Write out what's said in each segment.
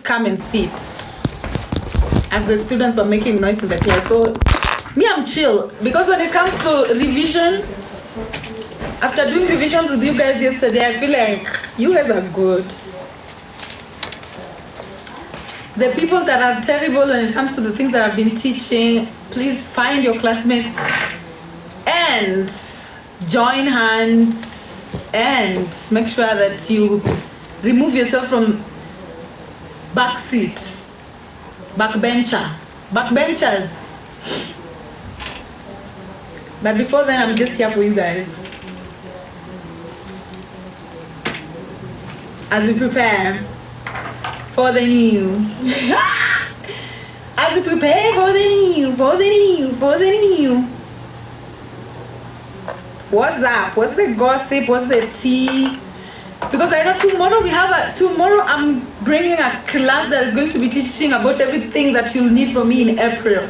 come and sit as the students were making noise in the class. So me, I'm chill, because when it comes to revision, after doing revisions with you guys yesterday, I feel like you guys are good. The people that are terrible when it comes to the things that I've been teaching, please find your classmates and join hands and make sure that you remove yourself from back seat, backbenchers. But before then, I'm just here for you guys. As we prepare for the new. As we prepare for the new. What's up? What's the gossip? What's the tea? Because I know tomorrow I'm bringing a class that is going to be teaching about everything that you'll need from me in April.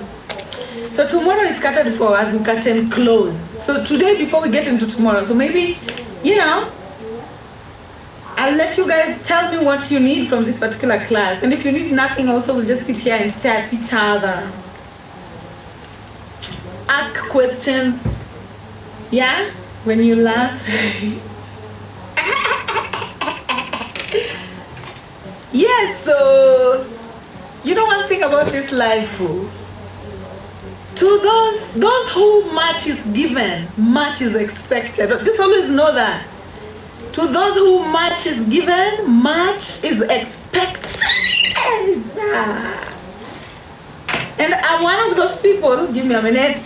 So tomorrow is scattered for as we curtain close. So today, before we get into tomorrow, so maybe, I'll let you guys tell me what you need from this particular class. And if you need nothing, also we'll just sit here and stare at each other. Ask questions. Yeah? When you laugh. Yes, so you know one thing about this life, to those who much is given, much is expected. Just always know that. To those who much is given, much is expected. And I'm one of those people, give me a minute.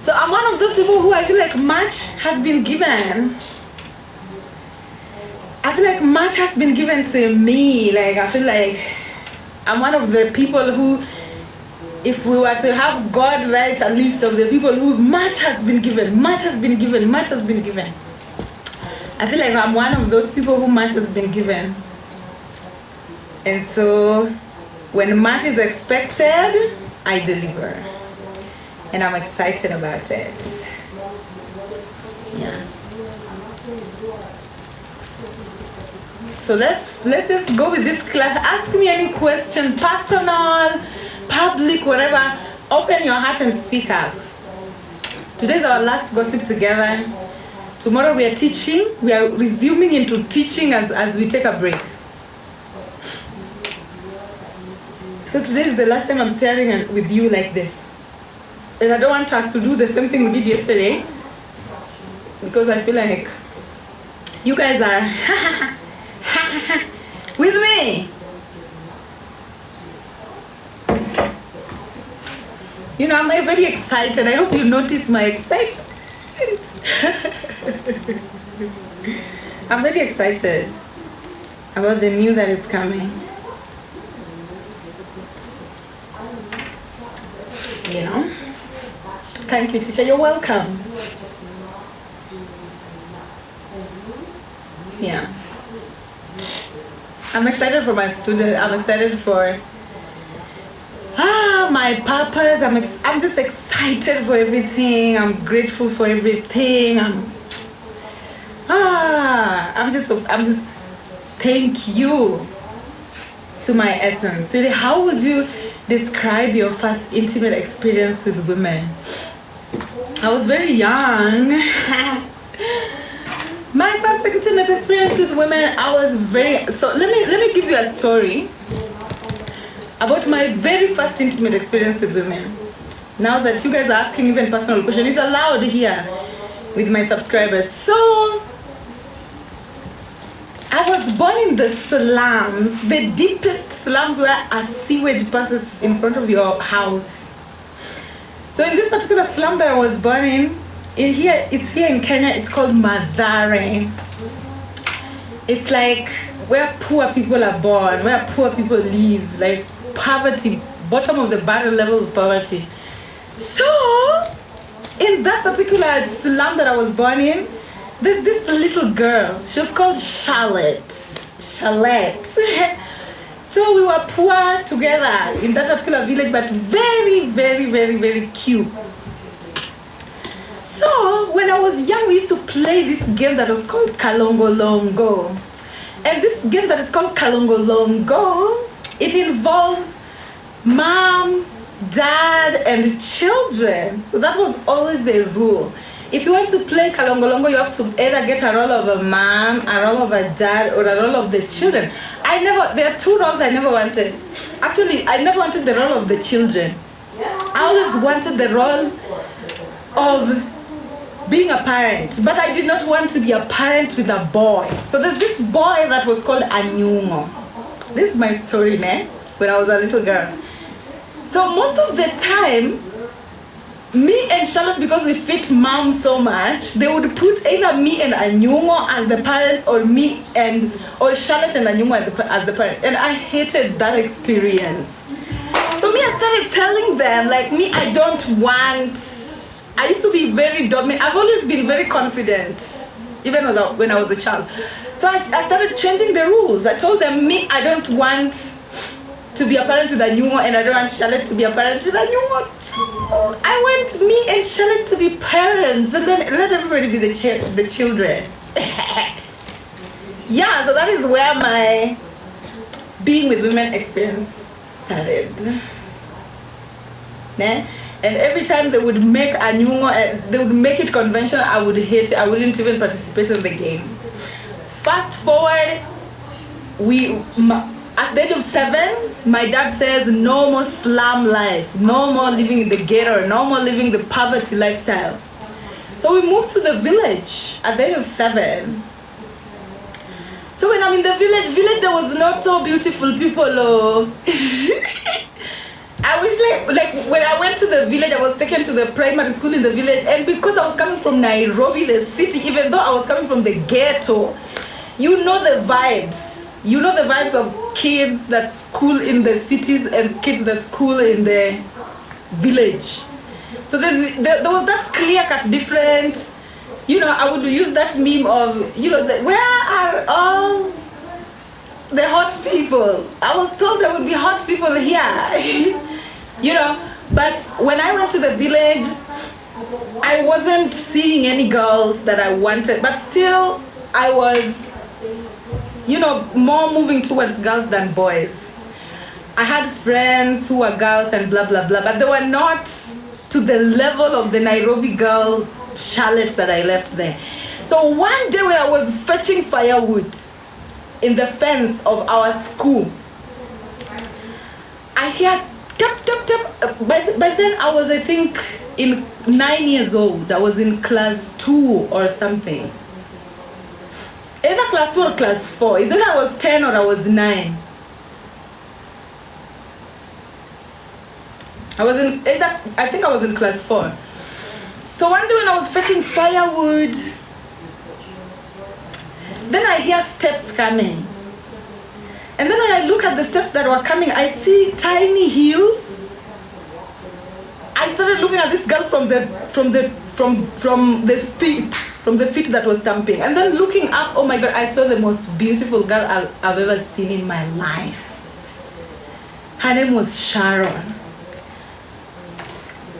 So I'm one of those people who I feel like much has been given. I feel like much has been given to me. Like, I feel like I'm one of the people who, if we were to have God write a list of the people who much has been given, much has been given, much has been given, I feel like I'm one of those people who much has been given. And so when much is expected, I deliver. And I'm excited about it. Yeah. So let's just go with this class. Ask me any question, personal, public, whatever. Open your heart and speak up. Today's our last gossip together. Tomorrow we are teaching. We are resuming into teaching as we take a break. So today is the last time I'm staring with you like this. And I don't want us to do the same thing we did yesterday, because I feel like you guys are with me. I'm very excited. I hope you notice my excitement. I'm very excited about the new that is coming. Thank you, teacher. You're welcome. Yeah. I'm excited for my students. I'm excited for my purpose. I'm just excited for everything. I'm grateful for everything. I'm just thank you to my essence. So how would you describe your first intimate experience with women? I was very young. My first intimate experience with women, so let me give you a story about my very first intimate experience with women. Now that you guys are asking even personal questions, it's allowed here with my subscribers. So I was born in the slums, the deepest slums where a sewage passes in front of your house. So in this particular slum that I was born in, it's here in Kenya, it's called Mathare. It's like where poor people are born, where poor people live, like poverty, bottom of the barrel level of poverty. So in that particular slum that I was born in, there's this little girl. She was called Charlotte. So we were poor together in that particular village, but very, very, very, very cute. So when I was young, we used to play this game that was called Kalongolongo. And this game that is called Kalongolongo, it involves mom, dad, and children. So that was always the rule. If you want to play Kalongolongo, you have to either get a role of a mom, a role of a dad, or a role of the children. There are two roles I never wanted. Actually, I never wanted the role of the children. I always wanted the role of being a parent, but I did not want to be a parent with a boy. So there's this boy that was called Anyungo. This is my story, man, when I was a little girl. So most of the time, me and Charlotte, because we fit mom so much, they would put either me and Anyungo as the parents, or Charlotte and Anyungo as the parent. And I hated that experience. So I started telling them, I don't want... I used to be very dominant. I've always been very confident, even when I was a child. So I started changing the rules. I told them, I don't want to be a parent with Anyungo, and I don't want Charlotte to be a parent with Anyungo. I want me and Charlotte to be parents, and then let everybody be the children. Yeah, so that is where my being with women experience started. Yeah? And every time they would make Anyungo, they would make it conventional, I would hate it. I wouldn't even participate in the game. Fast forward, at the age of 7, my dad says, no more slum life, no more living in the ghetto, no more living the poverty lifestyle. So we moved to the village at the age of 7. So when I'm in the village there was not so beautiful people. I wish like when I went to the village, I was taken to the primary school in the village, and because I was coming from Nairobi, the city, even though I was coming from the ghetto, you know the vibes. You know the vibes of kids that school in the cities and kids that school in the village. So there was that clear-cut difference. You know, I would use that meme of, where are all the hot people? I was told there would be hot people here. But when I went to the village, I wasn't seeing any girls that I wanted, but still I was, more moving towards girls than boys. I had friends who were girls and blah, blah, blah, but they were not to the level of the Nairobi girl Charlotte that I left there. So one day when I was fetching firewood in the fence of our school, I hear tap, tap, tap. By then I was, I think, in 9 years old. I was in class 2 or something. Either class 2 or class 4. Either I was 10 or I was 9. I think I was in class 4. So one day when I was fetching firewood, then I hear steps coming. And then when I look at the steps that were coming, I see tiny heels. I started looking at this girl from the feet that was stamping. And then looking up, oh my God, I saw the most beautiful girl I've ever seen in my life. Her name was Sharon.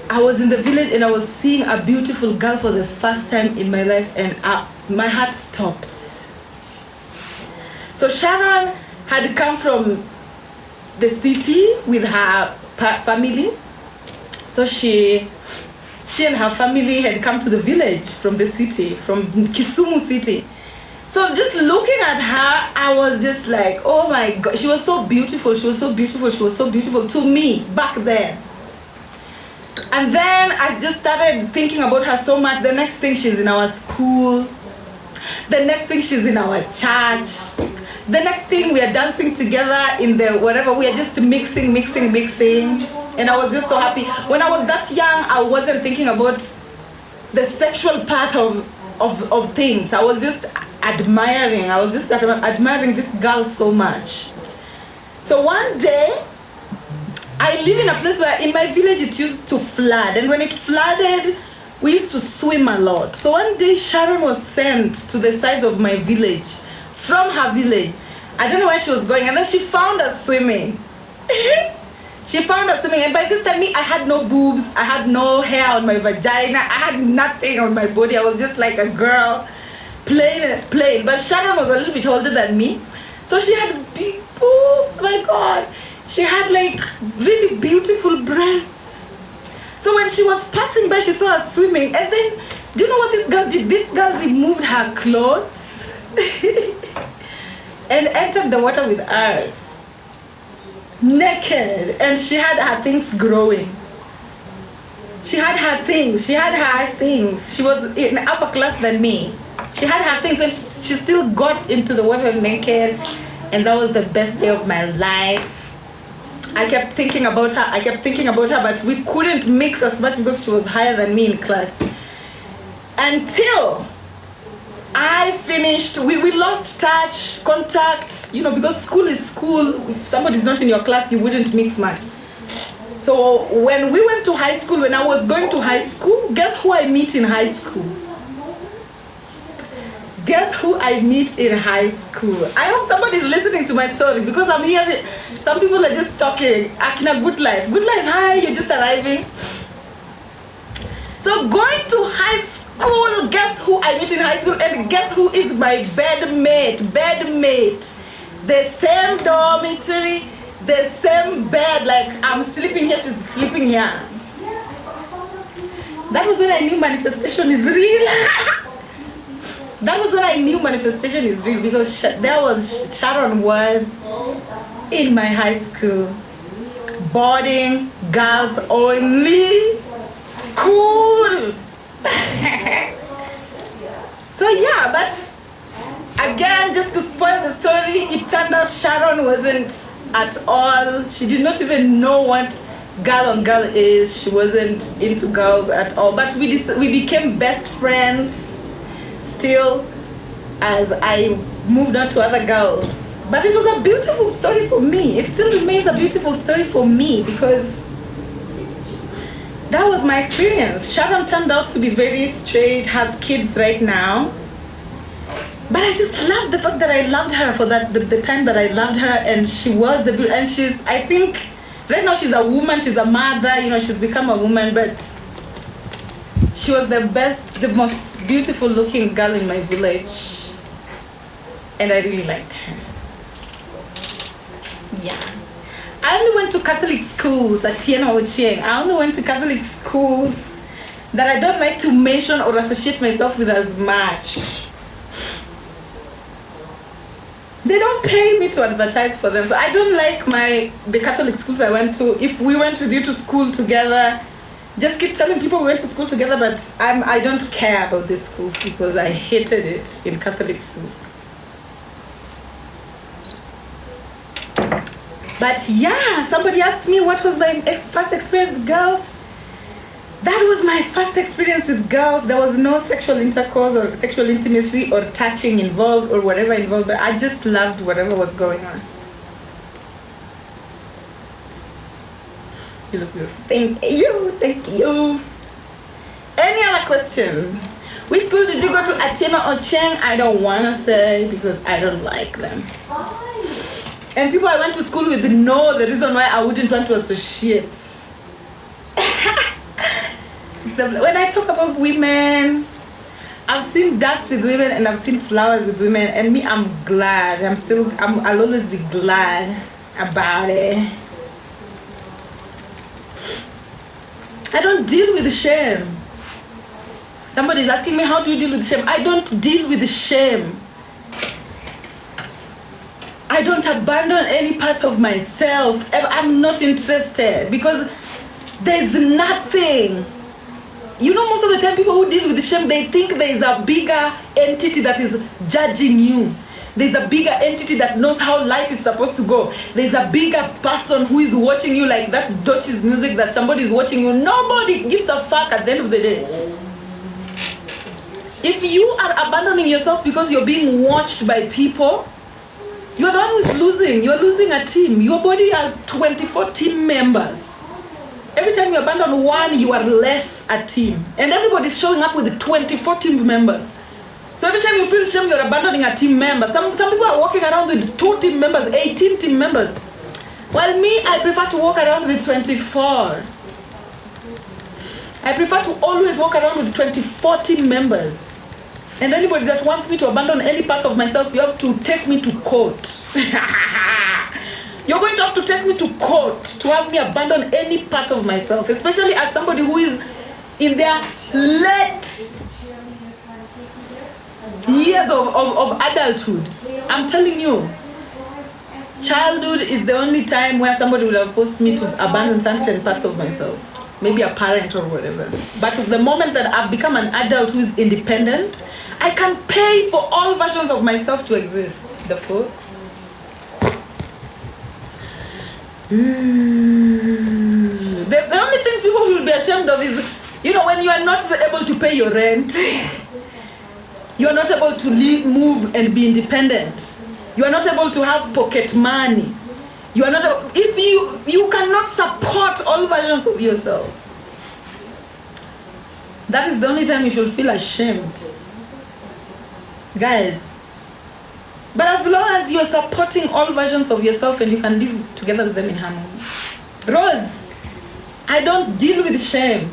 I was in the village and I was seeing a beautiful girl for the first time in my life, and my heart stopped. So Sharon had come from the city with her family. So she and her family had come to the village from the city, from Kisumu city. So just looking at her, I was just like, oh my God, she was so beautiful, she was so beautiful, she was so beautiful to me back then. And then I just started thinking about her so much. The next thing, she's in our school. The next thing, she's in our church. The next thing, we are dancing together in the whatever. We are just mixing. And I was just so happy. When I was that young, I wasn't thinking about the sexual part of things. I was just admiring. I was just admiring this girl so much. So one day, I live in a place where in my village it used to flood, and when it flooded, we used to swim a lot. So one day Sharon was sent to the side of my village, from her village. I don't know where she was going, and then she found us swimming. And by this time, I had no boobs, I had no hair on my vagina, I had nothing on my body. I was just like a girl plain. But Sharon was a little bit older than me. So she had big boobs, my God. She had like really beautiful breasts. So when she was passing by, she saw us swimming. And then, do you know what this girl did? This girl removed her clothes and entered the water with us. Naked. And she had her things growing. She had her things. She had her things. She was in upper class than me. She had her things and she still got into the water naked. And that was the best day of my life. I kept thinking about her, but we couldn't mix as much because she was higher than me in class. Until I finished, we lost touch, contact, because school is school. If somebody's not in your class, you wouldn't mix much. So when we went to high school, when I was going to high school, guess who I meet in high school? Guess who I meet in high school? I hope somebody's listening to my story because I'm hearing some people are just talking, Akina, good life. Good life, hi, you're just arriving. So going to high school, guess who I meet in high school? And guess who is my bedmate? The same dormitory, the same bed, like I'm sleeping here, she's sleeping here. That was when I knew manifestation is real. That was when I knew manifestation is real because Sharon was in my high school. Boarding, girls only school. So yeah, but again, just to spoil the story, it turned out Sharon wasn't at all, she did not even know what girl on girl is. She wasn't into girls at all. But we became best friends still as I moved on to other girls. But it was a beautiful story for me. It still remains a beautiful story for me because that was my experience. Sharon turned out to be very straight, has kids right now. But I just loved the fact that I loved her for that the time that I loved her, and she was and she's, I think right now she's a woman, she's a mother, she's become a woman, but she was the best, the most beautiful looking girl in my village. And I really liked her. Yeah. I only went to Catholic schools at Tiena Ochieng. I only went to Catholic schools that I don't like to mention or associate myself with as much. They don't pay me to advertise for them. So I don't like the Catholic schools I went to. If we went with you to school together, just keep telling people we went to school together, but I don't care about these schools because I hated it in Catholic schools. But yeah, somebody asked me what was my first experience with girls. That was my first experience with girls. There was no sexual intercourse or sexual intimacy or touching involved or whatever involved, but I just loved whatever was going on. You look beautiful. Thank you. Any other question? Which school did you go to, Atieno or Cheng? I don't want to say because I don't like them. And people I went to school with know the reason why I wouldn't want to associate. When I talk about women, I've seen dust with women and I've seen flowers with women, and me, I'm glad. I'll always be glad about it. I don't deal with shame. Somebody's asking me, how do you deal with shame? I don't deal with shame. I don't abandon any parts of myself. I'm not interested because there's nothing. Most of the time people who deal with shame, they think there's a bigger entity that is judging you. There's a bigger entity that knows how life is supposed to go. There's a bigger person who is watching you, like that Dutch's music that somebody is watching you. Nobody gives a fuck at the end of the day. If you are abandoning yourself because you're being watched by people, you're the one who's losing. You're losing a team. Your body has 24 team members. Every time you abandon one, you are less a team. And everybody's showing up with 24 team members. So every time you feel shame, you're abandoning a team member. Some people are walking around with 2 team members, 18 team members. While me, I prefer to walk around with 24. I prefer to always walk around with 24 team members. And anybody that wants me to abandon any part of myself, you have to take me to court. You're going to have to take me to court to have me abandon any part of myself, especially as somebody who is in their late years of adulthood. I'm telling you, childhood is the only time where somebody will have forced me to abandon certain parts of myself. Maybe a parent or whatever. But the moment that I've become an adult who is independent, I can pay for all versions of myself to exist. The fuck? The only things people will be ashamed of is, when you are not able to pay your rent, you are not able to leave, move and be independent. You are not able to have pocket money. You are not. If you cannot support all versions of yourself, that is the only time you should feel ashamed, guys. But as long as you're supporting all versions of yourself and you can live together with them in harmony. Rose, I don't deal with shame.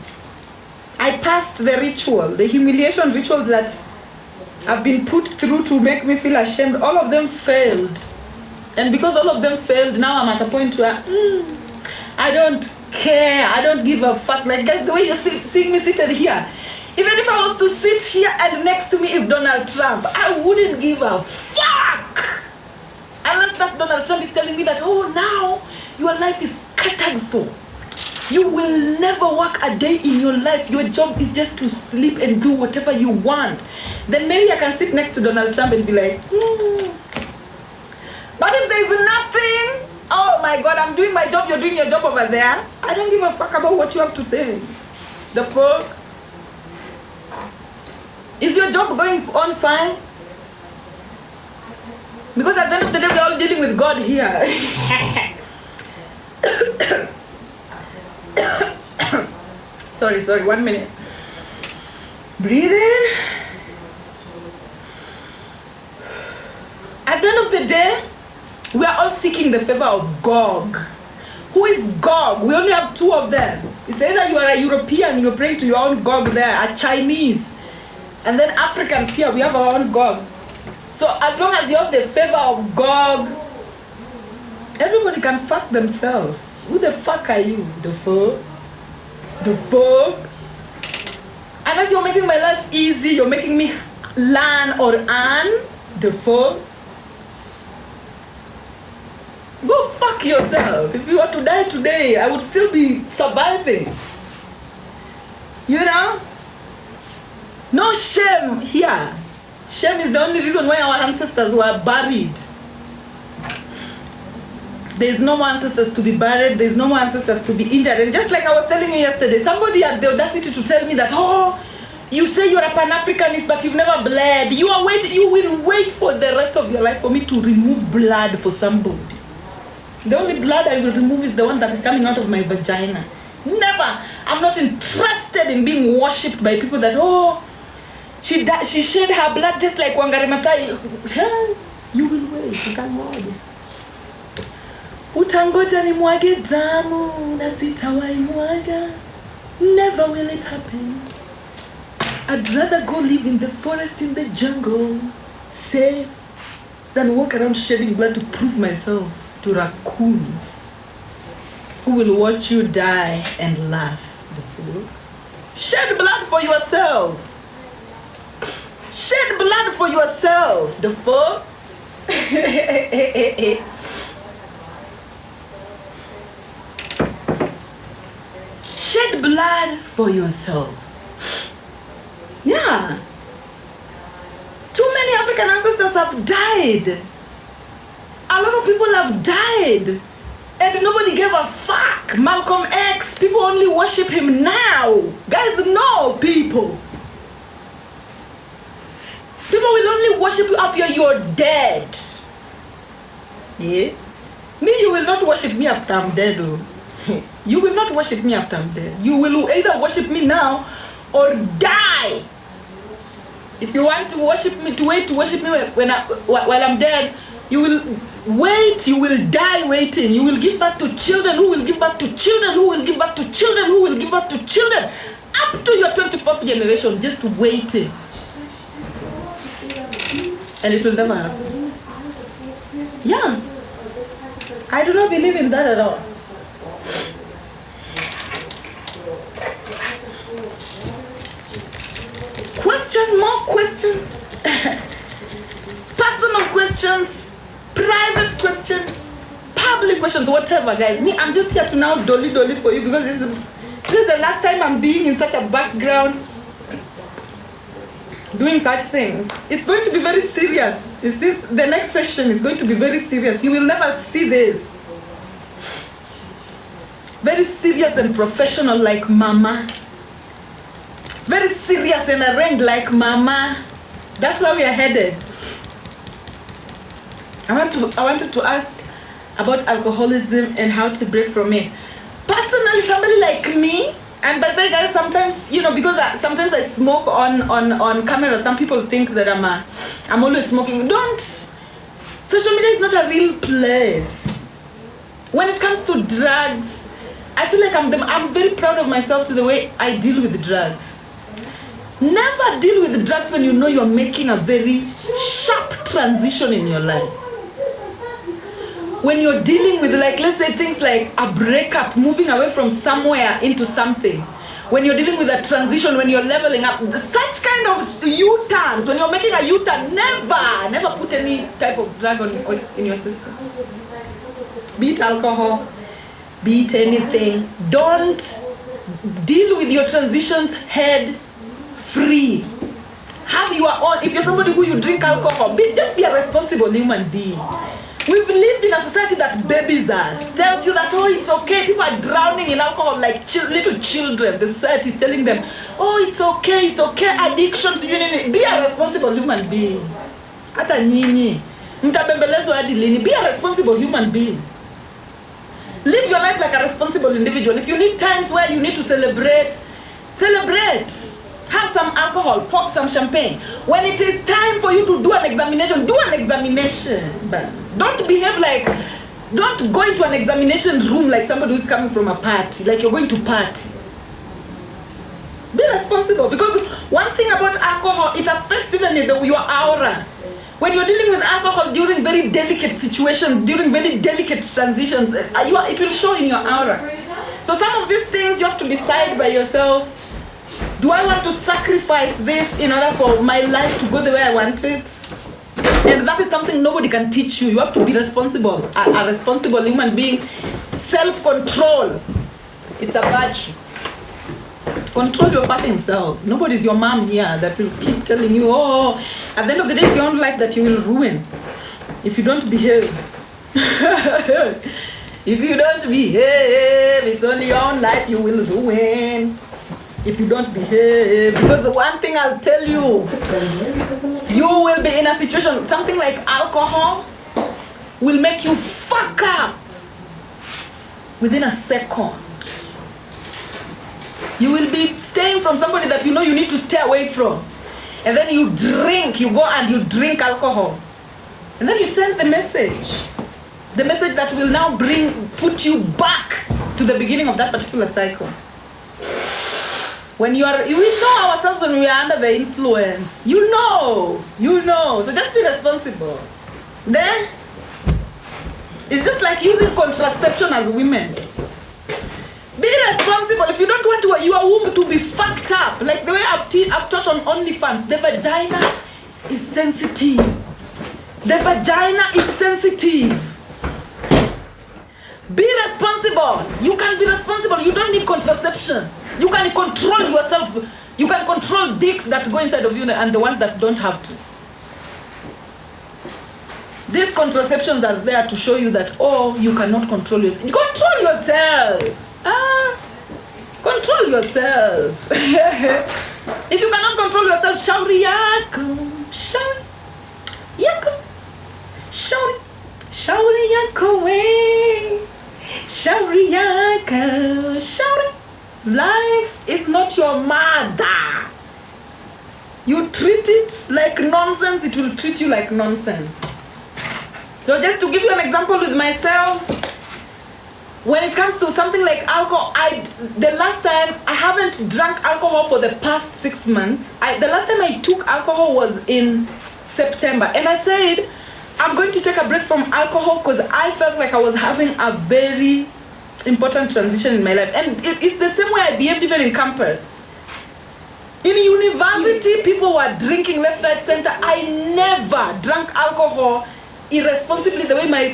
I passed the ritual, the humiliation ritual that I've been put through to make me feel ashamed. All of them failed. And because all of them failed, now I'm at a point where I don't care. I don't give a fuck. Like, guys, the way you see me seated here, even if I was to sit here and next to me is Donald Trump, I wouldn't give a fuck. Unless that Donald Trump is telling me that, oh, now your life is catered for. You will never work a day in your life. Your job is just to sleep and do whatever you want. Then maybe I can sit next to Donald Trump and be like, But if there's nothing, oh my God, I'm doing my job, you're doing your job over there. I don't give a fuck about what you have to say. The fuck? Is your job going on fine? Because at the end of the day, we're all dealing with God here. Sorry, 1 minute. Breathe in. At the end of the day, we are all seeking the favor of Gog. Who is Gog? We only have two of them. It's either you are a European, you're praying to your own Gog there, a Chinese, and then Africans here, we have our own Gog. So as long as you have the favor of Gog, everybody can fuck themselves. Who the fuck are you? The fuck? The fuck? Unless you're making my life easy, you're making me learn or earn. The fuck? Go fuck yourself. If you were to die today, I would still be surviving. You know? No shame here. Shame is the only reason why our ancestors were buried. There's no more ancestors to be buried. There's no more ancestors to be injured. And just like I was telling you yesterday, somebody had the audacity to tell me that, oh, you say you're a Pan-Africanist, but you've never bled. You will wait for the rest of your life for me to remove blood for somebody. The only blood I will remove is the one that is coming out of my vagina. Never. I'm not interested in being worshipped by people that, oh, she shed her blood just like Wangari Maathai. You will wait. You can wait. Utangoja ni mwage damu na sitawai mwaga. Never will it happen. I'd rather go live in the forest, in the jungle, safe, than walk around shedding blood to prove myself to raccoons who will watch you die and laugh. The fool. Shed blood for yourself. Shed blood for yourself. The fuck? Shed blood for yourself. Yeah. Too many African ancestors have died. A lot of people have died. And nobody gave a fuck. Malcolm X, people only worship him now. Guys, no, people. People will only worship you after you're dead. Yeah? Me, you will not worship me after I'm dead, though. You will not worship me after I'm dead. You will either worship me now or die. If you want to worship me, to wait to worship me while I'm dead, you will wait, you will die waiting. You will give birth to children who will give birth to children who will give birth to children who will give birth to children. Up to your 24th generation, just waiting. and it will never happen. Yeah. I do not believe in that at all. More questions. Personal questions, private questions, public questions, whatever, guys. Me, I'm just here to now dolly for you because this is the last time I'm being in such a background doing such things. It's going to be very serious. The next session is going to be very serious. You will never see this. Very serious and professional like Mama. Very serious and arranged like Mama. That's where we are headed. I wanted to ask about alcoholism and how to break from it. Personally, somebody like me, and by the way, guys, sometimes, because sometimes I smoke on camera, some people think that I'm always smoking. Social media is not a real place. When it comes to drugs, I feel like I'm very proud of myself to the way I deal with the drugs. Never deal with the drugs when you know you're making a very sharp transition in your life. When you're dealing with, like, let's say things like a breakup, moving away from somewhere into something. When you're dealing with a transition, when you're leveling up, such kind of U-turns, when you're making a U-turn, never put any type of drug in your system. Be it alcohol, be it anything. Don't deal with your transitions head free. Have your own. If you're somebody who you drink alcohol, just be a responsible human being. We've lived in a society that babies us, tells you that, oh, it's okay. People are drowning in alcohol like little children. The society is telling them, oh, it's okay, addictions. Be a responsible human being. Hata nyinyi mtabembelezwa hadi lini? Be a responsible human being. Live your life like a responsible individual. If you need times where you need to celebrate. Have some alcohol, pop some champagne. When it is time for you to do an examination, do an examination. But don't go into an examination room like somebody who's coming from a party, like you're going to party. Be responsible, because one thing about alcohol, it affects even your aura. When you're dealing with alcohol during very delicate situations, during very delicate transitions, it will show in your aura. So some of these things you have to decide by yourself. Do I want to sacrifice this in order for my life to go the way I want it? And that is something nobody can teach you. You have to be responsible, a responsible human being. Self-control. It's a virtue. Control your fucking self. Nobody's your mom here that will keep telling you, oh, at the end of the day, it's your own life that you will ruin if you don't behave. If you don't behave, it's only your own life you will ruin. If you don't behave, because the one thing I'll tell you, you will be in a situation, something like alcohol will make you fuck up within a second. You will be staying from somebody that you know you need to stay away from. And then you go and you drink alcohol. And then you send the message that will now put you back to the beginning of that particular cycle. We know ourselves when we are under the influence. You know. So just be responsible. Then, it's just like using contraception as women. Be responsible. If you don't want your womb to be fucked up, like the way I've taught on OnlyFans, the vagina is sensitive. Be responsible. You can be responsible. You don't need contraception. You can control yourself. You can control dicks that go inside of you and the ones that don't have to. These contraceptions are there to show you that, oh, you cannot control yourself. Control yourself. Control yourself. If you cannot control yourself, shauri yako. Shauri yako we. Shauri yako. Life is not your mother. You treat it like nonsense, it will treat you like nonsense. So just to give you an example with myself, when it comes to something like alcohol, the last time I haven't drank alcohol for the past 6 months. The last time I took alcohol was in September. And I said, I'm going to take a break from alcohol because I felt like I was having a very important transition in my life. And it's the same way I behaved even in campus. In university, people were drinking left, right, center. I never drank alcohol irresponsibly the way my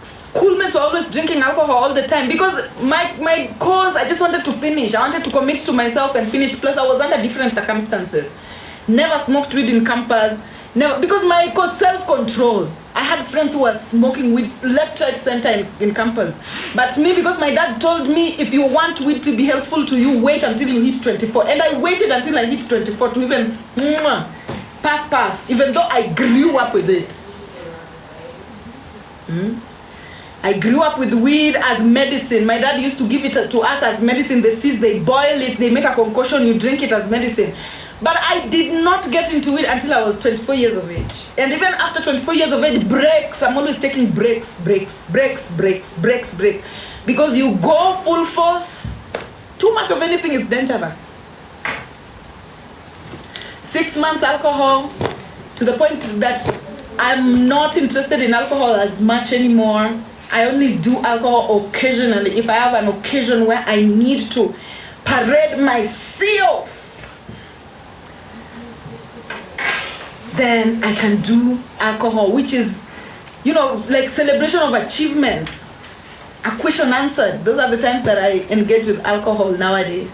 schoolmates were always drinking alcohol all the time, because my course, I just wanted to finish. I wanted to commit to myself and finish. Plus, I was under different circumstances. Never smoked weed in campus. Never, because my self-control. I had friends who were smoking weed left, right, center in campus. But me, because my dad told me, if you want weed to be helpful to you, wait until you hit 24. And I waited until I hit 24 to even pass, even though I grew up with it. I grew up with weed as medicine. My dad used to give it to us as medicine. The seeds, they boil it, they make a concoction, you drink it as medicine. But I did not get into it until I was 24 years of age. And even after 24 years of age, breaks, I'm always taking breaks. Because you go full force, too much of anything is dangerous. 6 months alcohol, to the point that I'm not interested in alcohol as much anymore. I only do alcohol occasionally. If I have an occasion where I need to parade myself, then I can do alcohol, which is, like celebration of achievements. A question answered. Those are the times that I engage with alcohol nowadays.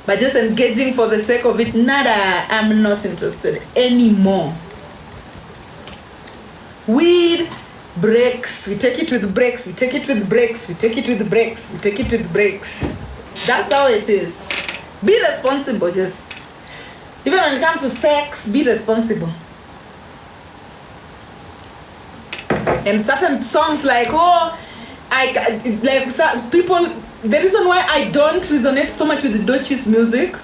But just engaging for the sake of it, nada, I'm not interested anymore. Weed, breaks. We take it with breaks. We take it with breaks. We take it with breaks. We take it with breaks. That's how it is. Be responsible, just. Even when it comes to sex, be responsible. And certain songs like, people, the reason why I don't resonate so much with Dochi's music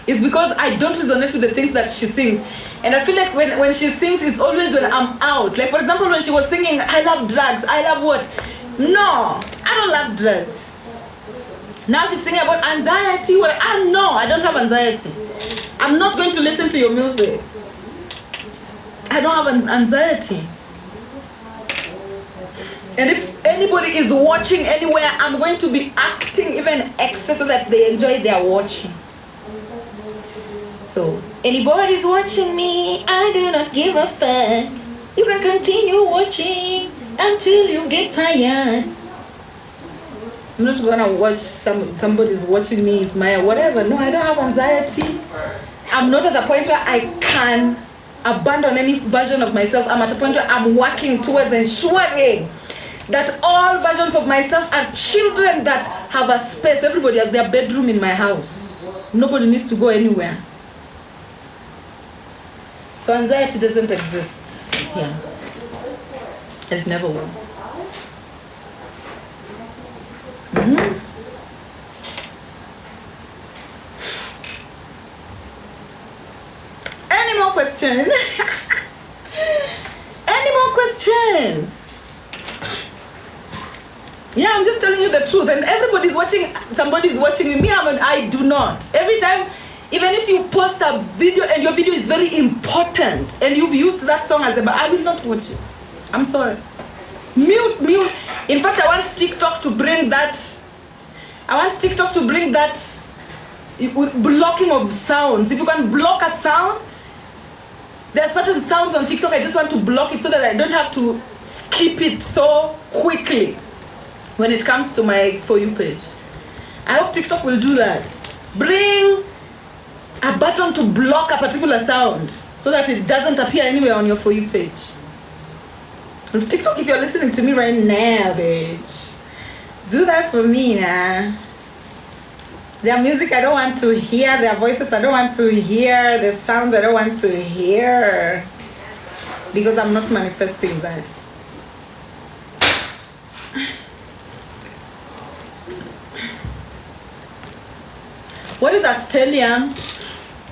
is because I don't resonate with the things that she sings. And I feel like when she sings, it's always when I'm out. Like, for example, when she was singing, I love drugs, I love what? No, I don't love drugs. Now she's singing about anxiety. Well, no, I don't have anxiety. I'm not going to listen to your music. I don't have an anxiety. And if anybody is watching anywhere, I'm going to be acting even extra so that they enjoy their watching. So, anybody is watching me, I do not give a fuck. You can continue watching until you get tired. I'm not gonna watch somebody's watching me, it's my whatever. No, I don't have anxiety. I'm not at a point where I can abandon any version of myself. I'm at a point where I'm working towards ensuring that all versions of myself are children that have a space. Everybody has their bedroom in my house. Nobody needs to go anywhere. So anxiety doesn't exist here. And it never will. Any more questions? Any more questions? Yeah, I'm just telling you the truth. And everybody's watching, somebody's watching me. I do not. Every time, even if you post a video and your video is very important and you've used that song as I will not watch it. I'm sorry. Mute. In fact, I want TikTok to bring that. Blocking of sounds. If you can block a sound, there are certain sounds on TikTok, I just want to block it so that I don't have to skip it so quickly when it comes to my For You page. I hope TikTok will do that. Bring a button to block a particular sound so that it doesn't appear anywhere on your For You page. TikTok, if you're listening to me right now, bitch, do that for me now. Their music I don't want to hear, their voices I don't want to hear, the sounds I don't want to hear, because I'm not manifesting that. What is Astelium?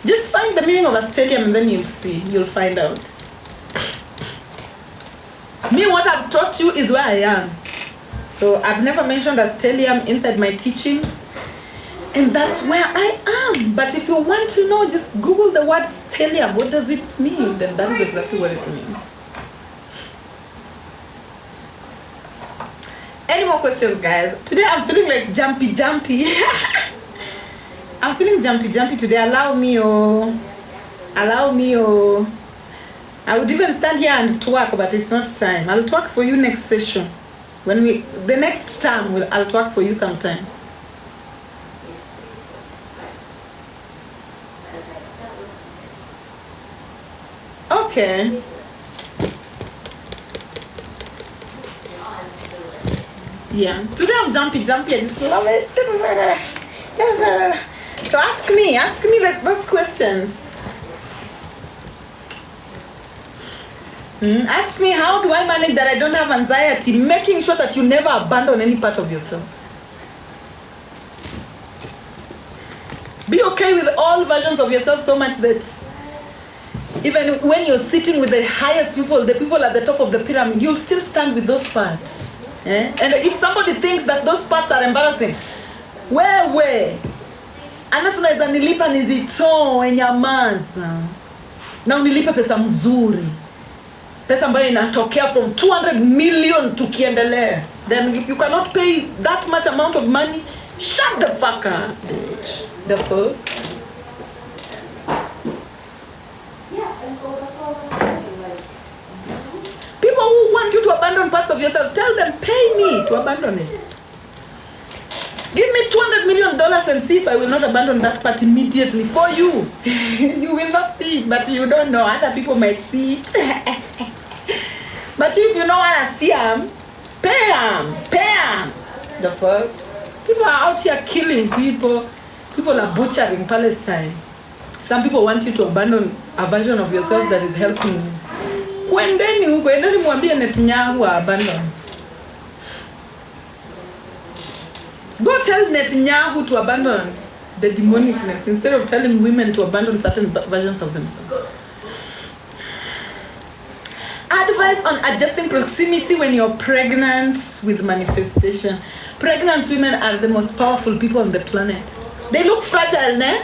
Just find the meaning of Astelium and then you'll find out. Me, what I've taught you is where I am. So I've never mentioned Astelium inside my teachings. And that's where I am. But if you want to know, just Google the word stellium. What does it mean? Then that is exactly what it means. Any more questions, guys? Today I'm feeling like jumpy. I'm feeling jumpy today. Allow me, oh. I would even stand here and twerk, but it's not time. I'll twerk for you next session. The next time, I'll twerk for you sometime. Okay. Yeah. Today I'm jumpy. I just love it. So ask me those questions. Ask me, how do I manage that I don't have anxiety? Making sure that you never abandon any part of yourself. Be okay with all versions of yourself so much that even when you're sitting with the highest people, the people at the top of the pyramid, you'll still stand with those parts. And if somebody thinks that those parts are embarrassing, wewe anasi unaweza nilipa nizitoe nyamaza na unilipe pesa mzuri, pesa ambayo inatokea from 200 million tukiendelea. Then if you cannot pay that much amount of money, shut the fuck up, bitch. The fuck? People who want you to abandon parts of yourself, tell them, pay me to abandon it. Give me $200 million and see if I will not abandon that part immediately for you. You will not see it, but you don't know. Other people might see it. But if you don't want to see them, pay them. The fuck? People are out here killing people. People are butchering Palestine. Some people want you to abandon a version of yourself that is helping you. Kwendeni mwambie Netanyahu abandon. Go tell Netanyahu to abandon the demonicness instead of telling women to abandon certain versions of themselves. Advice on adjusting proximity when you're pregnant with manifestation. Pregnant women are the most powerful people on the planet. They look fragile, ne?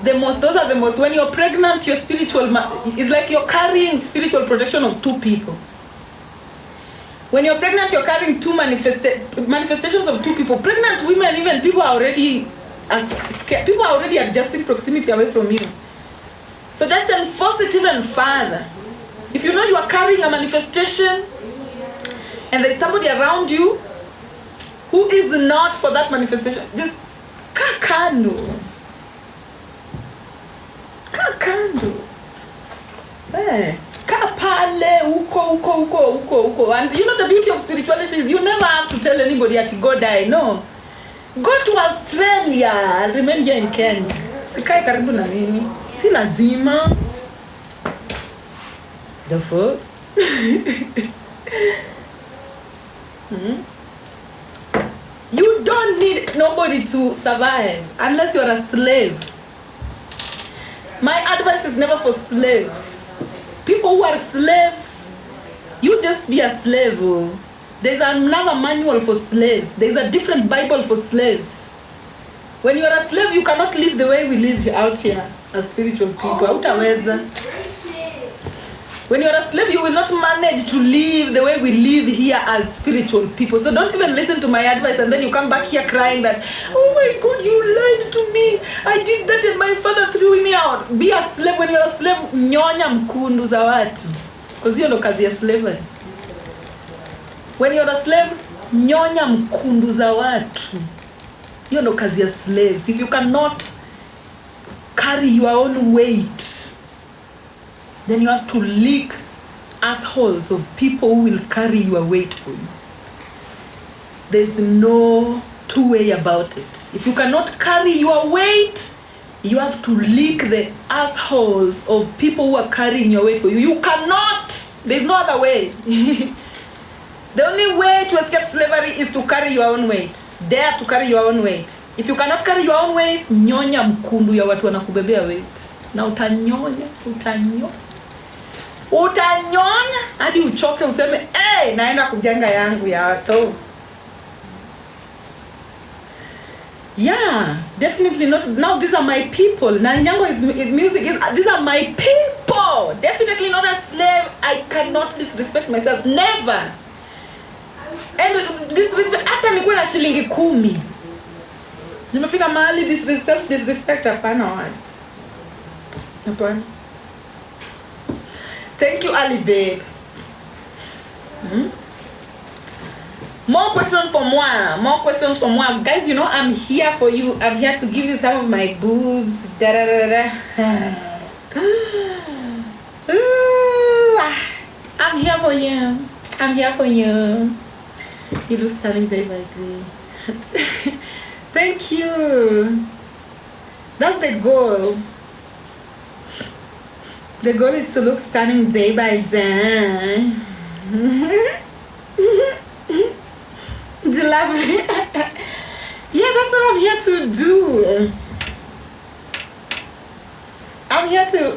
Those are the most. When you're pregnant, your spiritual, it's like you're carrying spiritual protection of two people. When you're pregnant, you're carrying two manifestations of two people. Pregnant women, even people are already scared. People are already adjusting proximity away from you. So just enforce it even further. If you know you are carrying a manifestation and there's somebody around you who is not for that manifestation, just kakando. Kapale uko. And you know the beauty of spirituality is you never have to tell anybody to go die. No. Go to Australia and remain here in Kenya. Sikai karibu na mimi. Si lazima. The fuck? You don't need nobody to survive unless you're a slave. My advice is never for slaves. People who are slaves, you just be a slave. There's another manual for slaves. There's a different Bible for slaves. When you're a slave, you cannot live the way we live out here as spiritual people. When you're a slave, you will not manage to live the way we live here as spiritual people. So don't even listen to my advice and then you come back here crying that, oh my God, you lied to me. I did that and my father threw me out. Be a slave. When you're a slave, nyonya mkundu za watu. Because you're no kazi ya slavery. When you're a slave, nyonya mkundu za watu. You're no kazi ya slaves. If you cannot carry your own weight, then you have to lick assholes of people who will carry your weight for you. There's no two way about it. If you cannot carry your weight, you have to lick the assholes of people who are carrying your weight for you. You cannot. There's no other way. The only way to escape slavery is to carry your own weight. Dare to carry your own weight. If you cannot carry your own weight, nyonya mkundu ya watu wanakubebea weight. Na utanyonya. Utanyonya hadi uchoke useme naenda kujenga yangu ya watu. Yeah, definitely not. Now these are my people. Nanyango is music. These are my people. Definitely not a slave. I cannot disrespect myself. Never. And disrespect. Hata nikuwe na shilingi 10. Nimefika mahali disrespect hapana wani. Hapana. Thank you, Ali babe. More questions for moi. More questions for moi. Guys, you know I'm here for you. I'm here to give you some of my boobs. Da da da da. I'm here for you. I'm here for you. You look stunning day by day. Thank you. That's the goal. The goal is to look stunning day by day. Do you love me? Yeah, that's what I'm here to do. I'm here to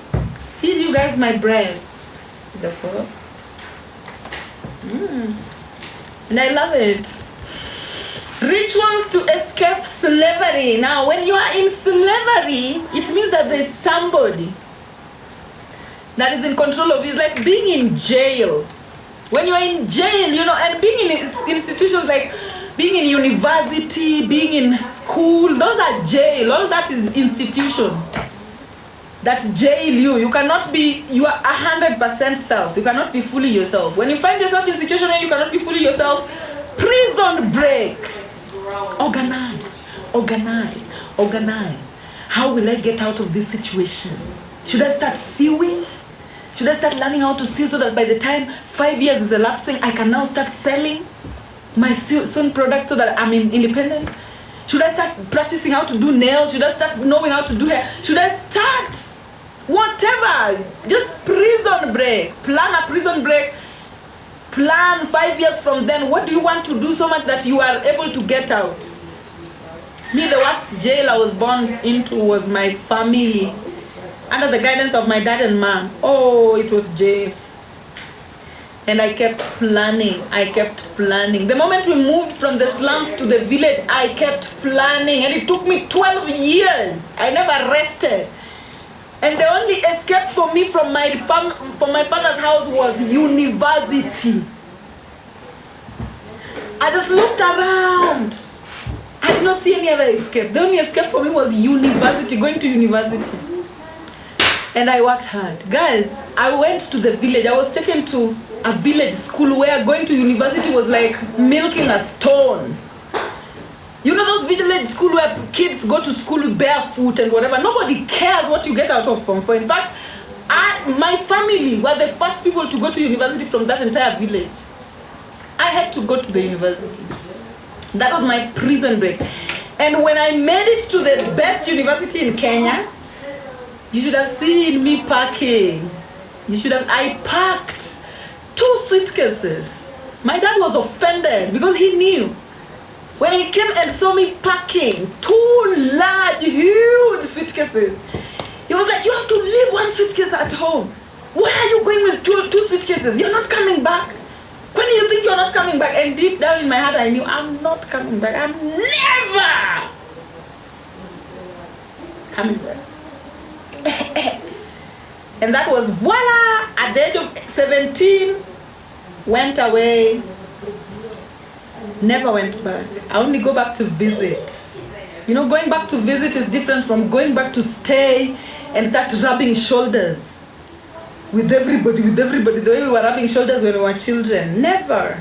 feed you guys my breasts. The fuck? And I love it. Rituals to escape slavery. Now, when you are in slavery, it means that there's somebody that is in control of you. It's like being in jail. When you're in jail, you know, and being in institutions like being in university, being in school, those are jail. All that is institution that jail you. You cannot be, you are 100% self. You cannot be fully yourself. When you find yourself in a situation where you cannot be fully yourself, prison break. Organize. How will I get out of this situation? Should I start sewing? Should I start learning how to sew so that by the time 5 years is elapsing, I can now start selling my sewn products so that I'm independent? Should I start practicing how to do nails? Should I start knowing how to do hair? Should I start whatever? Just prison break. Plan a prison break. Plan 5 years from then. What do you want to do so much that you are able to get out? Me, the worst jail I was born into was my family. Under the guidance of my dad and mom. Oh, it was jail. And I kept planning. The moment we moved from the slums to the village, I kept planning. And it took me 12 years. I never rested. And the only escape for me from my father's house was university. I just looked around. I did not see any other escape. The only escape for me was university, going to university. And I worked hard. Guys, I went to the village. I was taken to a village school where going to university was like milking a stone. You know those village school where kids go to school barefoot and whatever. Nobody cares what you get out of Form 4. In fact, my family were the first people to go to university from that entire village. I had to go to the university. That was my prison break. And when I made it to the best university in Kenya, you should have seen me packing. I packed 2 suitcases. My dad was offended because he knew. When he came and saw me packing 2 large, huge suitcases, he was like, you have to leave 1 suitcase at home. Why are you going with 2 suitcases? You're not coming back. When do you think you're not coming back? And deep down in my heart, I knew I'm not coming back. I'm never coming back. And that was voila, at the age of 17, went away, never went back. I only go back to visit. You know, going back to visit is different from going back to stay and start rubbing shoulders with everybody, the way we were rubbing shoulders when we were children. Never.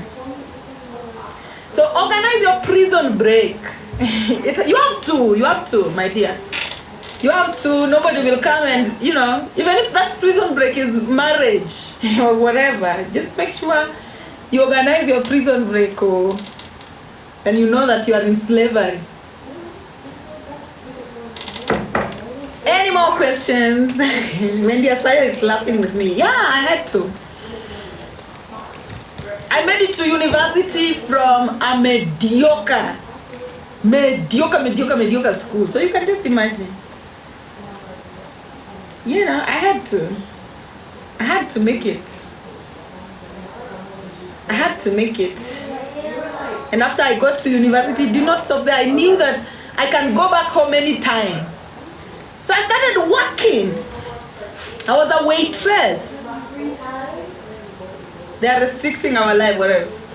So organize your prison break. You have to, my dear. You have to, nobody will come and, you know, even if that prison break is marriage or whatever, just make sure you organize your prison break, and you know that you are in slavery. Any more questions? Wendy Asaya is laughing with me. Yeah, I had to. I made it to university from a mediocre school. So you can just imagine. You know, I had to make it. I had to make it. And after I got to university, did not stop there. I knew that I can go back home anytime. So I started working. I was a waitress. They are restricting our life, what else?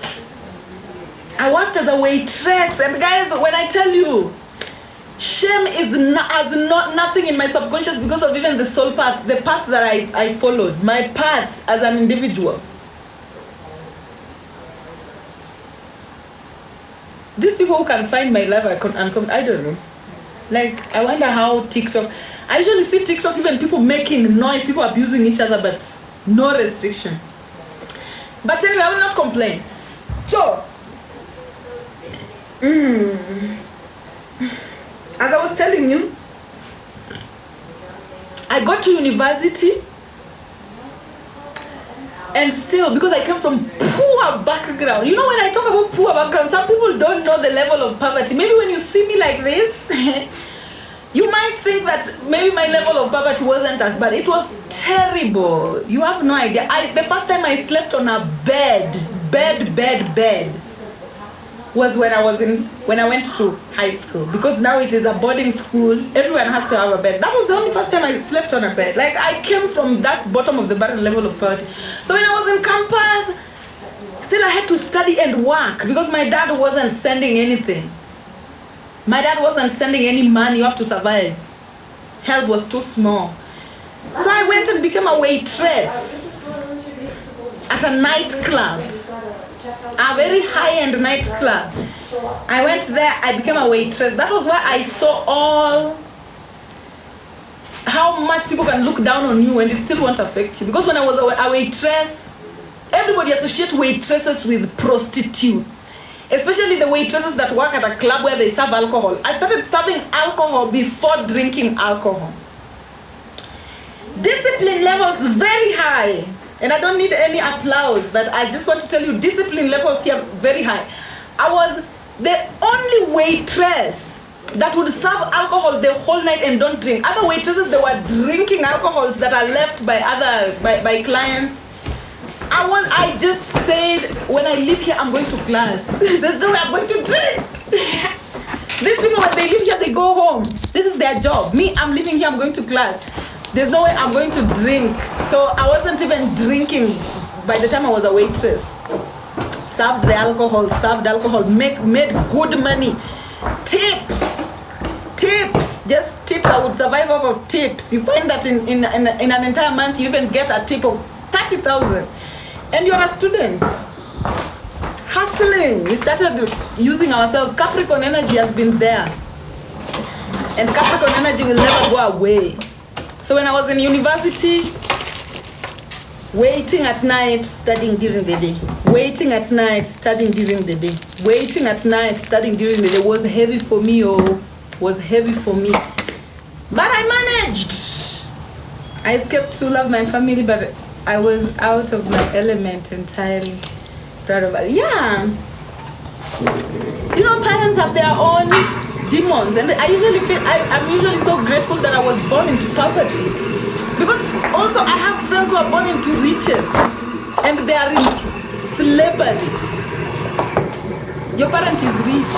I worked as a waitress, and guys, when I tell you, shame is not nothing in my subconscious because of even the soul path, the path that I followed, my path as an individual. These people who can find my life, I don't know. Like, I wonder how TikTok, I usually see TikTok, even people making noise, people abusing each other, but no restriction. But anyway, I will not complain. So, as I was telling you, I got to university, and still, because I came from poor background, you know, when I talk about poor background, some people don't know the level of poverty. Maybe when you see me like this, you might think that maybe my level of poverty wasn't as bad. It was terrible. You have no idea. The first time I slept on a bed, was when I went to high school, because now it is a boarding school. Everyone has to have a bed. That was the only first time I slept on a bed. Like, I came from that bottom of the barrel level of poverty. So when I was in campus, still I had to study and work because my dad wasn't sending anything. My dad wasn't sending any money. You have to survive. Help was too small. So I went and became a waitress at a nightclub. A very high-end nightclub. I went there, I became a waitress. That was why I saw how much people can look down on you and it still won't affect you. Because when I was a waitress, everybody associates waitresses with prostitutes. Especially the waitresses that work at a club where they serve alcohol. I started serving alcohol before drinking alcohol. Discipline levels very high. And I don't need any applause, but I just want to tell you, discipline levels here very high. I was the only waitress that would serve alcohol the whole night and don't drink. Other waitresses, they were drinking alcohols that are left by clients. I just said, when I leave here, I'm going to class. There's no way I'm going to drink. These people, when they leave here, they go home. This is their job. Me, I'm leaving here, I'm going to class. There's no way I'm going to drink. So I wasn't even drinking by the time I was a waitress. Served alcohol, made good money. Tips, just tips. I would survive off of tips. You find that in an entire month, you even get a tip of 30,000. And you're a student. Hustling. We started using ourselves. Capricorn energy has been there. And Capricorn energy will never go away. So when I was in university, waiting at night, studying during the day. Waiting at night, studying during the day. Waiting at night, studying during the day was heavy for me, was heavy for me. But I managed. I escaped to love my family, but I was out of my element entirely. Proud of it. Yeah. You know, parents have their own demons, and I usually feel I'm usually so grateful that I was born into poverty, because also I have friends who are born into riches and they are in slavery. Your parent is rich,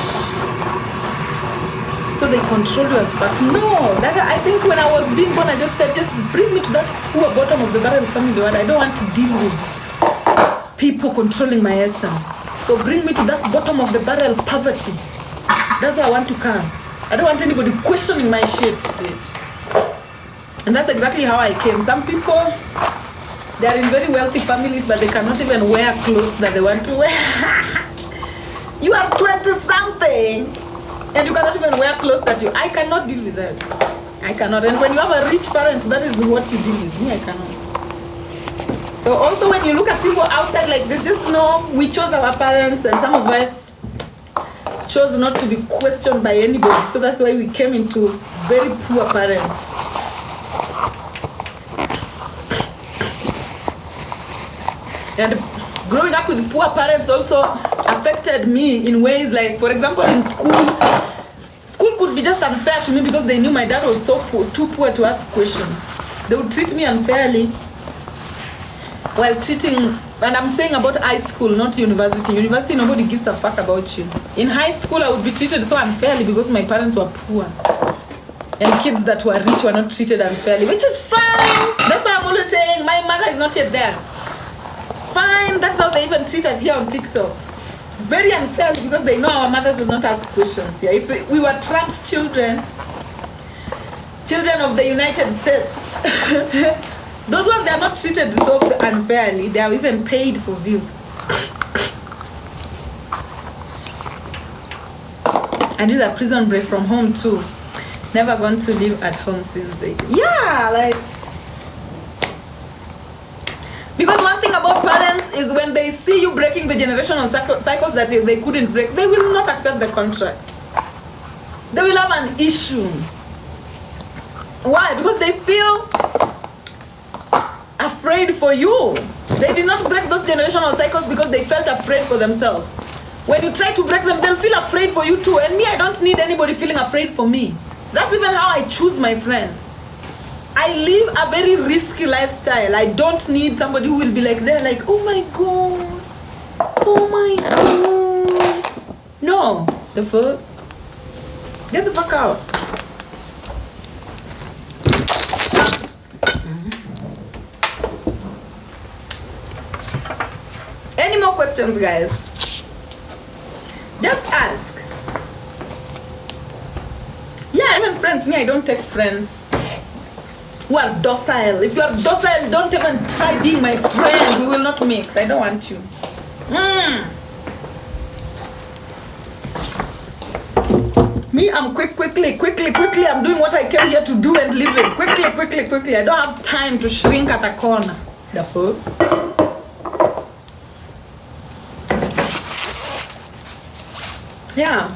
so they control you as fuck. No, I think when I was being born, I just said, just bring me to that poor bottom of the barrel family. I don't want to deal with people controlling my essence. So bring me to that bottom of the barrel poverty. That's where I want to come. I don't want anybody questioning my shit, bitch. And that's exactly how I came. Some people, they are in very wealthy families, but they cannot even wear clothes that they want to wear. You are 20-something, and you cannot even wear clothes that I cannot deal with that. I cannot. And when you have a rich parent, that is what you deal with. Me, I cannot. So also when you look at people outside like this, just know we chose our parents, and some of us chose not to be questioned by anybody. So that's why we came into very poor parents. And growing up with poor parents also affected me in ways like, for example, in school could be just unfair to me because they knew my dad was so poor, too poor to ask questions. They would treat me unfairly while treating And I'm saying about high school, not university. University, nobody gives a fuck about you. In high school, I would be treated so unfairly because my parents were poor. And kids that were rich were not treated unfairly, which is fine. That's why I'm always saying my mother is not yet there. Fine, that's how they even treat us here on TikTok. Very unfairly because they know our mothers will not ask questions. Yeah, if we were Trump's children of the United States, those ones, they are not treated so unfairly. They are even paid for views. I did a prison break from home too. Never going to live at home since 8. Yeah, like, because one thing about parents is when they see you breaking the generational cycles that they couldn't break, they will not accept the contract. They will have an issue. Why? Because they feel afraid for you. They did not break those generational cycles because they felt afraid for themselves. When you try to break them, they'll feel afraid for you too. And me, I don't need anybody feeling afraid for me. That's even how I choose my friends. I live a very risky lifestyle. I don't need somebody who will be like, they're like, oh my God. Oh my God. No. The fuck? Get the fuck out. Any more questions, guys? Just ask. Yeah, even friends. Me, I don't take friends who are docile. If you are docile, don't even try being my friend. We will not mix. I don't want you. Me, I'm quickly. I'm doing what I came here to do and live it. Quickly. I don't have time to shrink at a corner. The fuck? Yeah.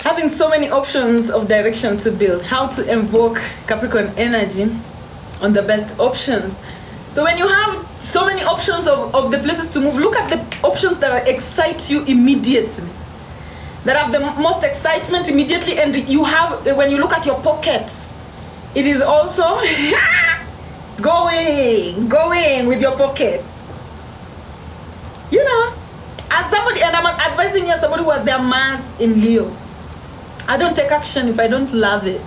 Having so many options of direction to build. How to invoke Capricorn energy on the best options. So when you have so many options of the places to move, look at the options that excite you immediately. That have the most excitement immediately, and you have, when you look at your pockets, it is also going with your pocket. You know, as somebody, and I'm advising you as somebody who has their Mars in Leo. I don't take action if I don't love it.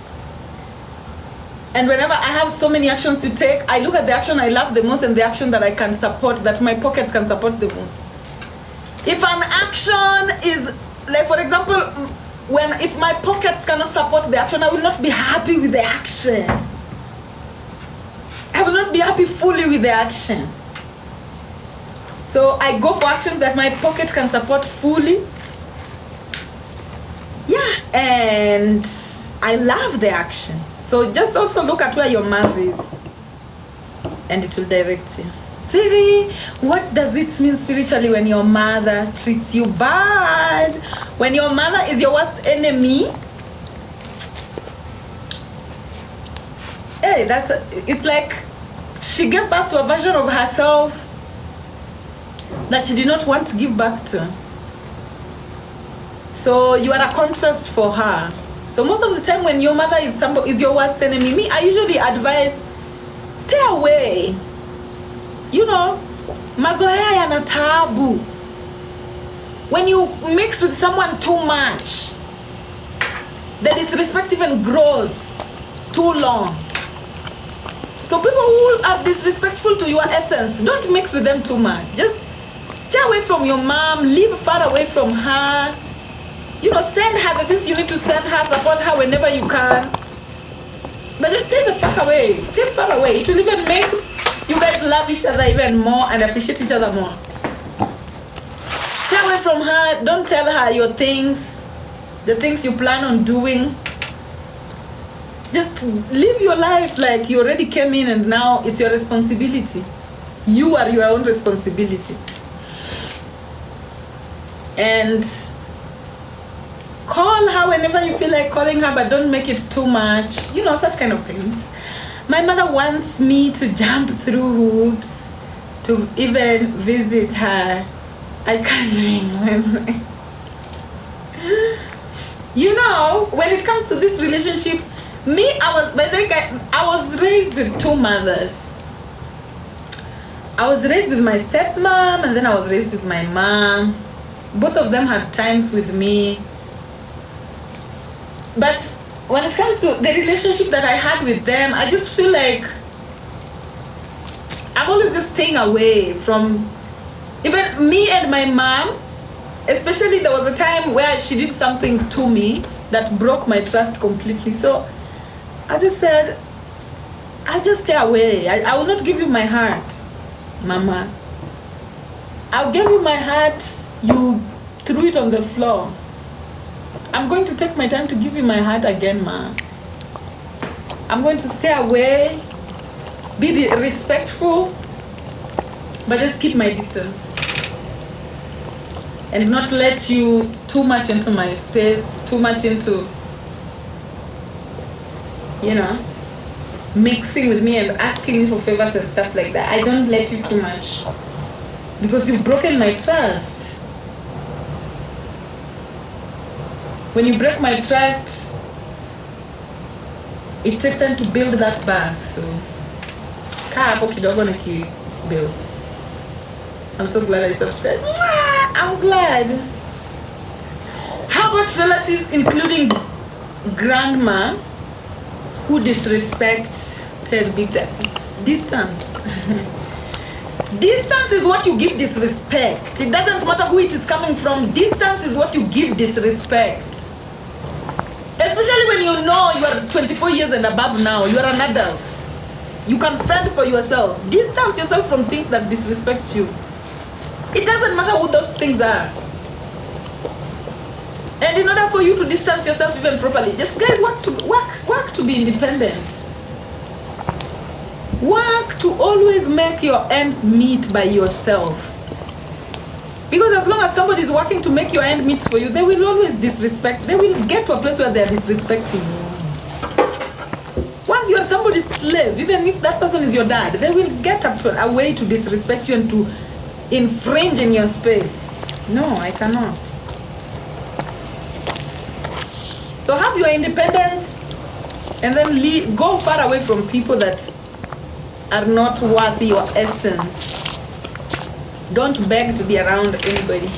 And whenever I have so many actions to take, I look at the action I love the most and the action that I can support, that my pockets can support the most. If an action is, like for example, if my pockets cannot support the action, I will not be happy with the action. I will not be happy fully with the action. So I go for actions that my pocket can support fully. Yeah, and I love the action. So just also look at where your Mars is, and it will direct you. Siri, what does it mean spiritually when your mother treats you bad? When your mother is your worst enemy, hey, it's like she gave back to a version of herself that she did not want to give back to. So you are a contrast for her. So most of the time when your mother is your worst enemy, me, I usually advise, stay away. You know, mazoea yana taabu. When you mix with someone too much, the disrespect even grows too long. So people who are disrespectful to your essence, don't mix with them too much. Just stay away from your mom, live far away from her. You know, send her the things you need to send her, support her whenever you can. But just stay the fuck away. Stay far away. It will even make you guys love each other even more and appreciate each other more. Stay away from her. Don't tell her your things, the things you plan on doing. Just live your life like you already came in and now it's your responsibility. You are your own responsibility. And call her whenever you feel like calling her, but don't make it too much. You know, such kind of things. My mother wants me to jump through hoops to even visit her. I can't dream. You know, when it comes to this relationship, I was raised with two mothers. I was raised with my stepmom, and then I was raised with my mom. Both of them had times with me. But when it comes to the relationship that I had with them, I just feel like I'm always just staying away from even me and my mom. Especially there was a time where she did something to me that broke my trust completely. So I just said, I'll just stay away. I will not give you my heart, Mama. I'll give you my heart, you threw it on the floor. I'm going to take my time to give you my heart again, Ma. I'm going to stay away, be respectful, but just keep my distance. And not let you too much into my space, too much into, mixing with me and asking me for favors and stuff like that. I don't let you too much because you've broken my trust. When you break my trust, it takes time to build that back. So, build. I'm so glad I subscribed. I'm glad. How about relatives, including grandma, who disrespected big time? Distant. Distance is what you give disrespect. It doesn't matter who it is coming from. Distance is what you give disrespect. Especially when you know you are 24 years and above now. You are an adult. You can fend for yourself. Distance yourself from things that disrespect you. It doesn't matter who those things are. And in order for you to distance yourself even properly, just guys work to be independent. Work to always make your ends meet by yourself. Because as long as somebody is working to make your end meet for you, they will always disrespect. They will get to a place where they are disrespecting you. Once you are somebody's slave, even if that person is your dad, they will get a way to disrespect you and to infringe in your space. No, I cannot. So have your independence and then go far away from people that are not worth your essence. Don't beg to be around anybody.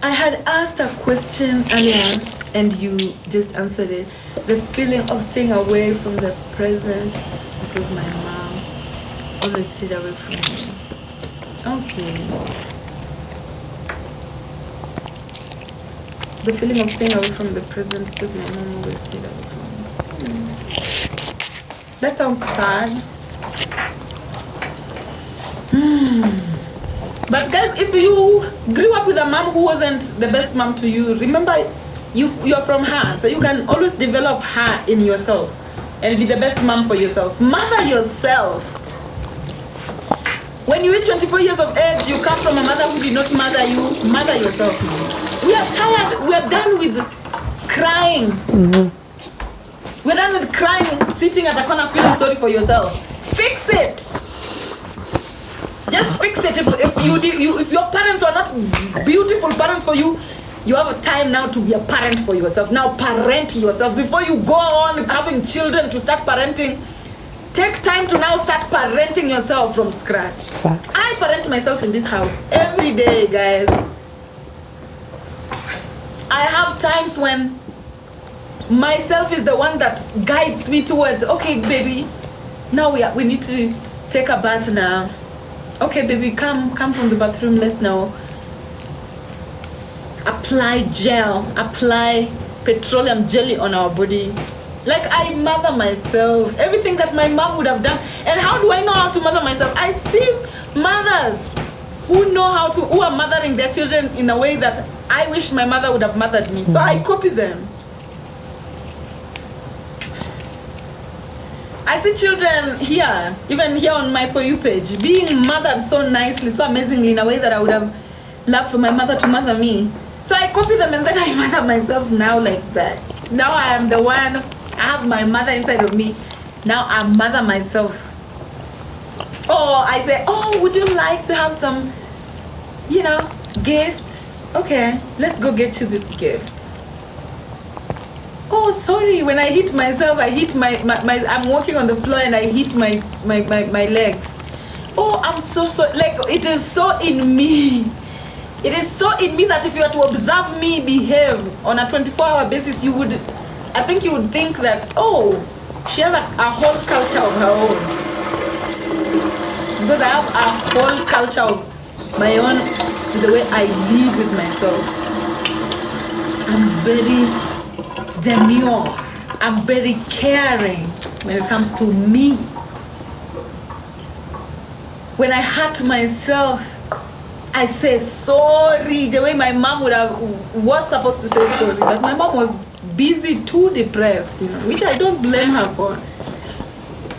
I had asked a question earlier and you just answered it. The feeling of staying away from the present because my mom always stayed away from me. Okay. The feeling of staying away from the present because my mom always stayed away from me. That sounds sad. But guys, if you grew up with a mom who wasn't the best mom to you, remember you're from her, so you can always develop her in yourself and be the best mom for yourself. Mother yourself. When you reach 24 years of age, you come from a mother who did not mother you. Mother yourself. We are tired. We are done with crying. Mm-hmm. We're done with crying, sitting at the corner feeling sorry for yourself. Fix it. Just fix it. If your parents are not beautiful parents for you, you have a time now to be a parent for yourself. Now parent yourself. Before you go on having children to start parenting, take time to now start parenting yourself from scratch. Facts. I parent myself in this house every day, guys. I have times when myself is the one that guides me towards, okay, baby, now we need to take a bath now. Okay, baby, come from the bathroom. Let's now apply gel, apply petroleum jelly on our body. Like I mother myself, everything that my mom would have done. And how do I know how to mother myself? I see mothers who are mothering their children in a way that I wish my mother would have mothered me. So I copy them. I see children here, even here on my For You page, being mothered so nicely, so amazingly in a way that I would have loved for my mother to mother me. So I copy them and then I mother myself now like that. Now I am the one, I have my mother inside of me. Now I mother myself. Or I say, oh, would you like to have some, gifts? Okay, let's go get you this gift. Oh, sorry, when I hit myself, I hit my I'm walking on the floor and I hit my legs. Oh, I'm so like, it is so in me. It is so in me that if you were to observe me behave on a 24-hour basis, I think you would think that, oh, she has a whole culture of her own. Because I have a whole culture of my own, the way I live with myself. I'm very demure. I'm very caring when it comes to me. When I hurt myself, I say sorry, the way my mom was supposed to say sorry. But my mom was busy, too depressed, which I don't blame her for.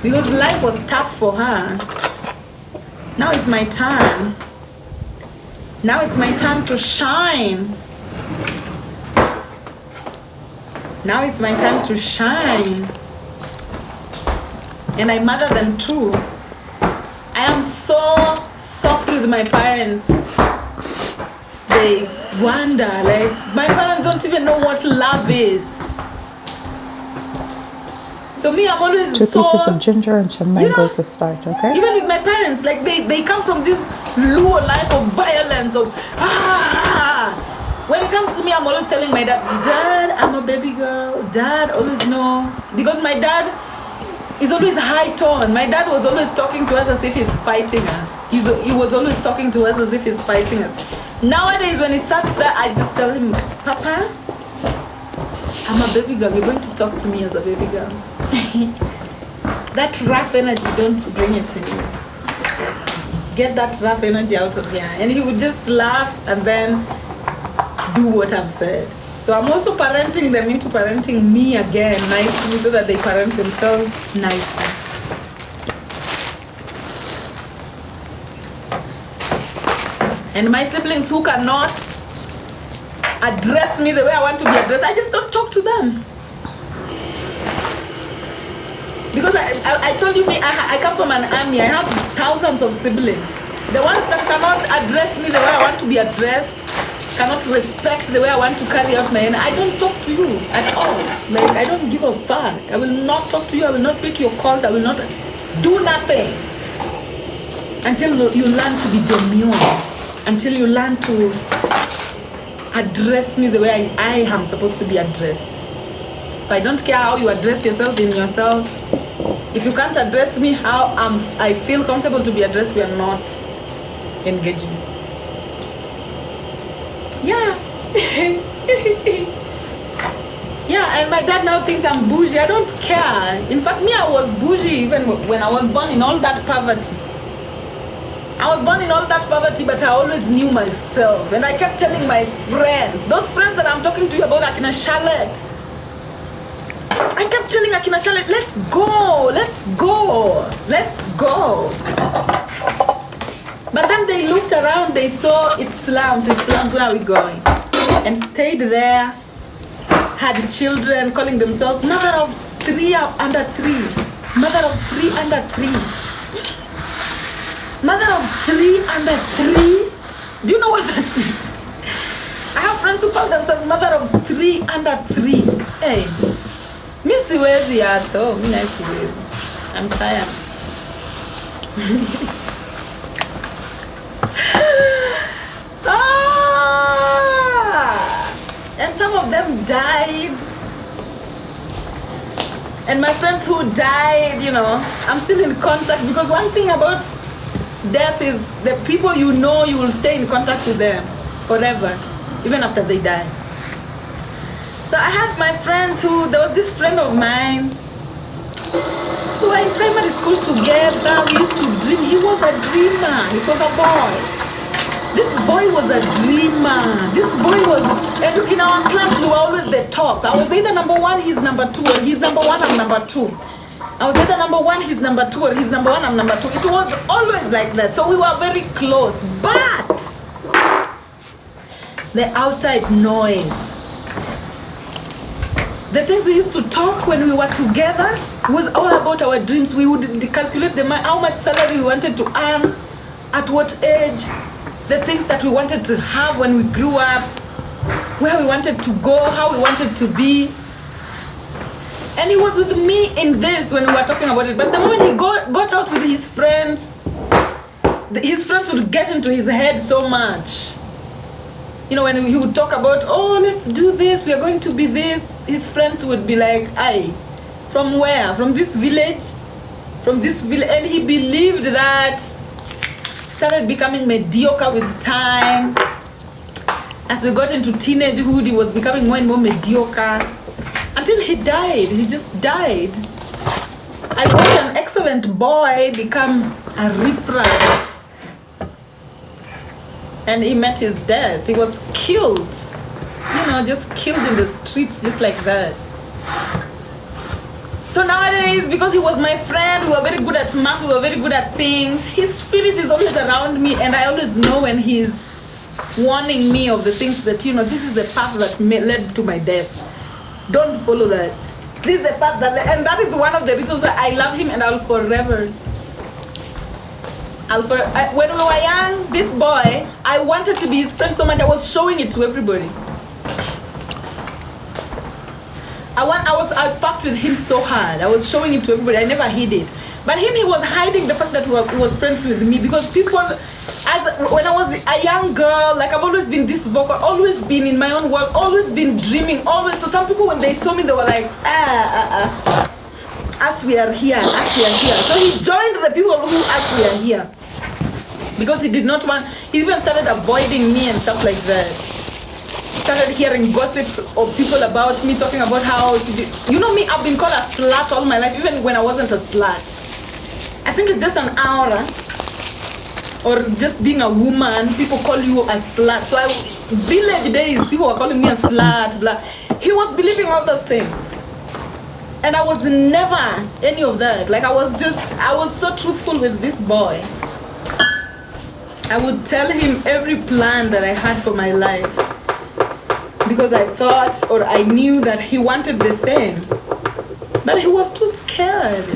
Because life was tough for her. Now it's my turn. Now it's my turn to shine. Now it's my time to shine. And I mother them too. I am so soft with my parents. They wonder, like, my parents don't even know what love is. So me, I'm always 2 pieces of ginger and some mango to start, okay? Even with my parents, like, they come from this low life of violence, of When it comes to me, I'm always telling my dad, I'm a baby girl. Dad, always no. Because my dad is always high tone. My dad was always talking to us as if he's fighting us. He was always talking to us as if he's fighting us. Nowadays, when he starts that, I just tell him, Papa, I'm a baby girl. You're going to talk to me as a baby girl. That rough energy, don't bring it to me. Get that rough energy out of here. And he would just laugh and then do what I've said. So I'm also parenting them into parenting me again nicely so that they parent themselves nicely. And my siblings who cannot address me the way I want to be addressed, I just don't talk to them. Because I told you, I come from an army. I have thousands of siblings. The ones that cannot address me the way I want to be addressed, cannot respect the way I want to carry out my own, I don't talk to you at all. Like, I don't give a fuck. I will not talk to you. I will not pick your calls. I will not do nothing until you learn to be demure, until you learn to address me the way I am supposed to be addressed. So I don't care how you address yourself in yourself. If you can't address me how I feel comfortable to be addressed, we are not engaging. Yeah. Yeah, and my dad now thinks I'm bougie. I don't care. In fact, me, I was bougie even when I was born in all that poverty. I was born in all that poverty, but I always knew myself. And I kept telling my friends, those friends that I'm talking to you about, Akina Charlotte. I kept telling Akina Charlotte, let's go, let's go, let's go. But then they looked around, they saw it's slums, where are we going? And stayed there, had children, calling themselves mother of 3 under 3. Mother of 3 under 3. Mother of 3 under 3? Do you know what that means? I have friends who call themselves mother of 3 under 3. Hey, me siwezi yato, me na siwezi. I'm tired. And some of them died. And my friends who died, I'm still in contact, because one thing about death is the people you know, you will stay in contact with them forever, even after they die. So I had my friends there was this friend of mine who were in primary school together. We used to dream. He was a dreamer. He was a boy. This boy was a dreamer. This boy was, and in our class, we were always the top. I was either number 1, he's number 2, or he's number 1, I'm number 2. I was either number 1, he's number 2, or he's number 1, I'm number 2. It was always like that. So we were very close. But the outside noise, the things we used to talk when we were together was all about our dreams. We would calculate how much salary we wanted to earn, at what age, the things that we wanted to have when we grew up, where we wanted to go, how we wanted to be. And he was with me in this when we were talking about it. But the moment he got out with his friends, his friends would get into his head so much. You know, when he would talk about, oh, let's do this, we are going to be this, his friends would be like, aye, from where? From this village? From this village? And he believed that. Started becoming mediocre with time. As we got into teenagehood, he was becoming more and more mediocre. Until he died. He just died. I watched an excellent boy become a riffraff. And he met his death. He was killed. You know, just killed in the streets just like that. So nowadays, because he was my friend, we were very good at math, we were very good at things, his spirit is always around me, and I always know when he's warning me of the things that, you know, this is the path that led to my death. Don't follow that. This is the path that, and that is one of the reasons why I love him, and I'll forever. When we were young, this boy, I wanted to be his friend so much, I was showing it to everybody. I fucked with him so hard. I was showing it to everybody. I never hid it. But he was hiding the fact that he was friends with me, because people, when I was a young girl, like I've always been this vocal, always been in my own world, always been dreaming, always. So some people, when they saw me, they were like, us we are here, us we are here. So he joined the people who us we are here. Because he did not want, he even started avoiding me and stuff like that. Started hearing gossips of people about me, talking about how, you know me, I've been called a slut all my life, even when I wasn't a slut. I think it's just an aura, or just being a woman, people call you a slut. So village days, people were calling me a slut, blah. He was believing all those things. And I was never any of that. Like I was so truthful with this boy. I would tell him every plan that I had for my life. Because I thought, or I knew that he wanted the same. But he was too scared.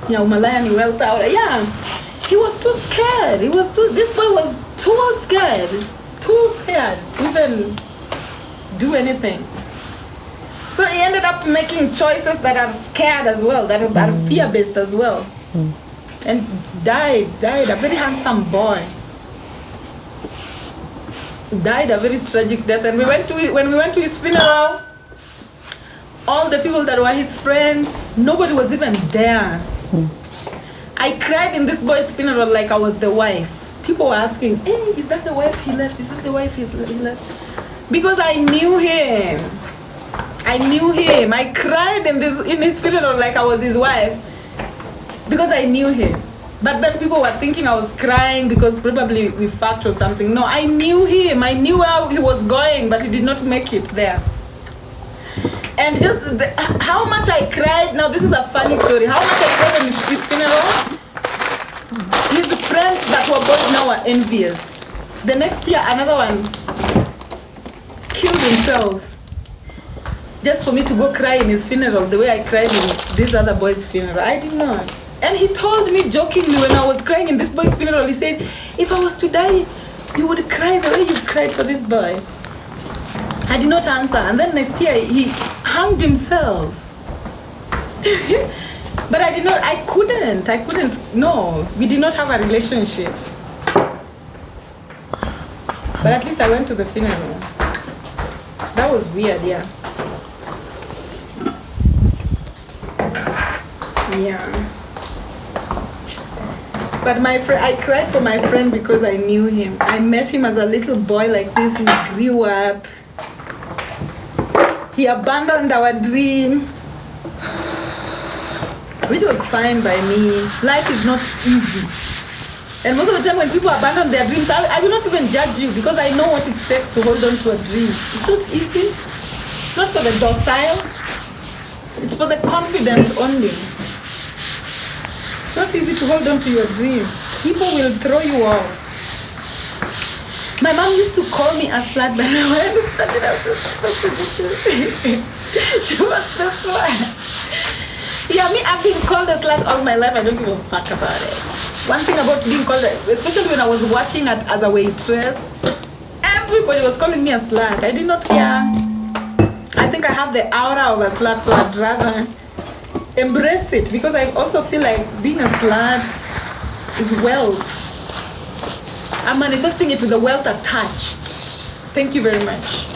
Yeah, yeah. He was too scared. This boy was too scared to even do anything. So he ended up making choices that are scared as well, that are fear-based as well. And died, a very handsome boy. Died a very tragic death. And when we went to his funeral, all the people that were his friends, nobody was even there. I cried in this boy's funeral like I was the wife. People were asking, hey, is that the wife he left? Is that the wife he left? Because I knew him. I cried in his funeral like I was his wife. Because I knew him. But then people were thinking I was crying because probably we fucked or something. No, I knew him. I knew where he was going, but he did not make it there. And just how much I cried. Now this is a funny story. How much I cried in his funeral. His friends that were boys now are envious. The next year, another one killed himself. Just for me to go cry in his funeral the way I cried in this other boy's funeral. I did not. And he told me jokingly when I was crying in this boy's funeral, he said, if I was to die, you would cry the way you cried for this boy. I did not answer. And then next year, he hanged himself. But I couldn't, no. We did not have a relationship. But at least I went to the funeral. That was weird, yeah. Yeah. But I cried for my friend because I knew him. I met him as a little boy like this. We grew up. He abandoned our dream, which was fine by me. Life is not easy. And most of the time when people abandon their dreams, I will not even judge you because I know what it takes to hold on to a dream. It's not easy. It's not for the docile. It's for the confident only. It's not easy to hold on to your dream. People will throw you off. My mom used to call me a slut, but now I understand it. She was the slut. Yeah, I've been called a slut all my life. I don't give a fuck about it. One thing about being called, especially when I was working as a waitress, everybody was calling me a slut. I did not care. I think I have the aura of a slut, so I'd rather embrace it because I also feel like being a slut, is wealth. I'm manifesting it with the wealth attached. Thank you very much.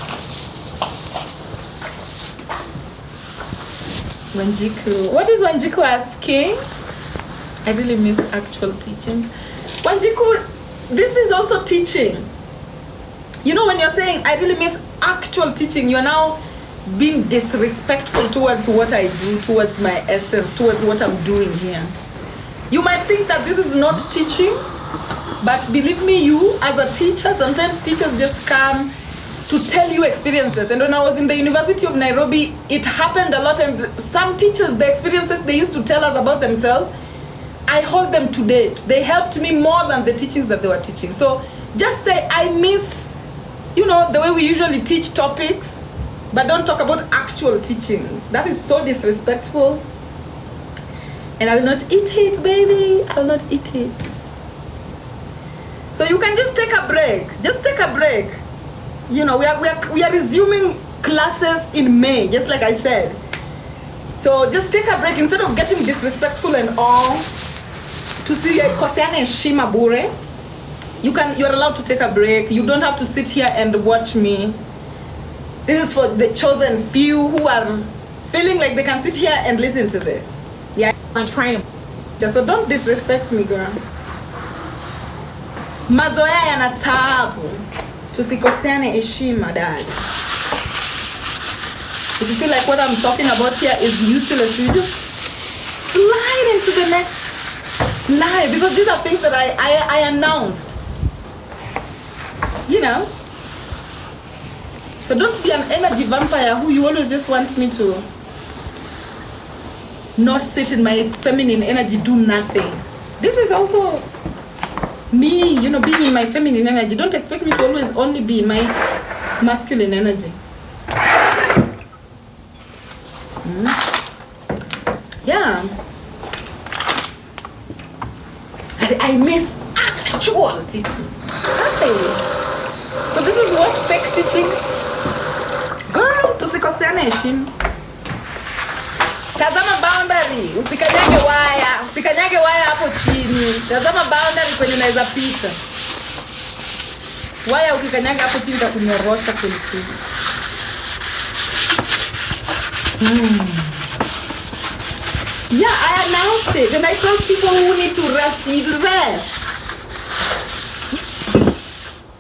Wanjiku. What is Wanjiku asking? I really miss actual teaching. Wanjiku, this is also teaching. You know, when you're saying, I really miss actual teaching, you're now being disrespectful towards what I do, towards my essence, towards what I'm doing here. You might think that this is not teaching, but believe me, you as a teacher, sometimes teachers just come to tell you experiences. And when I was in the University of Nairobi, it happened a lot. And some teachers, the experiences they used to tell us about themselves, I hold them to date. They helped me more than the teachings that they were teaching. So just say, I miss, you know, the way we usually teach topics, but don't talk about actual teachings. That is so disrespectful. And I will not eat it, baby. I will not eat it. So you can just take a break. Just take a break. You know, we are resuming classes in May, just like I said. So just take a break instead of getting disrespectful and all. To see koseane heshima bure. You're allowed to take a break. You don't have to sit here and watch me. This is for the chosen few who are feeling like they can sit here and listen to this. Yeah, I'm trying to. So don't disrespect me, girl. Mazoea yana taabu. Tusikoseane heshima, dad. If you feel like what I'm talking about here is useless, you just slide into the next live, because these are things that I announced. You know? So don't be an energy vampire who you always just want me to not sit in my feminine energy, do nothing. This is also me, you know, being in my feminine energy. Don't expect me to always only be in my masculine energy. Yeah. I miss actual teaching. Nothing. So this is what fake teaching. Girl, tusikoseane heshima. Tazama boundary, usikanyage waya hapo chini. Tazama boundary kwenye unaweza pita. Waya ukikanyaga hapo chini itakunyorosha kweli. Yeah, I announced it and I told people who need to rest,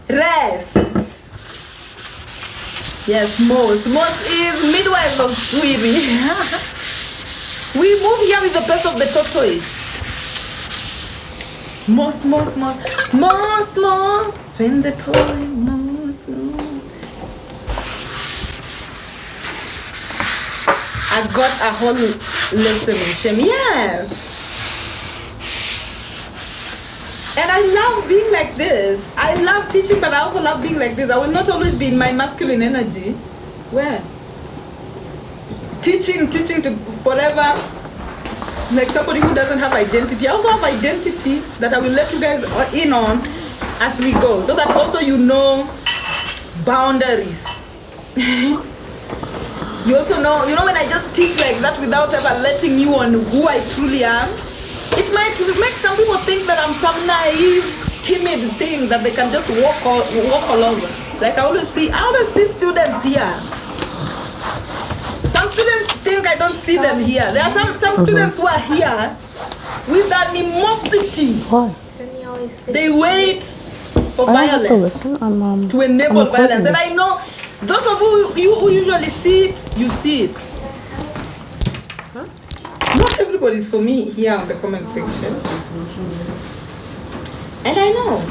rest. Yes, Mos is midwife of Sweetie. We move here with the best of the tortoise. Mos. Twin the poem, Mos. I got a whole lesson in Shem. Yes. And I love being like this. I love teaching, but I also love being like this. I will not always be in my masculine energy. Where? Teaching to forever. Like somebody who doesn't have identity. I also have identity that I will let you guys in on as we go. So that also you know boundaries. You also know, when I just teach like that without ever letting you on who I truly am, it might make some people think that I'm some naive, timid thing that they can just walk all over. Like I always see students here. Some students think I don't see them here. There are some students who are here with animosity. What? They wait for violence to enable violence. And I know those of you who usually see it, you see it. Huh? Not everybody's for me here on the comment section. And I know.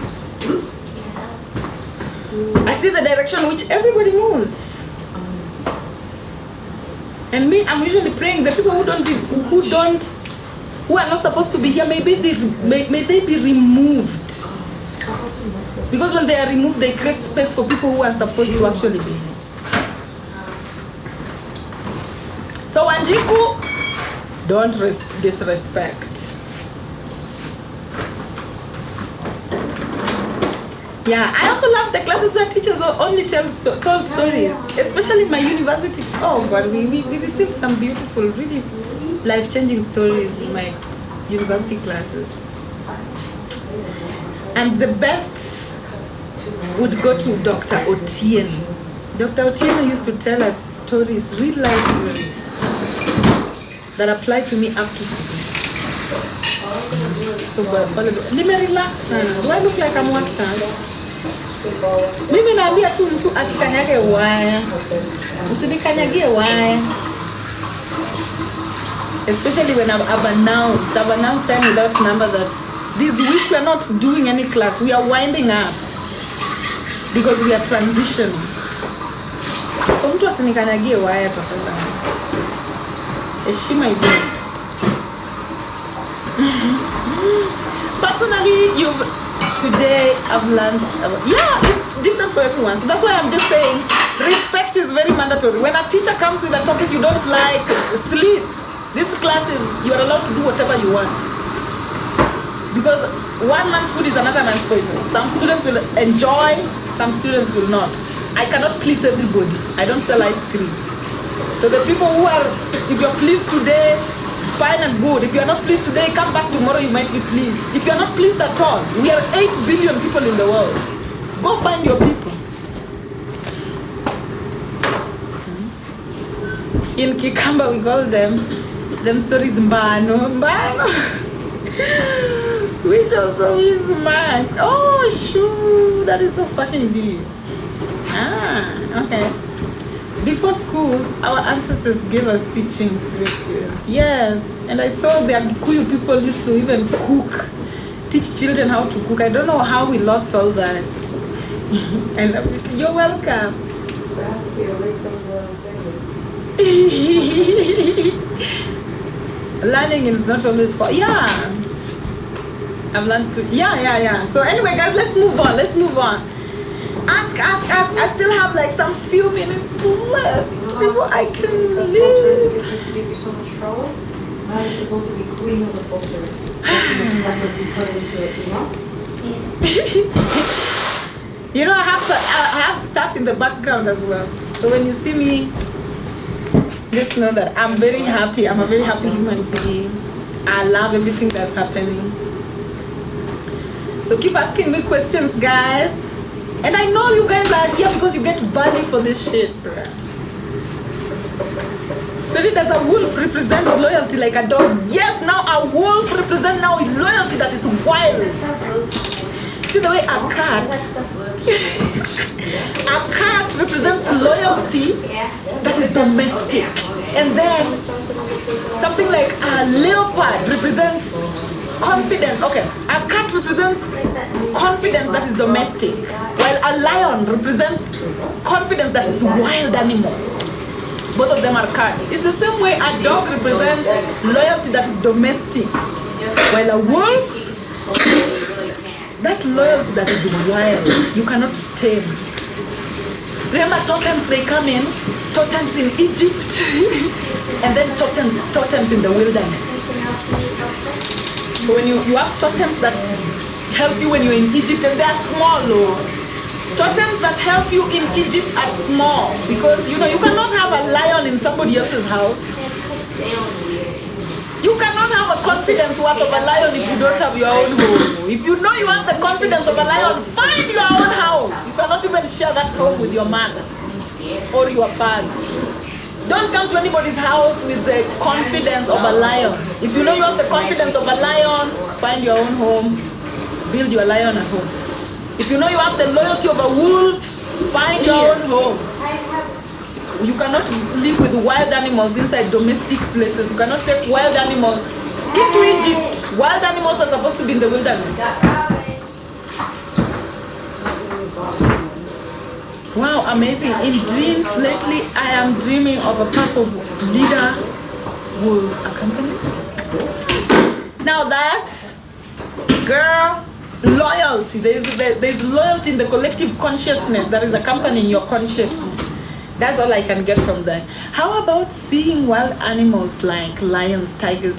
I see the direction which everybody moves. And me, I'm usually praying the people who are not supposed to be here, may they be removed. Because when they are removed, they create space for people who are supposed to actually be here. So Wanjiku, don't disrespect. Yeah, I also love the classes where teachers only told stories, especially in my university. Oh God, we received some beautiful, really life-changing stories in my university classes. And the best would go to Dr. Otieno. Dr. Otieno used to tell us stories, real life stories, that apply to me up to today. So, let me relax now. Do I look like I'm working? Mimi naambia tu mtu asikanyage waya. Usinikanyage waya. Especially when I've announced time without number that this week we are not doing any class. We are winding up because we are transitioning. So mtu asinikanyage waya tafadhali. Heshima hiyo. Personally, today I've learned it's different for everyone. So that's why I'm just saying respect is very mandatory. When a teacher comes with a topic you don't like, sleep. This class is, you are allowed to do whatever you want. Because one man's food is another man's poison. Some students will enjoy, some students will not. I cannot please everybody. I don't sell ice cream. So the people who are, if you're pleased today, fine and good. If you're not pleased today, come back tomorrow, you might be pleased. If you're not pleased at all, we are 8 billion people in the world. Go find your people. In Kikamba, we call them stories mbano. We know so smart. Oh, shoo, that is so fucking deep. Okay. Before schools, our ancestors gave us teachings to experience. Yes, and I saw the Kikuyu people used to even cook, teach children how to cook. I don't know how we lost all that. And you're welcome. There has to be a way from the thing. Learning is not always fun. Yeah. I've learned to, yeah. So anyway, guys, let's move on. Ask. I still have like some few minutes left before I can That's leave. Potter's supposed to give you so much trouble. Now you're supposed to be queen of the Potters. That would be put into it, you know? You know, I have stuff in the background as well. So when you see me, just know that I'm very happy. I'm a very happy human being. I love everything that's happening. So keep asking me questions, guys. And I know you guys are here because you get value for this shit. So does a wolf represent loyalty like a dog? Yes, now a wolf represents now loyalty that is wild. See the way a cat represents loyalty that is domestic. And then something like a leopard represents confidence. Okay, a cat represents confidence that is domestic, while a lion represents confidence that is wild animal. Both of them are cats. It's the same way a dog represents loyalty that is domestic, while a wolf, that loyalty that is wild, you cannot tame. Remember totems, they come in, totems in Egypt, and then totems in the wilderness. So when you have totems that help you when you're in Egypt, and they are small, totems that help you in Egypt are small, because you cannot have a lion in somebody else's house. You cannot have a confidence worth of a lion if you don't have your own home. If you know you have the confidence of a lion, find your own house. You cannot even share that home with your mother or your father. Don't come to anybody's house with the confidence of a lion. If you know you have the confidence of a lion, find your own home, build your lion at home. If you know you have the loyalty of a wolf, find your own home. You cannot live with wild animals inside domestic places. You cannot take wild animals into Egypt. Wild animals are supposed to be in the wilderness. Wow, amazing. In dreams lately, I am dreaming of a path of leader who will accompany. Now that's, girl, loyalty. There's loyalty in the collective consciousness that is accompanying your consciousness. That's all I can get from that. How about seeing wild animals like lions, tigers,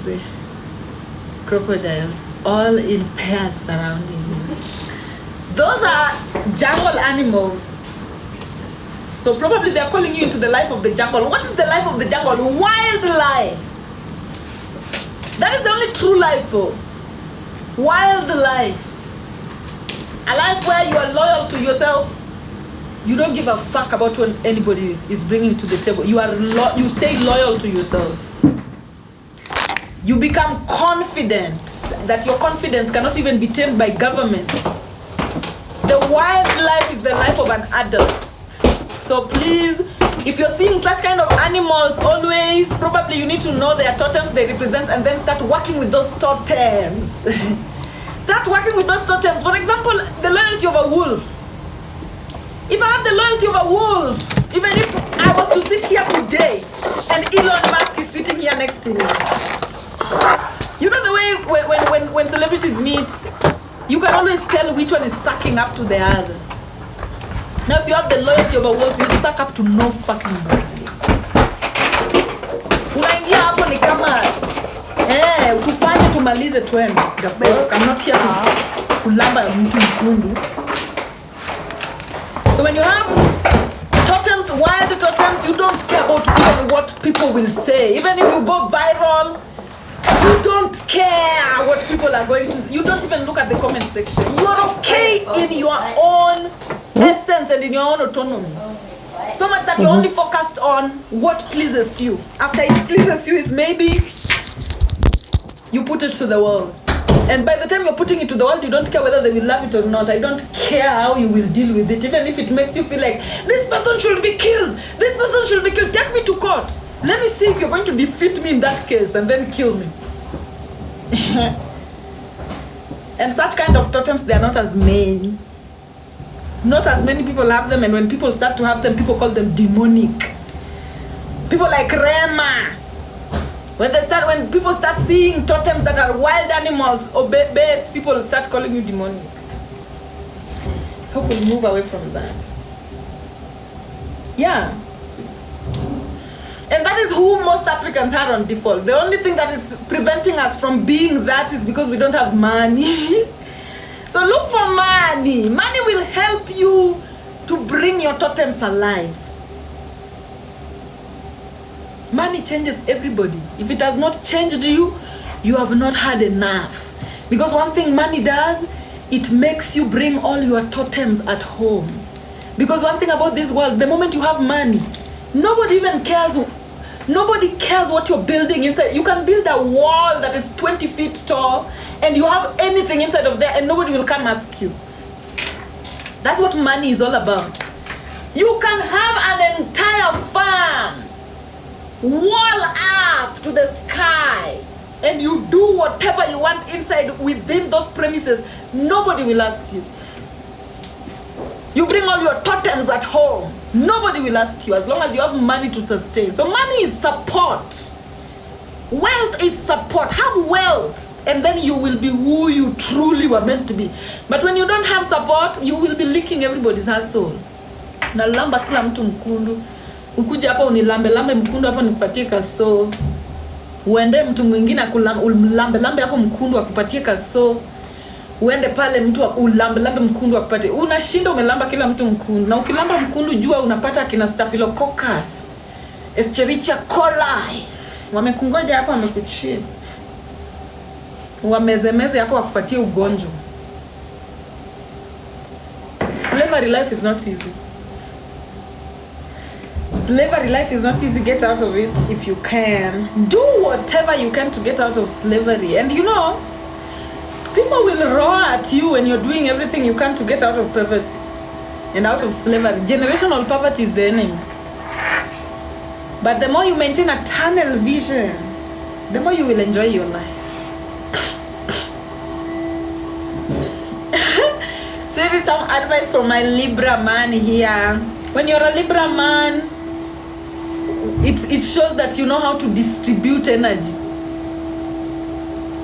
crocodiles, all in pairs surrounding you? Those are jungle animals. So probably they're calling you into the life of the jungle. What is the life of the jungle? Wildlife. That is the only true life, Wildlife. yourself. You don't give a fuck about what anybody is bringing to the table. You stay loyal to yourself. You become confident that your confidence cannot even be tamed by government. The wild life is the life of an adult. So please, if you're seeing such kind of animals, always, probably you need to know their totems they represent and then start working with those totems. Start working with those totems. For example, the loyalty of a wolf. If I have the loyalty of a wolf, even if I was to sit here today and Elon Musk is sitting here next to me, you know the way when celebrities meet, you can always tell which one is sucking up to the other. Now if you have the loyalty of a wolf, you suck up to no fucking body. Unaingia hapo ni kama tufanye tumalize twende. I'm not here to kulamba mtu mkundu. So when you have totems, wild totems, you don't care about even what people will say. Even if you go viral, you don't care what people are going to say. You don't even look at the comment section. You're okay in your own essence and in your own autonomy. So much that you're only focused on what pleases you. After it pleases you is maybe you put it to the world. And by the time you're putting it to the world, you don't care whether they will love it or not. I don't care how you will deal with it. Even if it makes you feel like, this person should be killed. This person should be killed. Take me to court. Let me see if you're going to defeat me in that case and then kill me. And such kind of totems, they are not as many. Not as many people have them. And when people start to have them, people call them demonic. People like Rema. When people start seeing totems that are wild animals or based, people start calling you demonic. Hope we move away from that. Yeah. And that is who most Africans are on default. The only thing that is preventing us from being that is because we don't have money. So look for money. Money will help you to bring your totems alive. Money changes everybody. If it has not changed you, you have not had enough. Because one thing money does, it makes you bring all your totems at home. Because one thing about this world, the moment you have money, nobody even cares. Nobody cares what you're building inside. You can build a wall that is 20 feet tall and you have anything inside of there and nobody will come ask you. That's what money is all about. You can have an entire farm, wall up to the sky, and you do whatever you want inside within those premises. Nobody will ask you. You bring all your totems at home. Nobody will ask you as long as you have money to sustain. So money is support. Wealth is support. Have wealth and then you will be who you truly were meant to be. But when you don't have support, you will be licking everybody's hustle. Nalamba kila mtu mkundu. Ukuja hapa unilambe mkundu hapa nikupatie kaso. Uende mtu mwingine ulambe hapo mkundu akupatie kaso. Uende pale mtu ulambe mkundu akupatie. Unashinda umelamba kila mtu mkundu. Na ukilamba mkundu jua unapata kina Staphylococcus, Escherichia coli. Wamekungoja hapo wamekuchia. Wamezemeze hapo wakupatie ugonjwa. Slavery life is not easy. Slavery life is not easy. Get out of it if you can. Do whatever you can to get out of slavery. And you know, people will roar at you when you're doing everything you can to get out of poverty and out of slavery. Generational poverty is the enemy. But the more you maintain a tunnel vision, the more you will enjoy your life. So here is some advice from my Libra man here. When you're a Libra man, it shows that you know how to distribute energy.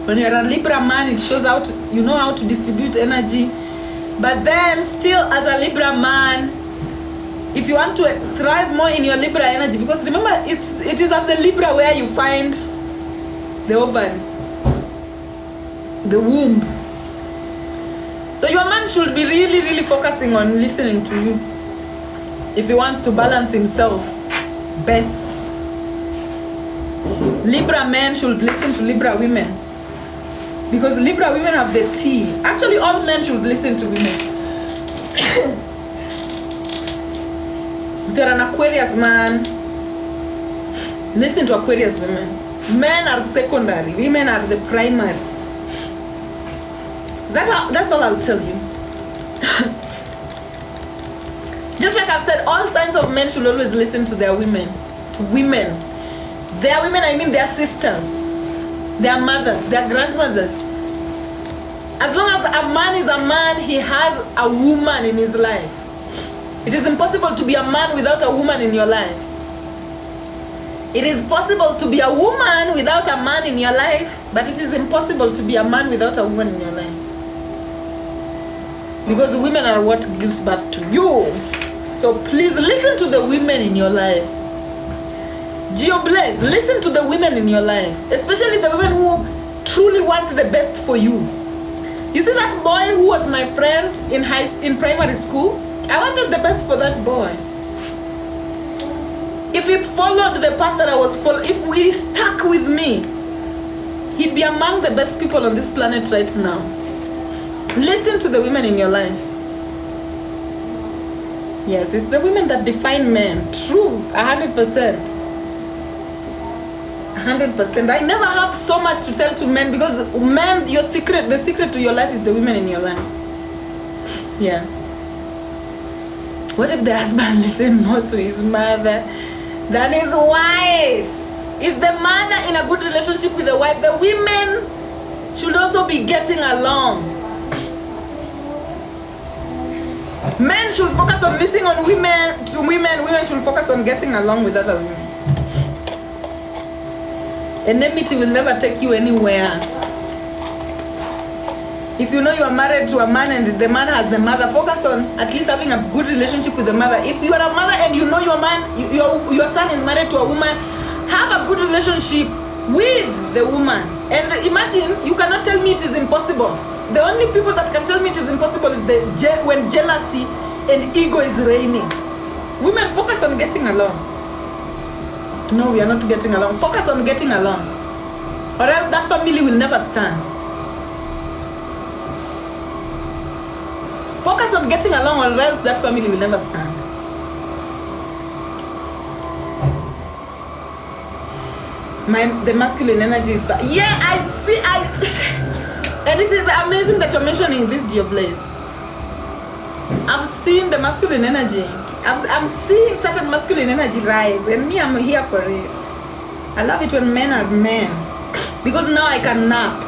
When you're a Libra man, it shows you know how to distribute energy. But then still as a Libra man, if you want to thrive more in your Libra energy, because remember it is at the Libra where you find the ovary, the womb. So your man should be really, really focusing on listening to you if he wants to balance himself best. Libra men should listen to Libra women, because Libra women have the tea. Actually, all men should listen to women. If you're an Aquarius man, listen to Aquarius women. Men are secondary, women are the primary. That's all I'll tell you. Just like I've said, all signs of men should always listen to their women. To women. Their women, I mean their sisters, their mothers, their grandmothers. As long as a man is a man, he has a woman in his life. It is impossible to be a man without a woman in your life. It is possible to be a woman without a man in your life, but it is impossible to be a man without a woman in your life. Because women are what gives birth to you. So please listen to the women in your life. GeoBlaze, listen to the women in your life, especially the women who truly want the best for you. You see that boy who was my friend in primary school? I wanted the best for that boy. If he followed the path that I was following, if he stuck with me, he'd be among the best people on this planet right now. Listen to the women in your life. Yes, it's the women that define men. True, 100%. 100%. I never have so much to tell to men because men, the secret to your life is the women in your life. Yes. What if the husband listens more to his mother than his wife? Is the mother in a good relationship with the wife? The women should also be getting along. Men should focus on listening on women to women. Women should focus on getting along with other women. Enmity will never take you anywhere. If you know you are married to a man and the man has the mother, focus on at least having a good relationship with the mother. If you are a mother and you know your son is married to a woman, have a good relationship with the woman. And imagine, you cannot tell me it is impossible. The only people that can tell me it is impossible is when jealousy and ego is reigning. Women, focus on getting along. No, we are not getting along. Focus on getting along, or else that family will never stand. Focus on getting along, or else that family will never stand. The masculine energy is back. Yeah, I see. And it is amazing that you're mentioning this, GeoBlaze. I've seen the masculine energy. I'm seeing certain masculine energy rise, and me, I'm here for it. I love it when men are men, because now I can nap.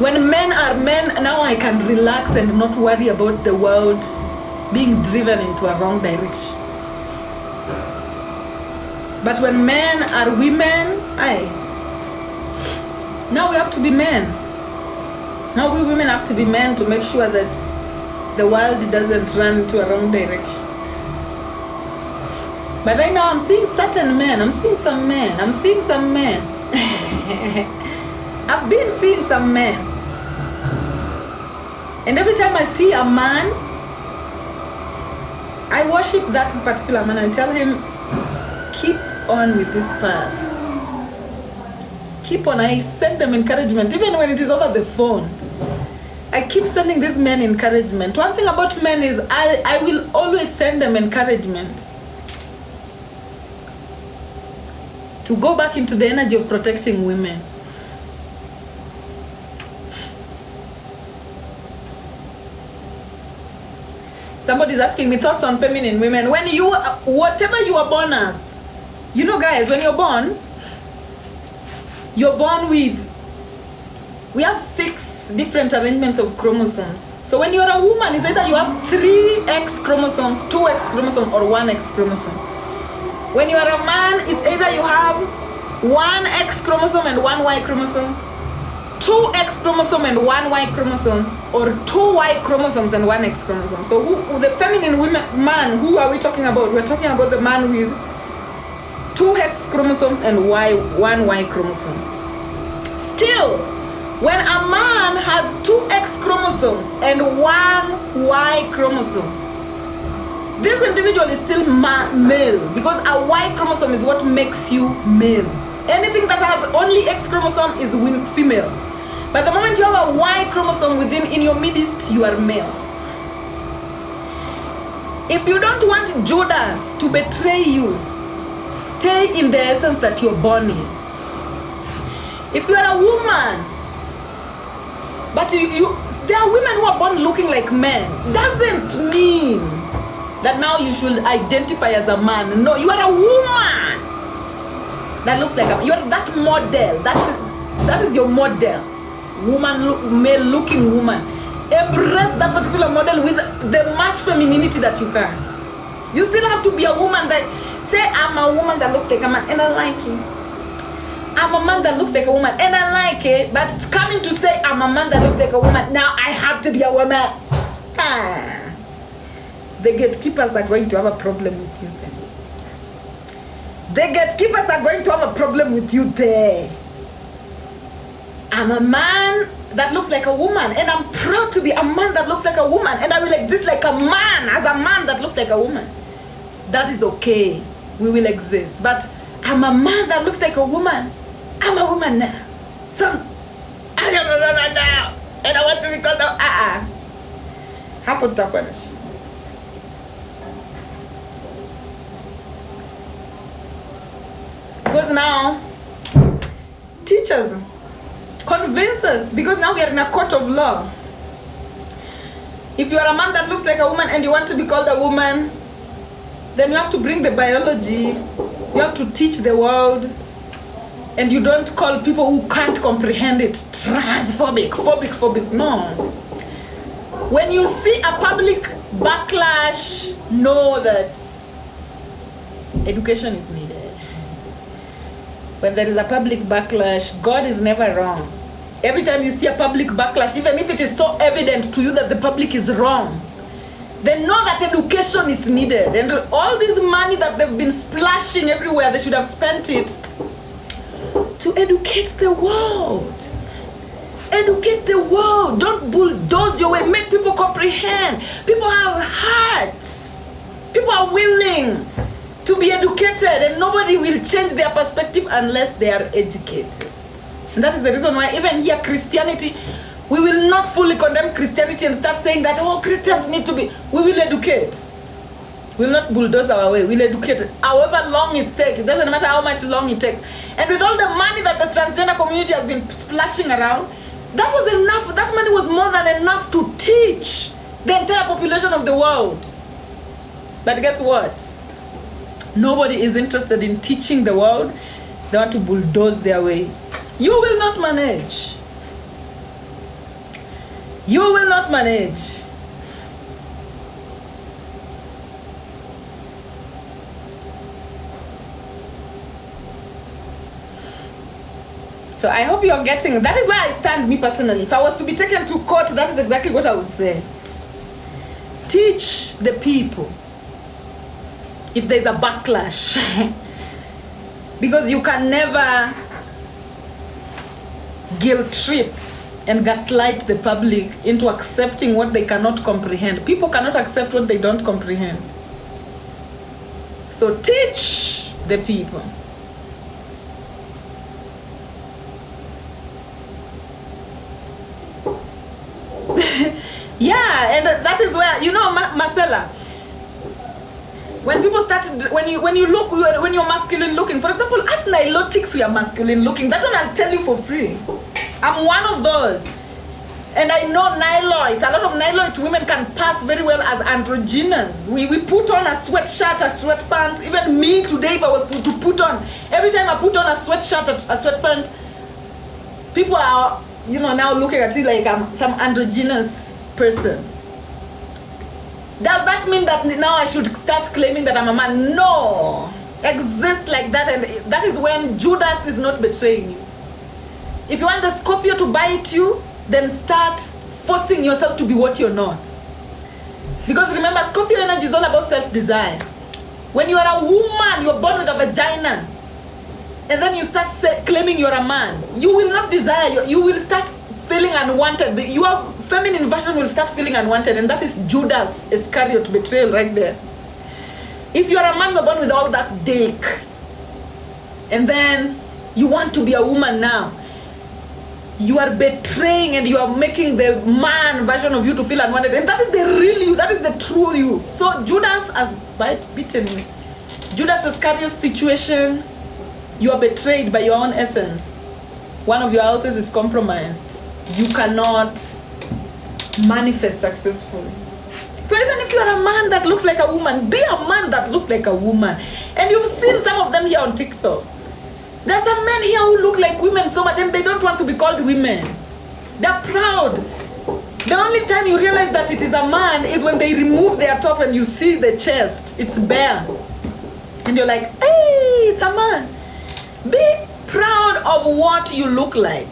When men are men, now I can relax and not worry about the world being driven into a wrong direction. But when men are women, now we have to be men. Now we women have to be men to make sure that the world doesn't run into a wrong direction. But right now I'm seeing certain men. I'm seeing some men. I've been seeing some men. And every time I see a man, I worship that particular man and tell him, keep on with this path. Keep on. I send them encouragement, even when it is over the phone. I keep sending these men encouragement. One thing about men is I will always send them encouragement to go back into the energy of protecting women. Somebody's asking me thoughts on feminine women. When you, whatever you are born as, you know guys, when you're born with, we have 6 different arrangements of chromosomes. So when you're a woman, it's either you have 3 X chromosomes, 2 X chromosomes, or 1 X chromosome. When you are a man, it's either you have 1 X chromosome and 1 Y chromosome, 2 X chromosome and 1 Y chromosome, or 2 Y chromosomes and 1 X chromosome. So the feminine man, who are we talking about? We're talking about the man with 2 X chromosomes and 1 Y chromosome. Still, when a man has 2 X chromosomes and 1 Y chromosome, this individual is still male, because a Y chromosome is what makes you male. Anything that has only X chromosome is female. But the moment you have a Y chromosome in your midst, you are male. If you don't want Judas to betray you, stay in the essence that you're born in. If you are a woman, but there are women who are born looking like men, doesn't mean that now you should identify as a man. No, you are a woman that looks like a man. You are that model. That is your model. Male looking woman. Embrace that particular model with the much femininity that you can. You still have to be a woman that say, I'm a woman that looks like a man and I like it. I'm a man that looks like a woman and I like it, but it's coming to say I'm a man that looks like a woman. Now I have to be a woman. The gatekeepers are going to have a problem with you then. The gatekeepers are going to have a problem with you there. I'm a man that looks like a woman and I'm proud to be a man that looks like a woman and I will exist like a man as a man that looks like a woman. That is okay. We will exist. But I'm a man that looks like a woman. I'm a woman now. So I am a woman now. And I want to be called a hapo tutakuwa na shida. Because now teachers convince us, because now we are in a court of law. If you are a man that looks like a woman and you want to be called a woman, then you have to bring the biology, you have to teach the world, and you don't call people who can't comprehend it transphobic, phobic. No. When you see a public backlash, know that education is needed. When there is a public backlash, God is never wrong. Every time you see a public backlash, even if it is so evident to you that the public is wrong, they know that education is needed. And all this money that they've been splashing everywhere, they should have spent it to educate the world. Educate the world. Don't bulldoze your way. Make people comprehend. People have hearts. People are willing to be educated, and nobody will change their perspective unless they are educated. And that is the reason why even here Christianity, we will not fully condemn Christianity and start saying that, oh, Christians need to be. We will educate. We will not bulldoze our way. We'll educate however long it takes. It doesn't matter how much long it takes. And with all the money that the transgender community has been splashing around, that was enough. That money was more than enough to teach the entire population of the world. But guess what? Nobody is interested in teaching the world. They want to bulldoze their way. You will not manage. You will not manage. So I hope you're getting, that is where I stand, me personally. If I was to be taken to court, that is exactly what I would say. Teach the people. If there's a backlash. Because you can never guilt trip and gaslight the public into accepting what they cannot comprehend. People cannot accept what they don't comprehend. So teach the people. Yeah, and that is where, you know, Marcella, when people started, when you're masculine looking, for example, us nilotics, we are masculine looking. That one I'll tell you for free. I'm one of those. And I know niloids, a lot of niloid women can pass very well as androgynous. We put on a sweatshirt, a sweatpant. Even me today, if I was to put on, every time I put on a sweatshirt, a sweatpant, people are, you know, now looking at it like I'm some androgynous person. Does that mean that now I should start claiming that I'm a man? No. Exist like that, and that is when Judas is not betraying you. If you want the Scorpio to bite you, then start forcing yourself to be what you're not. Because remember, Scorpio energy is all about self-desire. When you are a woman, you're born with a vagina, and then you start claiming you're a man, you will not desire, you will start feeling unwanted. Your feminine version will start feeling unwanted, and that is Judas Iscariot betrayal right there. If you're a man, you're born with all that dick, and then you want to be a woman now, you are betraying and you are making the man version of you to feel unwanted. And that is the real you, that is the true you. So Judas has beaten you. Judas Iscariot's situation, you are betrayed by your own essence. One of your houses is compromised. You cannot manifest successfully. So even if you are a man that looks like a woman, be a man that looks like a woman. And you've seen some of them here on TikTok. There's some men here who look like women so much and they don't want to be called women. They're proud. The only time you realize that it is a man is when they remove their top and you see the chest. It's bare. And you're like, hey, it's a man. Be proud of what you look like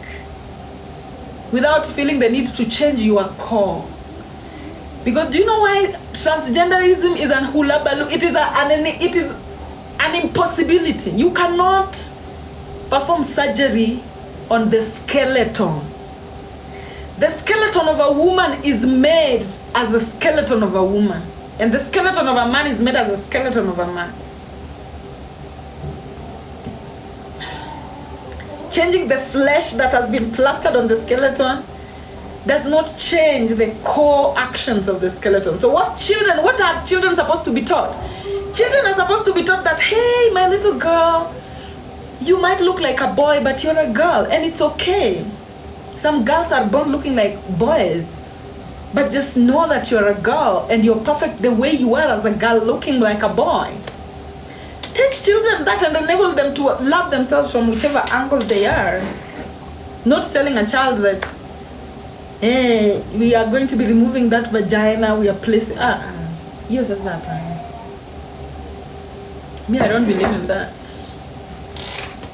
without feeling the need to change your core. Because do you know why transgenderism is an hula balloon? It is an impossibility. You cannot perform surgery on the skeleton. The skeleton of a woman is made as a skeleton of a woman. And the skeleton of a man is made as a skeleton of a man. Changing the flesh that has been plastered on the skeleton does not change the core actions of the skeleton. So what are children supposed to be taught? Children are supposed to be taught that, hey, my little girl, you might look like a boy, but you're a girl, and it's okay. Some girls are born looking like boys, but just know that you're a girl, and you're perfect the way you are as a girl looking like a boy. Teach children that and enable them to love themselves from whichever angle they are. Not telling a child that, hey, we are going to be removing that vagina, we are placing, you says that. Me, I don't believe in that.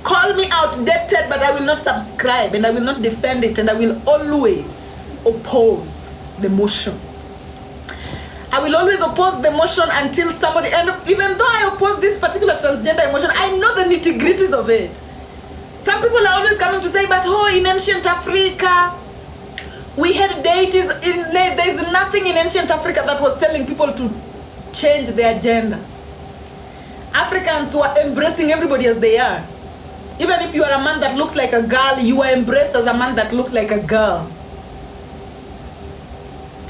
Call me outdated, but I will not subscribe and I will not defend it, and I will always oppose the motion. I will always oppose the motion until somebody, and even though I oppose this particular transgender emotion, I know the nitty-gritties of it. Some people are always coming to say, but oh, in ancient Africa, we had deities. There's nothing in ancient Africa that was telling people to change their gender. Africans were embracing everybody as they are. Even if you are a man that looks like a girl, you are embraced as a man that looked like a girl.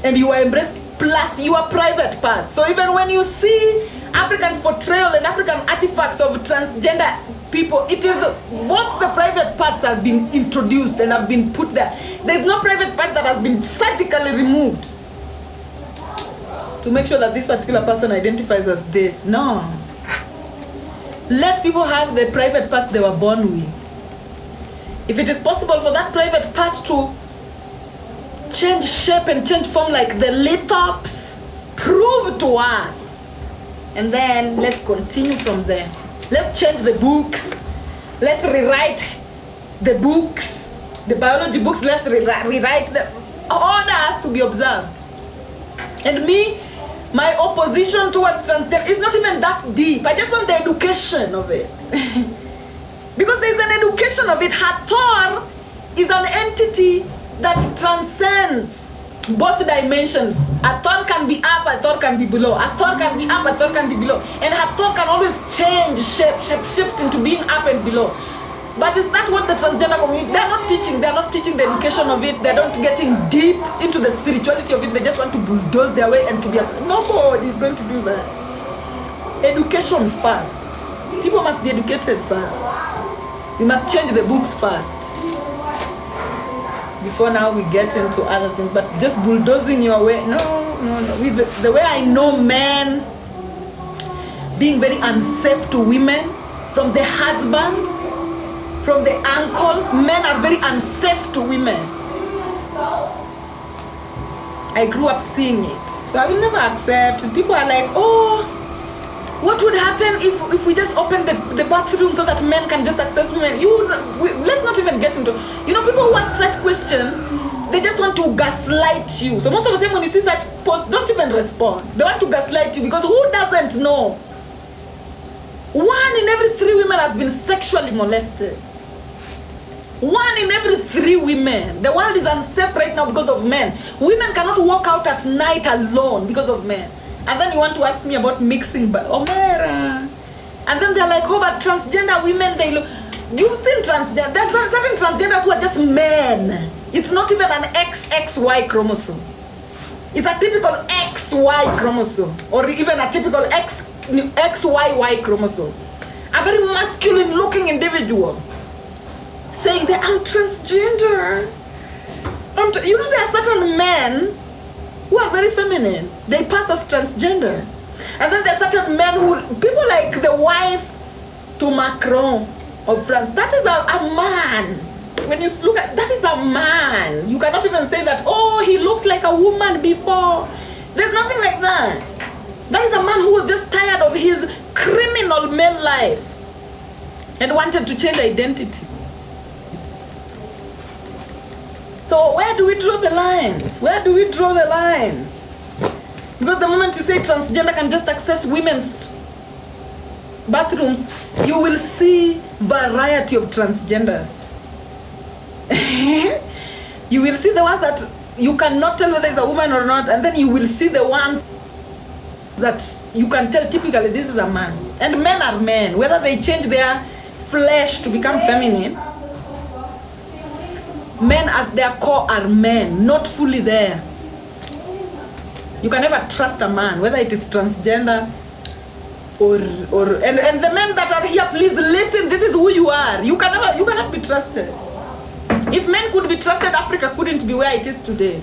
And you are embraced, plus your private parts. So even when you see African portrayal and African artifacts of transgender people, it is both the private parts have been introduced and have been put there. There's no private part that has been surgically removed to make sure that this particular person identifies as this. No. Let people have the private parts they were born with. If it is possible for that private part to change shape and change form like the lithops, prove to us. And then let's continue from there. Let's change the books. Let's rewrite the books, the biology books. Let's rewrite the order has to be observed. And me, my opposition towards transgender is not even that deep. I just want the education of it. Because there's an education of it. Hathor is an entity that transcends both dimensions. Hathor can be up, Hathor can be below. Hathor can be up, Hathor can be below. And Hathor can always change shift into being up and below. But is that what the transgender community, they're not teaching the education of it. They're not getting deep into the spirituality of it. They just want to bulldoze their way and to be, nobody is going to do that. Education first. People must be educated first. We must change the books first. Before now we get into other things, but just bulldozing your way, no. With the way I know men being very unsafe to women, from the husbands, from the uncles, men are very unsafe to women. I grew up seeing it, so I will never accept. People are like, oh, what would happen if we just open the bathroom so that men can just access women? Let's not even get into, people who ask such questions, they just want to gaslight you. So most of the time when you see such posts, don't even respond. They want to gaslight you because who doesn't know? 1 in every 3 women has been sexually molested. 1 in every 3 women. The world is unsafe right now because of men. Women cannot walk out at night alone because of men. And then you want to ask me about mixing, but Omera. And then they're like, oh, but transgender women, they look. You've seen transgender. There's certain transgenders who are just men. It's not even an XXY chromosome. It's a typical XY chromosome, or even a typical XYY chromosome. A very masculine-looking individual saying that I'm transgender. You know, there are certain men who are very feminine. They pass as transgender. And then there are certain men who, people like the wife to Macron of France, that is a man. When you look at, that is a man. You cannot even say that, oh, he looked like a woman before. There's nothing like that. That is a man who was just tired of his criminal male life and wanted to change identity. So where do we draw the lines? Where do we draw the lines? Because the moment you say transgender can just access women's bathrooms, you will see variety of transgenders. You will see the ones that you cannot tell whether it's a woman or not, and then you will see the ones that you can tell typically this is a man. And men are men. Whether they change their flesh to become feminine, men at their core are men, not fully there. You can never trust a man, whether it is transgender or and the men that are here, please listen, this is who you are. You cannot be trusted. If men could be trusted, Africa couldn't be where it is today.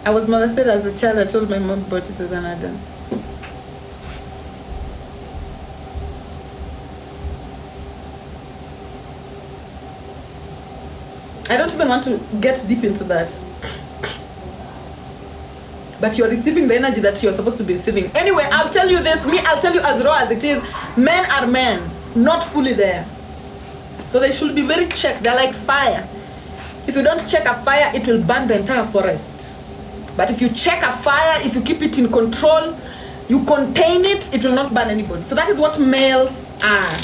I was molested as a child. I told my mom about it as an adult. I don't even want to get deep into that. But you're receiving the energy that you're supposed to be receiving. Anyway, I'll tell you this. I'll tell you as raw as it is. Men are men, not fully there. So they should be very checked. They're like fire. If you don't check a fire, it will burn the entire forest. But if you check a fire, if you keep it in control, you contain it, it will not burn anybody. So that is what males are.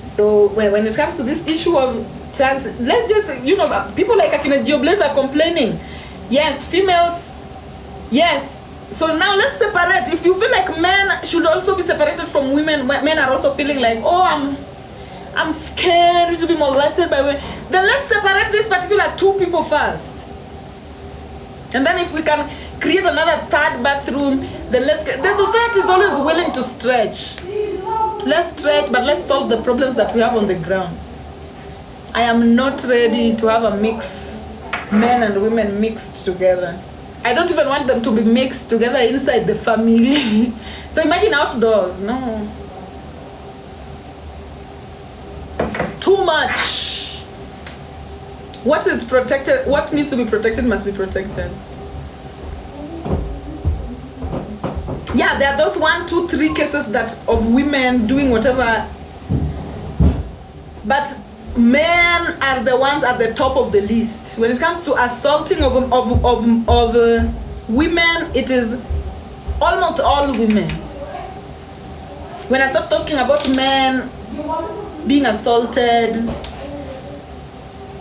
So when it comes to this issue of trans, let's just, people like Akina Geoblaze are complaining. Yes, females, yes. So now let's separate. If you feel like men should also be separated from women, men are also feeling like, oh, I'm scared to be molested by women, then let's separate these particular two people first. And then if we can create another third bathroom, then the society is always willing to stretch. Let's stretch, but let's solve the problems that we have on the ground. I am not ready to have a mix, men and women mixed together. I don't even want them to be mixed together inside the family. So imagine outdoors, no. Too much. What is protected, what needs to be protected must be protected. Yeah, there are those 1, 2, 3 cases of women doing whatever, but men are the ones at the top of the list. When it comes to assaulting of women, it is almost all women. When I start talking about men being assaulted,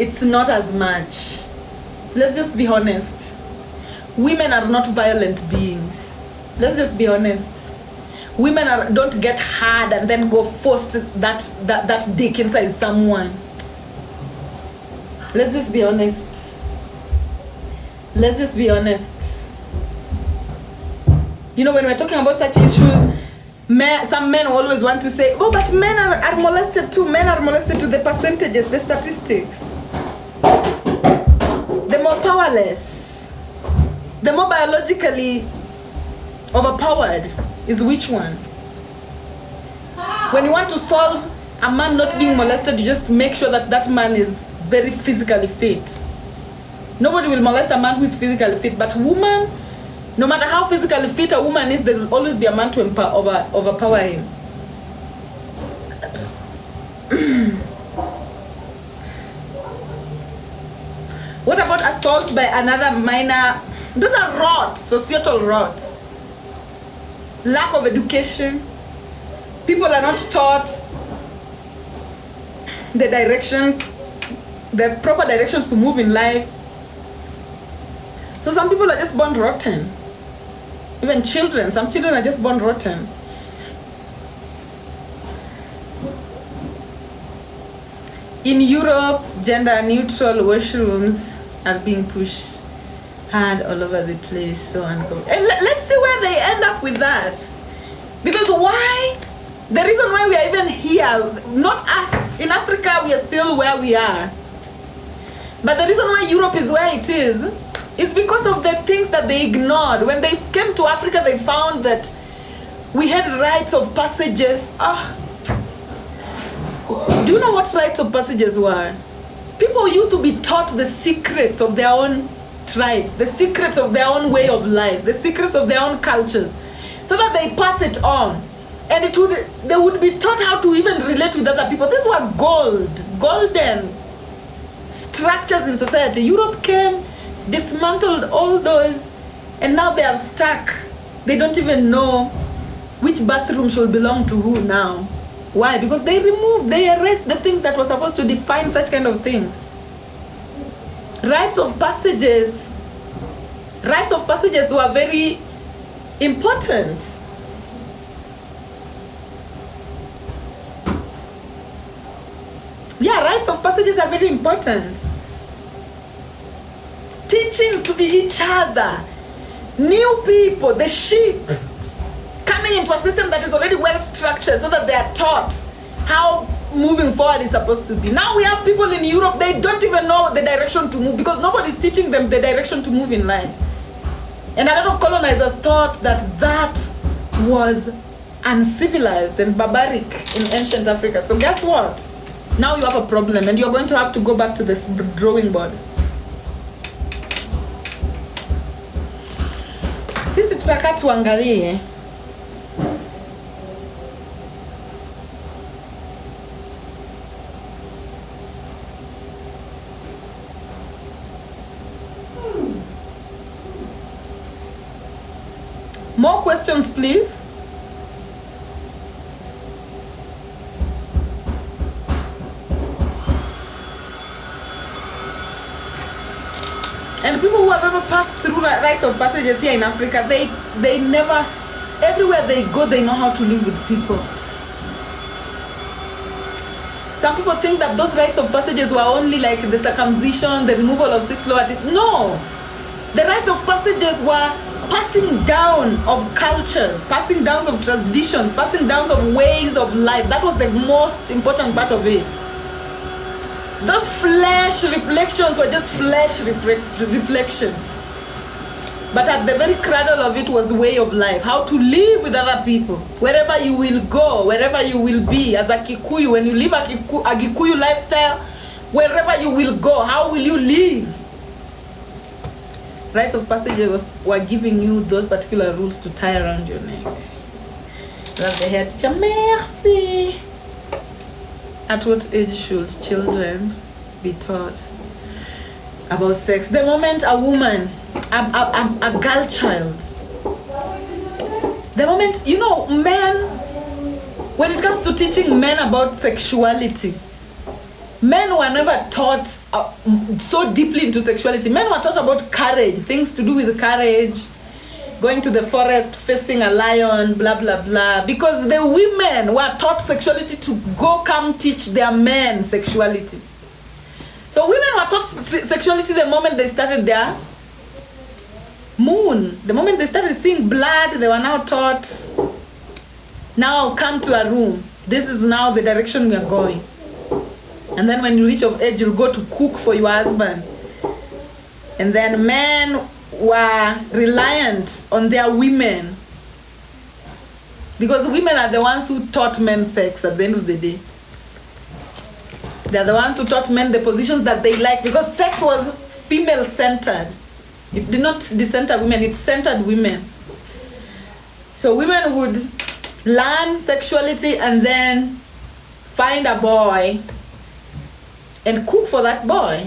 it's not as much. Let's just be honest. Women are not violent beings. Let's just be honest. Women don't get hard and then go force that dick inside someone. Let's just be honest. Let's just be honest. When we're talking about such issues, some men always want to say, oh, but men are molested too. Men are molested to the percentages, the statistics. The more powerless, the more biologically overpowered is which one? When you want to solve a man not being molested, you just make sure that man is very physically fit. Nobody will molest a man who is physically fit, but woman, no matter how physically fit a woman is, there will always be a man to overpower him. What about assault by another minor? Those are rots, societal rots. Lack of education. People are not taught the proper directions to move in life. So some people are just born rotten. Even children, some children are just born rotten. In Europe, gender-neutral washrooms are being pushed hard all over the place, so uncomfortable. And let's see where they end up with that. Because why? The reason why we are even here, not us, in Africa we are still where we are. But the reason why Europe is where it is because of the things that they ignored. When they came to Africa, they found that we had rites of passages. Do you know what rites of passages were? People used to be taught the secrets of their own tribes, the secrets of their own way of life, the secrets of their own cultures, so that they pass it on. And they would be taught how to even relate with other people. These were golden structures in society. Europe came, dismantled all those, and now they are stuck. They don't even know which bathroom should belong to who now. Why? Because they erased the things that were supposed to define such kind of things. Rites of passages were very important. Yeah, rites of passages are very important. Teaching to each other, new people, the sheep, coming into a system that is already well structured so that they are taught how moving forward is supposed to be. Now we have people in Europe, they don't even know the direction to move because nobody's teaching them the direction to move in life. And a lot of colonizers thought that was uncivilized and barbaric in ancient Africa. So guess what? Now you have a problem and you're going to have to go back to this drawing board. Sisi tutaka tuangalie more questions, please. And people who have ever passed through rites of passages here in Africa, they never, everywhere they go, they know how to live with people. Some people think that those rites of passages were only like the circumcision, the removal of 6 lower teeth. No! The rites of passages were passing down of cultures, passing down of traditions, passing down of ways of life. That was the most important part of it. Those flesh reflections were just flesh reflection. But at the very cradle of it was way of life, how to live with other people. Wherever you will go, wherever you will be, as a Kikuyu, when you live a Kikuyu lifestyle, wherever you will go, how will you live? Rites of passage were giving you those particular rules to tie around your neck. Love the hair teacher, merci. At what age should children be taught about sex? The moment a woman, a girl child, the moment, you know, men, when it comes to teaching men about sexuality, men were never taught so deeply into sexuality. Men were taught about courage, things to do with courage, going to the forest, facing a lion, blah, blah, blah. Because the women were taught sexuality to go come teach their men sexuality. So women were taught sexuality the moment they started their moon. The moment they started seeing blood, they were now taught, now come to a room. This is now the direction we are going. And then when you reach of age, you'll go to cook for your husband. And then men were reliant on their women. Because women are the ones who taught men sex at the end of the day. They're the ones who taught men the positions that they like, because sex was female-centered. It did not decenter women, it centered women. So women would learn sexuality and then find a boy and cook for that boy.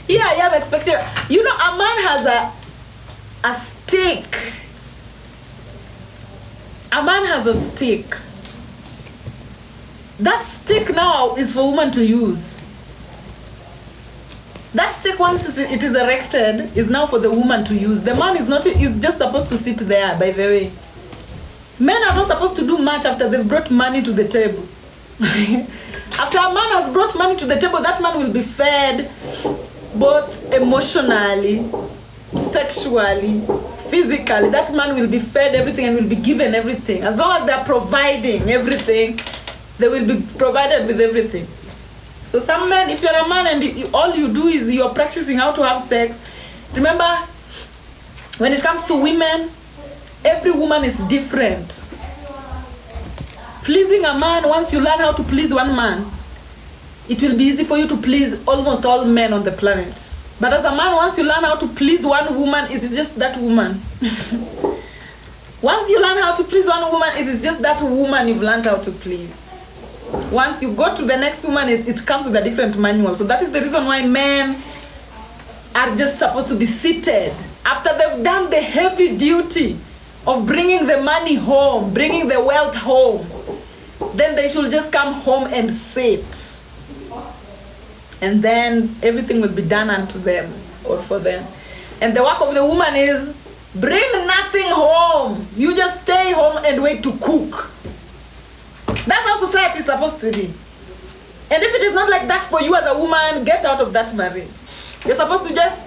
Yeah, I have expected. You know, a man has a stick. A man has a stick. That stick now is for women to use. That stick, once it is erected, is now for the woman to use. The man is just supposed to sit there, by the way. Men are not supposed to do much after they've brought money to the table. After a man has brought money to the table, that man will be fed both emotionally, sexually, physically. That man will be fed everything and will be given everything. As long as they are providing everything, they will be provided with everything. So some men, if you're a man and all you do is you're practicing how to have sex, remember, when it comes to women, every woman is different. Pleasing a man, once you learn how to please one man, it will be easy for you to please almost all men on the planet. But as a man, once you learn how to please one woman, it is just that woman. Once you learn how to please one woman, it is just that woman you've learned how to please. Once you go to the next woman, it comes with a different manual. So that is the reason why men are just supposed to be seated. After they've done the heavy duty of bringing the money home, bringing the wealth home, then they should just come home and sit. And then everything will be done unto them or for them. And the work of the woman is bring nothing home. You just stay home and wait to cook. That's how society is supposed to be. And if it is not like that for you as a woman, get out of that marriage. You're supposed to just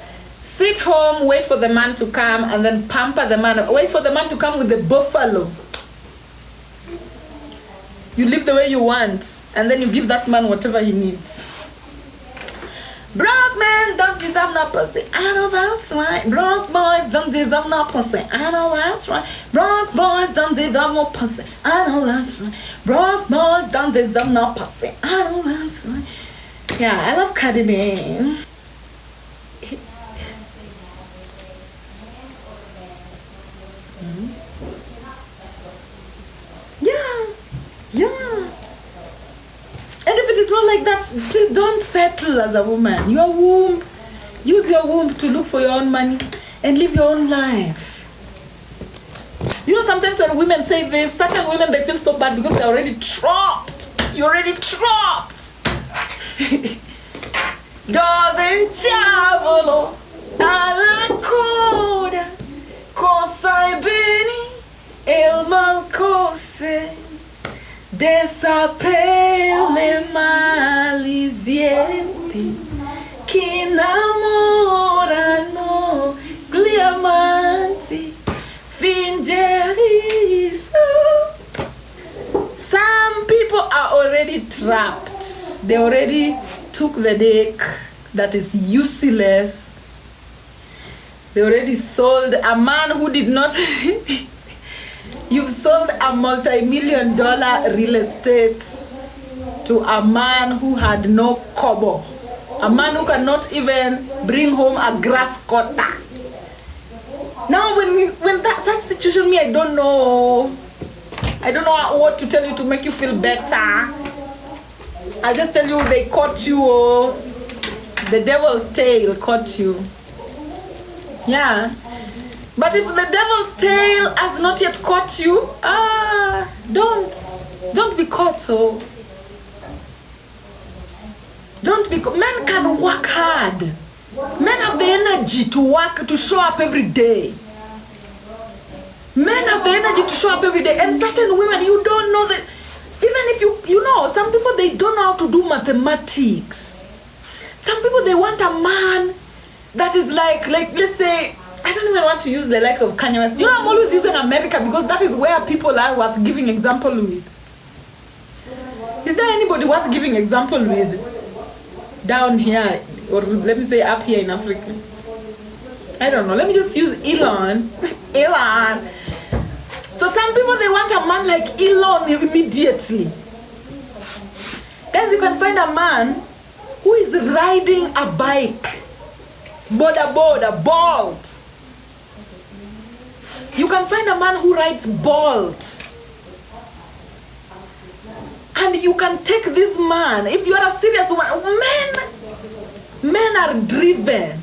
sit home, wait for the man to come, and then pamper the man. Wait for the man to come with the buffalo. You live the way you want, and then you give that man whatever he needs. Broke men don't deserve no pussy. I know that's right. Broke boys don't deserve no pussy. I know that's right. Broke boys don't deserve no pussy. I know that's right. Broke boys don't deserve no pussy. I know that's right. Yeah, I love Cardi B. Yeah. And if it is not like that, please don't settle as a woman. Your womb, use your womb to look for your own money and live your own life. You know, sometimes when women say this, certain women, they feel so bad because they're already trapped. You're already trapped. Dove diavolo alla coda, cosa bene il malcose. Desapele maliziente che innamorano gli amanti fingeriso. Some people are already trapped. They already took the dick that is useless. They already sold a man who did not You've sold a multi-million-dollar real estate to a man who had no kobo. A man who cannot even bring home a grass cutter. Now when that such situation, me, I don't know what to tell you to make you feel better. I'll just tell you they caught you. Oh. The devil's tail caught you. Yeah. But if the devil's tail has not yet caught you, don't be caught. So don't be caught. Men can work hard. Men have the energy to work, to show up every day. Men have the energy to show up every day. And certain women, you don't know that. Even if you know, some people, they don't know how to do mathematics. Some people, they want a man that is like let's say, I don't even want to use the likes of Kanye West. You know, I'm always using America because that is where people are worth giving example with. Is there anybody worth giving example with down here, or let me say up here in Africa? I don't know. Let me just use Elon. Elon. So some people, they want a man like Elon immediately. Guys, you can find a man who is riding a bike. Boda, Bolt. You can find a man who rides Bolt. And you can take this man, if you are a serious woman, men are driven.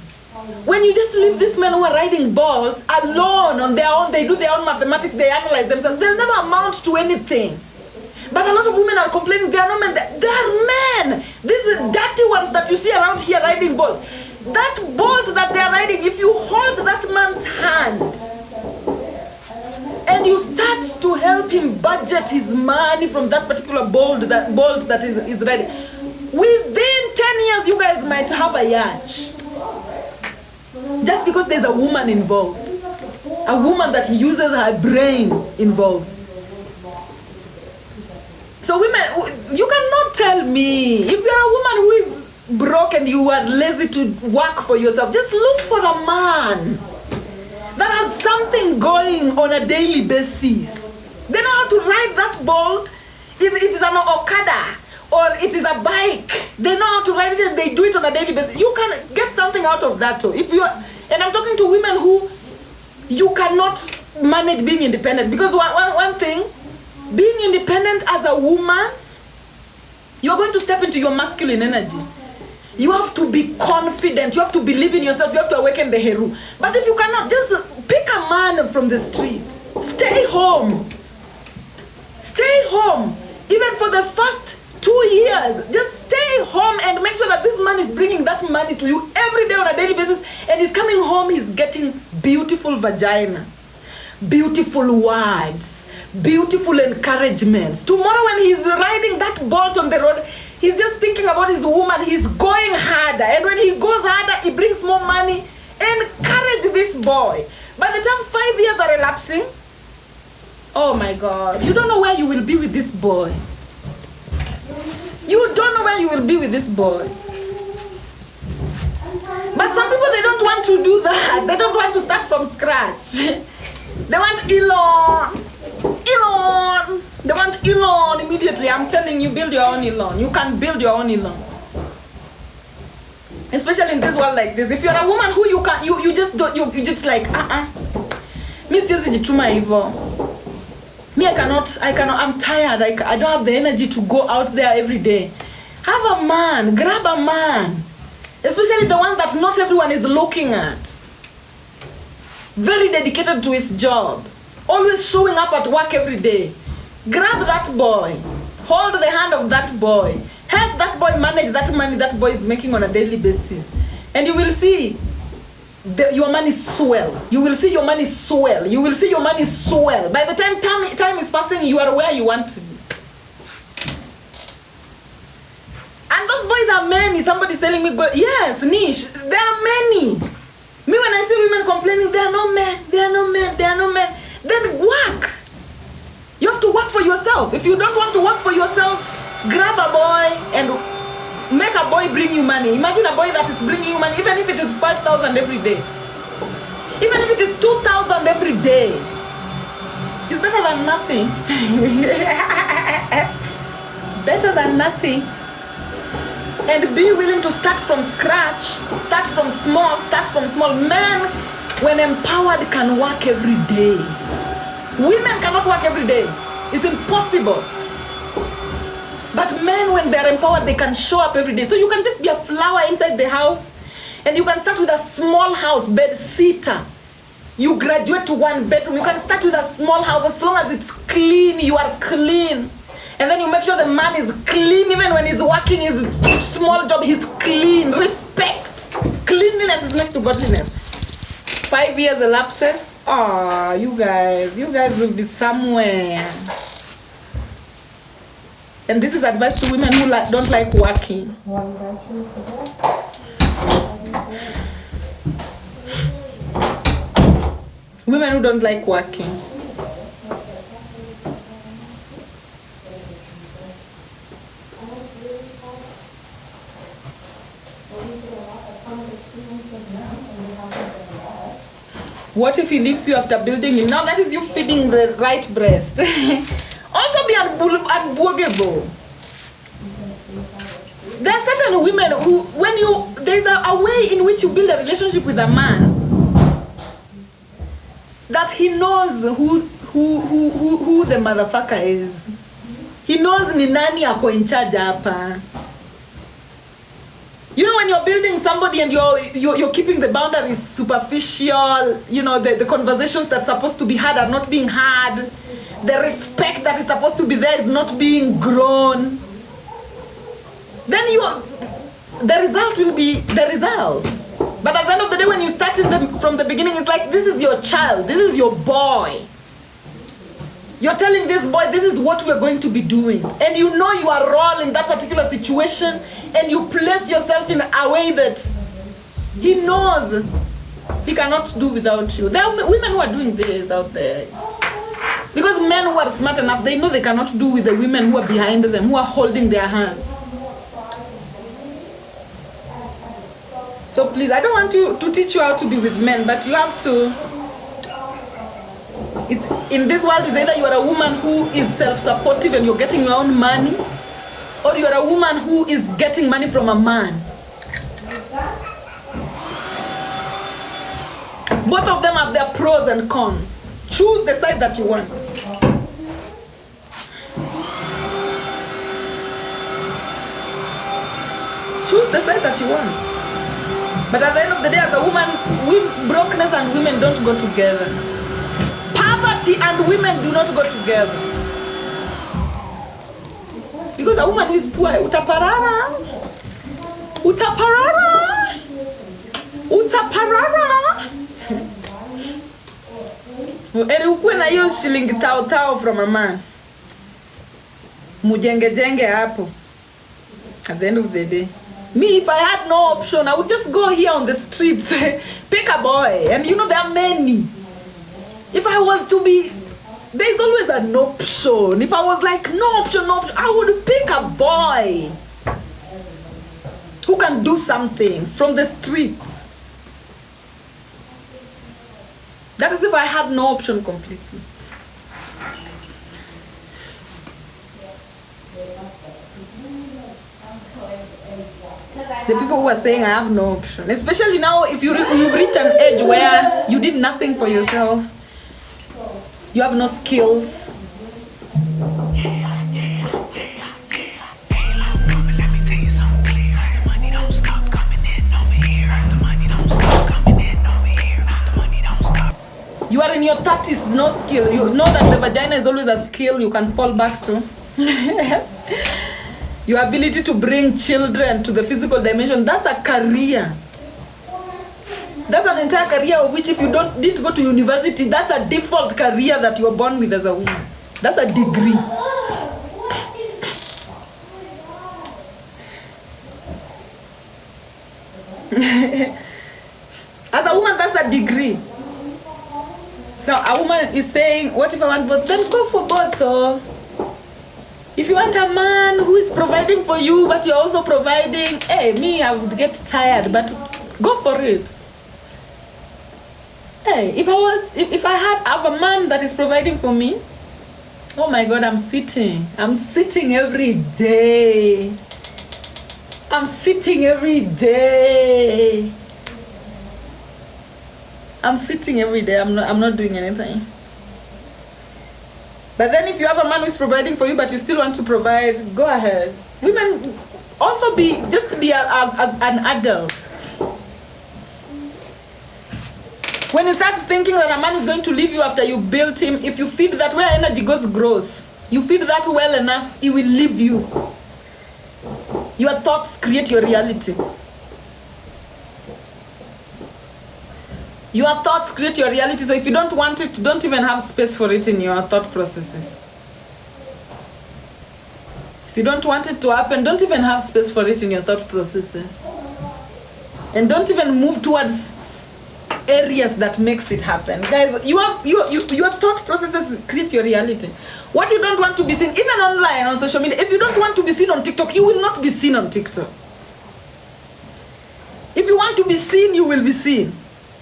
When you just leave these men who are riding Bolt alone on their own, they do their own mathematics, they analyze themselves, they'll never amount to anything. But a lot of women are complaining they are not men. They are men. These dirty ones that you see around here riding bolt. That bolt that they are riding, if you hold that man's hand and you start to help him budget his money from that particular bolt that is riding, within 10 years you guys might have a yacht. Just because there's a woman involved. A woman that uses her brain involved. So women, you cannot tell me, if you're a woman who is broke and you are lazy to work for yourself, just look for a man that has something going on a daily basis. They know how to ride that bolt. If it is an Okada or it is a bike, they know how to ride it and they do it on a daily basis. You can get something out of that too. If you are, and I'm talking to women who you cannot manage being independent, because one thing, being independent as a woman, you're going to step into your masculine energy. You have to be confident, you have to believe in yourself, you have to awaken the Heru. But if you cannot, just pick a man from the street. Stay home. Stay home. Even for the first 2 years, just stay home and make sure that this man is bringing that money to you every day on a daily basis, and he's coming home, he's getting beautiful vagina, beautiful words, beautiful encouragements. Tomorrow when he's riding that bolt on the road, he's just thinking about his woman, he's going harder, and when he goes harder, he brings more money. Encourage this boy. By the time 5 years are elapsing, oh my God, you don't know where you will be with this boy. You don't know where you will be with this boy. But some people, they don't want to do that. They don't want to start from scratch. They want Elon. Elon. They want Elon immediately. I'm telling you, build your own Elon. You can build your own Elon. Especially in this world like this. If you're a woman who you just don't, you just like, Mi siwezi jituma hivyo. Me, I cannot, I'm tired. I don't have the energy to go out there every day. Have a man, grab a man. Especially the one that not everyone is looking at. Very dedicated to his job. Always showing up at work every day. Grab that boy. Hold the hand of that boy. Help that boy manage that money that boy is making on a daily basis. And you will see your money swell. You will see your money swell. You will see your money swell. By the time time is passing, you are where you want to be. And those boys are many. Somebody's telling me, yes, Nish, there are many. Me, when I see women complaining, they are no men, they are no men, they are no men, then work. You have to work for yourself. If you don't want to work for yourself, grab a boy and make a boy bring you money. Imagine a boy that is bringing you money, even if it is 5,000 every day. Even if it is 2,000 every day. It's better than nothing. Better than nothing. And be willing to start from scratch. Start from small. Men, when empowered, can work every day. Women cannot work every day. It's impossible. But men, when they're empowered, they can show up every day. So you can just be a flower inside the house, and you can start with a small house, bed-sitter. You graduate to 1 bedroom. You can start with a small house. As long as it's clean, you are clean. And then you make sure the man is clean. Even when he's working his small job, he's clean. Respect. Cleanliness is next to godliness. 5 years elapses. Oh, you guys will be somewhere. And this is advice to women who don't like working. Women who don't like working. What if he leaves you after building him? Now that is you feeding the right breast. Also be unbuggable. There are certain women who, there's a way in which you build a relationship with a man that he knows who the motherfucker is. He knows ni nani ako in charge hapa. You know, when you're building somebody and you're keeping the boundaries superficial, you know, the conversations that's supposed to be had are not being had. the respect that is supposed to be there is not being grown, then the result will be the result. But at the end of the day, when you start from the beginning, it's like, this is your child, this is your boy. You're telling this boy, this is what we're going to be doing. And you know your role in that particular situation, and you place yourself in a way that he knows he cannot do without you. There are women who are doing this out there. Because men who are smart enough, they know they cannot do with the women who are behind them, who are holding their hands. So please, I don't want to teach you how to be with men, but you have to. It's, in this world, it's either you are a woman who is self-supportive and you're getting your own money, or you are a woman who is getting money from a man. Both of them have their pros and cons. Choose the side that you want. Choose the side that you want. But at the end of the day, as a woman, brokenness and women don't go together. Poverty and women do not go together. Because a woman who is poor, utaparara. Eri ukuwe na hiyo shilingi tao from a man. Mujenge hapo. At the end of the day. Me, if I had no option, I would just go here on the streets, pick a boy. And you know, there are many. If I was to be, there's always an option. If I was like, no option, I would pick a boy who can do something from the streets. That is if I had no option completely. The people who are saying I have no option, especially now if you've reached an age where you did nothing for yourself, you have no skills. You are in your 30s, no skill. You know that the vagina is always a skill you can fall back to. Your ability to bring children to the physical dimension, that's a career. That's an entire career of which if you didn't go to university, that's a default career that you are born with as a woman. That's a degree. As a woman, that's a degree. So a woman is saying, what if I want both? Then go for both. So if you want a man who is providing for you, but you're also providing, me, I would get tired, but go for it. If I have a man that is providing for me, oh my God, I'm sitting every day. I'm sitting every day. I'm not doing anything. But then if you have a man who is providing for you, but you still want to provide, go ahead. Women also be an adult. When you start thinking that a man is going to leave you after you built him, if you feed that where energy goes gross, you feed that well enough, he will leave you. Your thoughts create your reality. Your thoughts create your reality, so if you don't want it, don't even have space for it in your thought processes. If you don't want it to happen, don't even have space for it in your thought processes. And don't even move towards areas that makes it happen. Guys, your thought processes create your reality. What you don't want to be seen, even online, on social media, if you don't want to be seen on TikTok, you will not be seen on TikTok. If you want to be seen, you will be seen.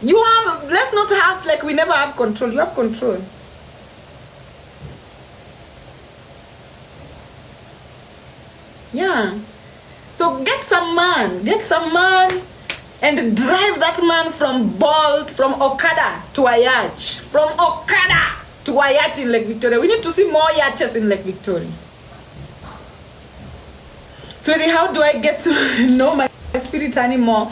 Let's not have like we never have control. You have control. Yeah. So get some man and drive that man from Okada to Ayach. From Okada to Ayach in Lake Victoria. We need to see more yachts in Lake Victoria. Sweetie, how do I get to know my spirit anymore?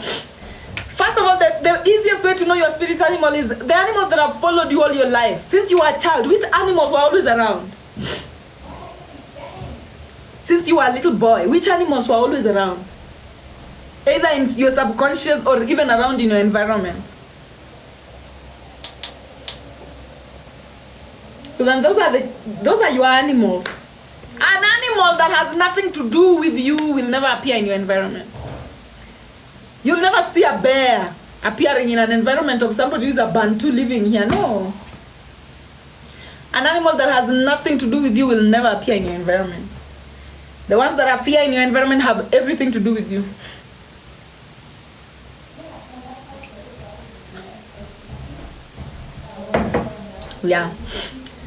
First of all, the easiest way to know your spirit animal is the animals that have followed you all your life. Since you were a child, which animals were always around? Since you were a little boy, which animals were always around? Either in your subconscious or even around in your environment. So then those are your animals. An animal that has nothing to do with you will never appear in your environment. You'll never see a bear appearing in an environment of somebody who's a Bantu living here. No. An animal that has nothing to do with you will never appear in your environment. The ones that appear in your environment have everything to do with you. Yeah.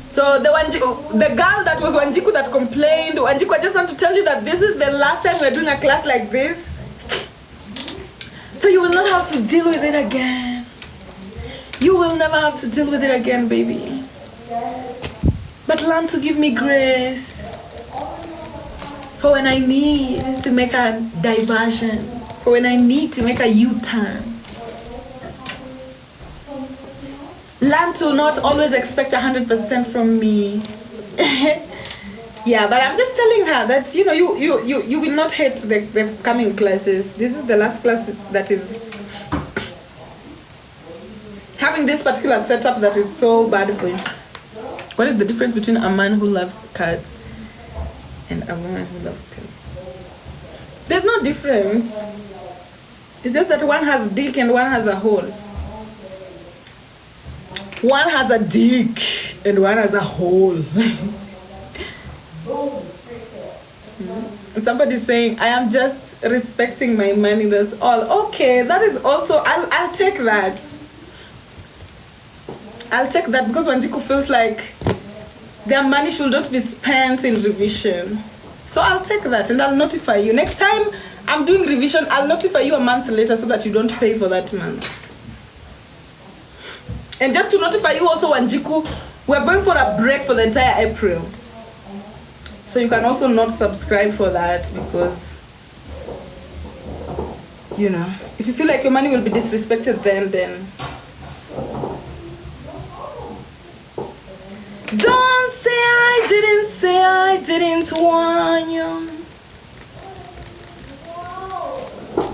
So the girl that was Wanjiku that complained, Wanjiku, I just want to tell you that this is the last time we're doing a class like this. So you will not have to deal with it again. You will never have to deal with it again, baby. But learn to give me grace for when I need to make a diversion, for when I need to make a U-turn. Learn to not always expect 100% from me. Yeah, but I'm just telling her that, you know, you will not hate the coming classes. This is the last class that is having this particular setup that is so bad for you. What is the difference between a man who loves cats and a woman who loves cats? There's no difference. It's just that one has dick and one has a hole. One has a dick and one has a hole. And somebody's saying, I am just respecting my money, that's all. Okay, that is also, I'll take that. I'll take that because Wanjiku feels like their money should not be spent in revision. So I'll take that and I'll notify you. Next time I'm doing revision, I'll notify you a month later so that you don't pay for that month. And just to notify you also, Wanjiku, we're going for a break for the entire April. So you can also not subscribe for that because, you know, if you feel like your money will be disrespected then. Don't say I didn't warn you.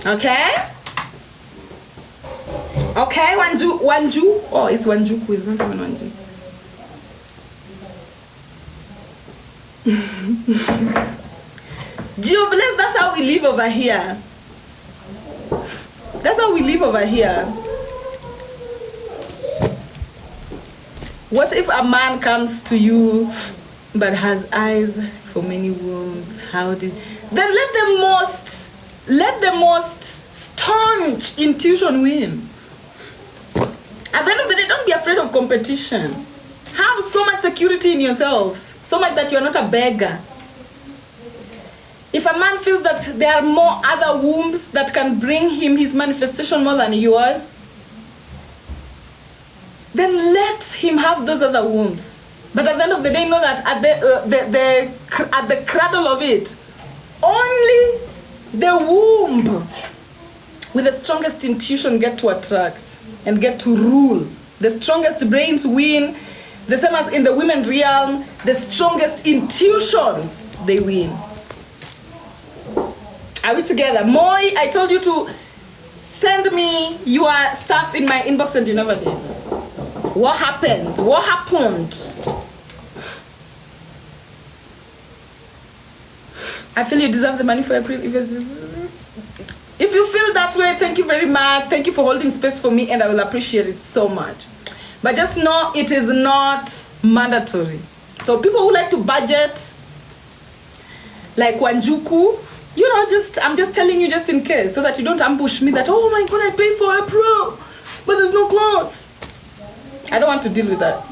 Okay? Okay, Wanju. Oh, it's Wanjuku, it's not even Wanju. Jobless, that's how we live over here. That's how we live over here. What if a man comes to you but has eyes for many wombs? Then let the most staunch intuition win. At the end of the day, don't be afraid of competition. Have so much security in yourself, so much that you're not a beggar. If a man feels that there are more other wombs that can bring him his manifestation more than yours, then let him have those other wombs. But at the end of the day, know that at the cradle of it, only the womb with the strongest intuition get to attract and get to rule. The strongest brains win. The same as in the women realm, the strongest intuitions, they win. Are we together? Moi, I told you to send me your stuff in my inbox and you never did. What happened? What happened? I feel you deserve the money for April. If you feel that way, thank you very much. Thank you for holding space for me and I will appreciate it so much. But just know it is not mandatory. So people who like to budget, like Wanjuku, you know, I'm just telling you just in case, so that you don't ambush me that, oh my God, I paid for April, but there's no clothes. I don't want to deal with that.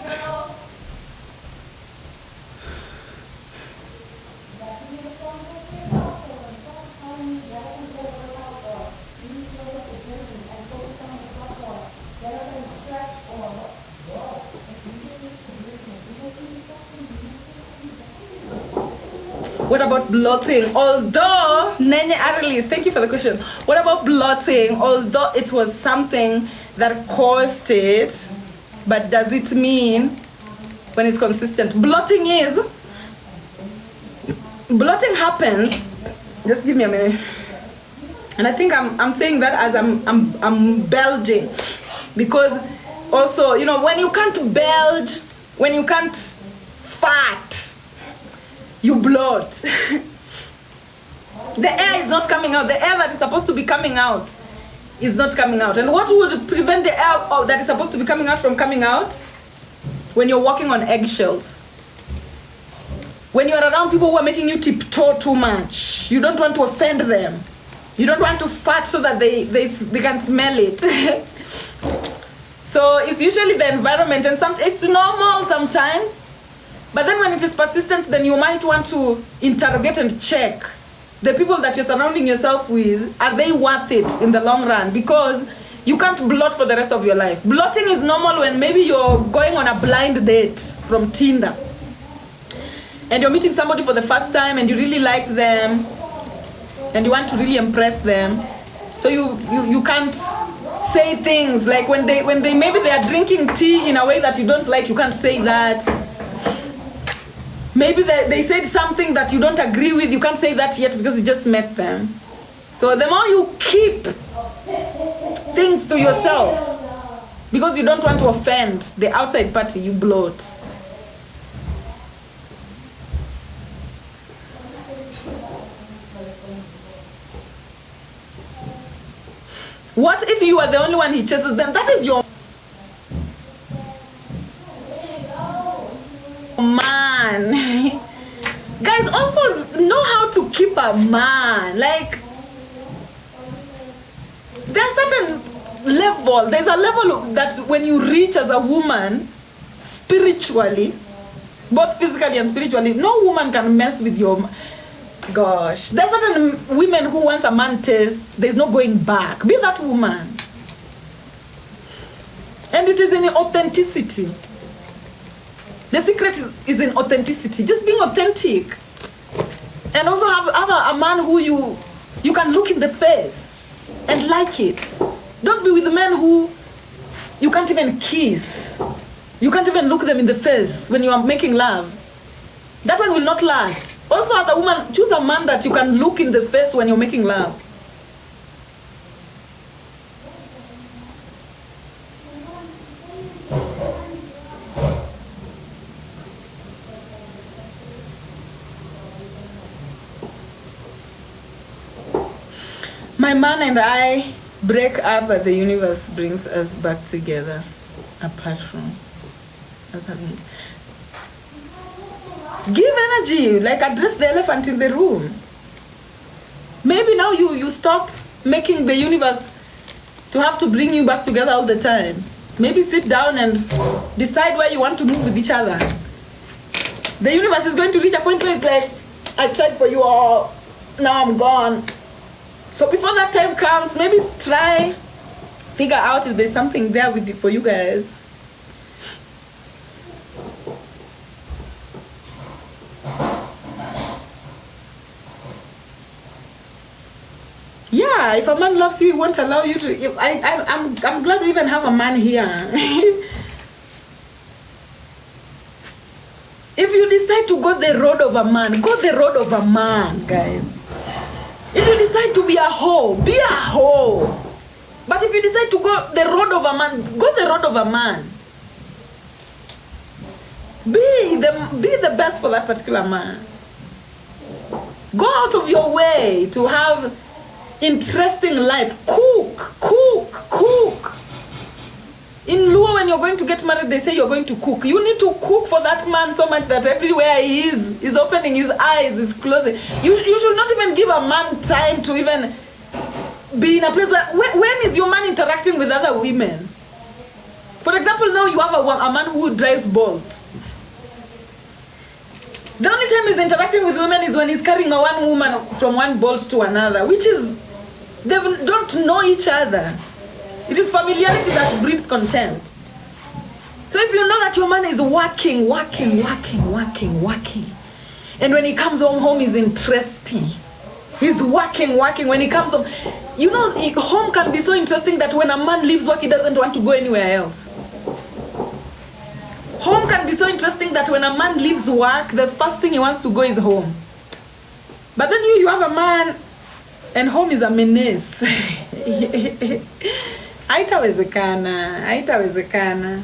What about blotting? Although, Nenye Arelis, thank you for the question. What about blotting? Although it was something that caused it, but does it mean when it's consistent? Blotting happens, just give me a minute. And I think I'm saying that as I'm belching, because also, you know, when you can't belch, when you can't fart, you bloat. The air is not coming out. The air that is supposed to be coming out is not coming out. And what would prevent the air that is supposed to be coming out from coming out? When you're walking on eggshells. When you're around people who are making you tiptoe too much. You don't want to offend them. You don't want to fart so that they can smell it. So it's usually the environment, and it's normal sometimes. But then when it is persistent, then you might want to interrogate and check the people that you're surrounding yourself with, are they worth it in the long run? Because you can't blot for the rest of your life. Blotting is normal when maybe you're going on a blind date from Tinder. And you're meeting somebody for the first time and you really like them and you want to really impress them. So you can't say things like when they maybe they are drinking tea in a way that you don't like, you can't say that. Maybe they said something that you don't agree with, you can't say that yet because you just met them. So the more you keep things to yourself, because you don't want to offend the outside party, you bloat. What if you are the only one he chases them? That is your man. Guys, also know how to keep a man. Like, there's certain level. There's a level that when you reach as a woman, spiritually, both physically and spiritually, no woman can mess with your... Gosh, there's certain women who once a man tastes, there's no going back. Be that woman. And it is in authenticity. The secret is in authenticity. Just being authentic. And also have a man who you can look in the face and like it. Don't be with men who you can't even kiss. You can't even look them in the face when you are making love. That one will not last. Also, as a woman, choose a man that you can look in the face when you're making love. My man and I break up, but the universe brings us back together. Apart from us having it. Give energy, like address the elephant in the room. Maybe now you stop making the universe to have to bring you back together all the time. Maybe sit down and decide where you want to move with each other. The universe is going to reach a point where it's like, I tried for you all, now I'm gone. So before that time comes, maybe try, figure out if there's something there with for you guys. Yeah, if a man loves you, he won't allow you to. I'm glad we even have a man here. If you decide to go the road of a man, go the road of a man, guys. If you decide to be a hoe, be a hoe. But if you decide to go the road of a man, go the road of a man. Be the best for that particular man. Go out of your way to have interesting life. Cook. In Luo, when you're going to get married, they say you're going to cook. You need to cook for that man so much that everywhere he is opening his eyes, is closing. You should not even give a man time to even be in a place where, when is your man interacting with other women? For example, now you have a man who drives Bolt. The only time he's interacting with women is when he's carrying a one woman from one Bolt to another, which is, they don't know each other. It is familiarity that breeds contempt. So if you know that your man is working, And when he comes home is interesting. He's working. When he comes home, home can be so interesting that when a man leaves work, he doesn't want to go anywhere else. Home can be so interesting that when a man leaves work, the first thing he wants to go is home. But then you have a man, and home is a menace. Haitawezekana.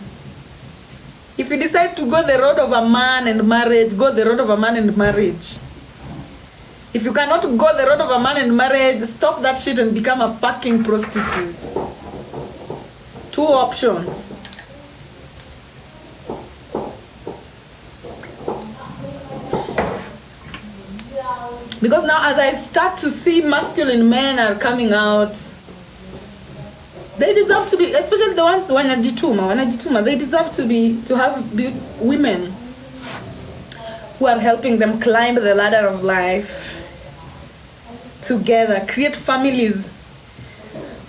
If you decide to go the road of a man and marriage, go the road of a man and marriage. If you cannot go the road of a man and marriage, stop that shit and become a fucking prostitute. 2 options. Because now as I start to see masculine men are coming out, they deserve to be, especially the ones wanajituma, they deserve to have women who are helping them climb the ladder of life together, create families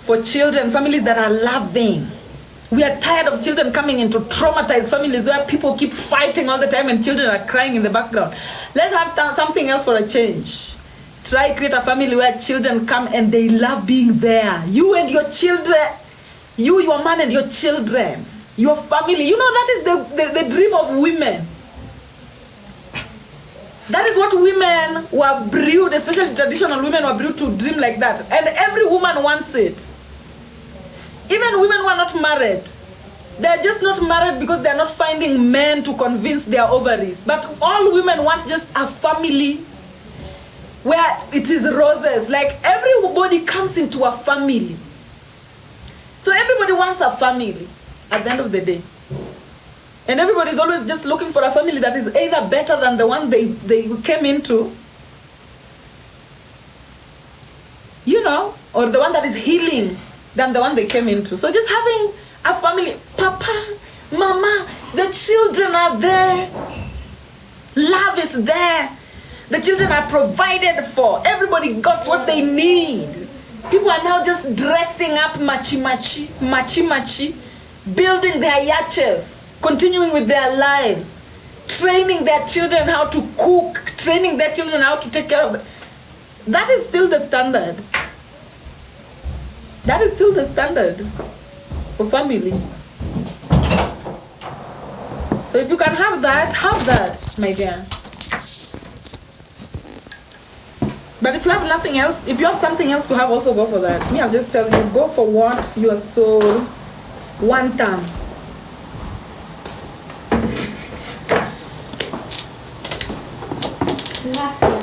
for children, families that are loving. We are tired of children coming into traumatized families where people keep fighting all the time and children are crying in the background. Let's have something else for a change. Try create a family where children come and they love being there. You and your children, your man and your children, your family. That is the dream of women. That is what women were brewed, especially traditional women were brewed to dream like that. And every woman wants it. Even women who are not married. They're just not married because they're not finding men to convince their ovaries. But all women want just a family where it is roses. Like everybody comes into a family. So everybody wants a family at the end of the day. And everybody's always just looking for a family that is either better than the one they came into, or the one that is healing than the one they came into. So just having a family, papa, mama, the children are there, love is there, the children are provided for, everybody got what they need. People are now just dressing up machi, building their yachts, continuing with their lives, training their children how to cook, training their children how to take care of it. That is still the standard. That is still the standard for family. So if you can have that, my dear. But if you have nothing else, if you have something else to have, also go for that. Me, I'll just tell you, go for what your soul wants.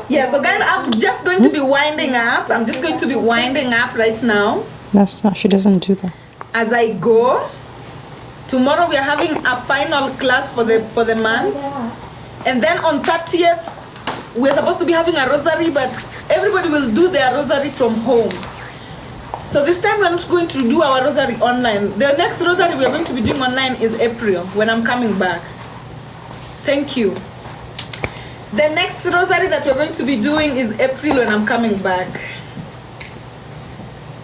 Yeah, so guys, I'm just going to be winding up. I'm just going to be winding up right now. That's not, she doesn't do that. As I go, tomorrow we are having a final class for the month. And then on 30th, we're supposed to be having a rosary, but everybody will do their rosary from home. So this time we're not going to do our rosary online. The next rosary we're going to be doing online is April, when I'm coming back. Thank you. The next rosary that we're going to be doing is April when I'm coming back.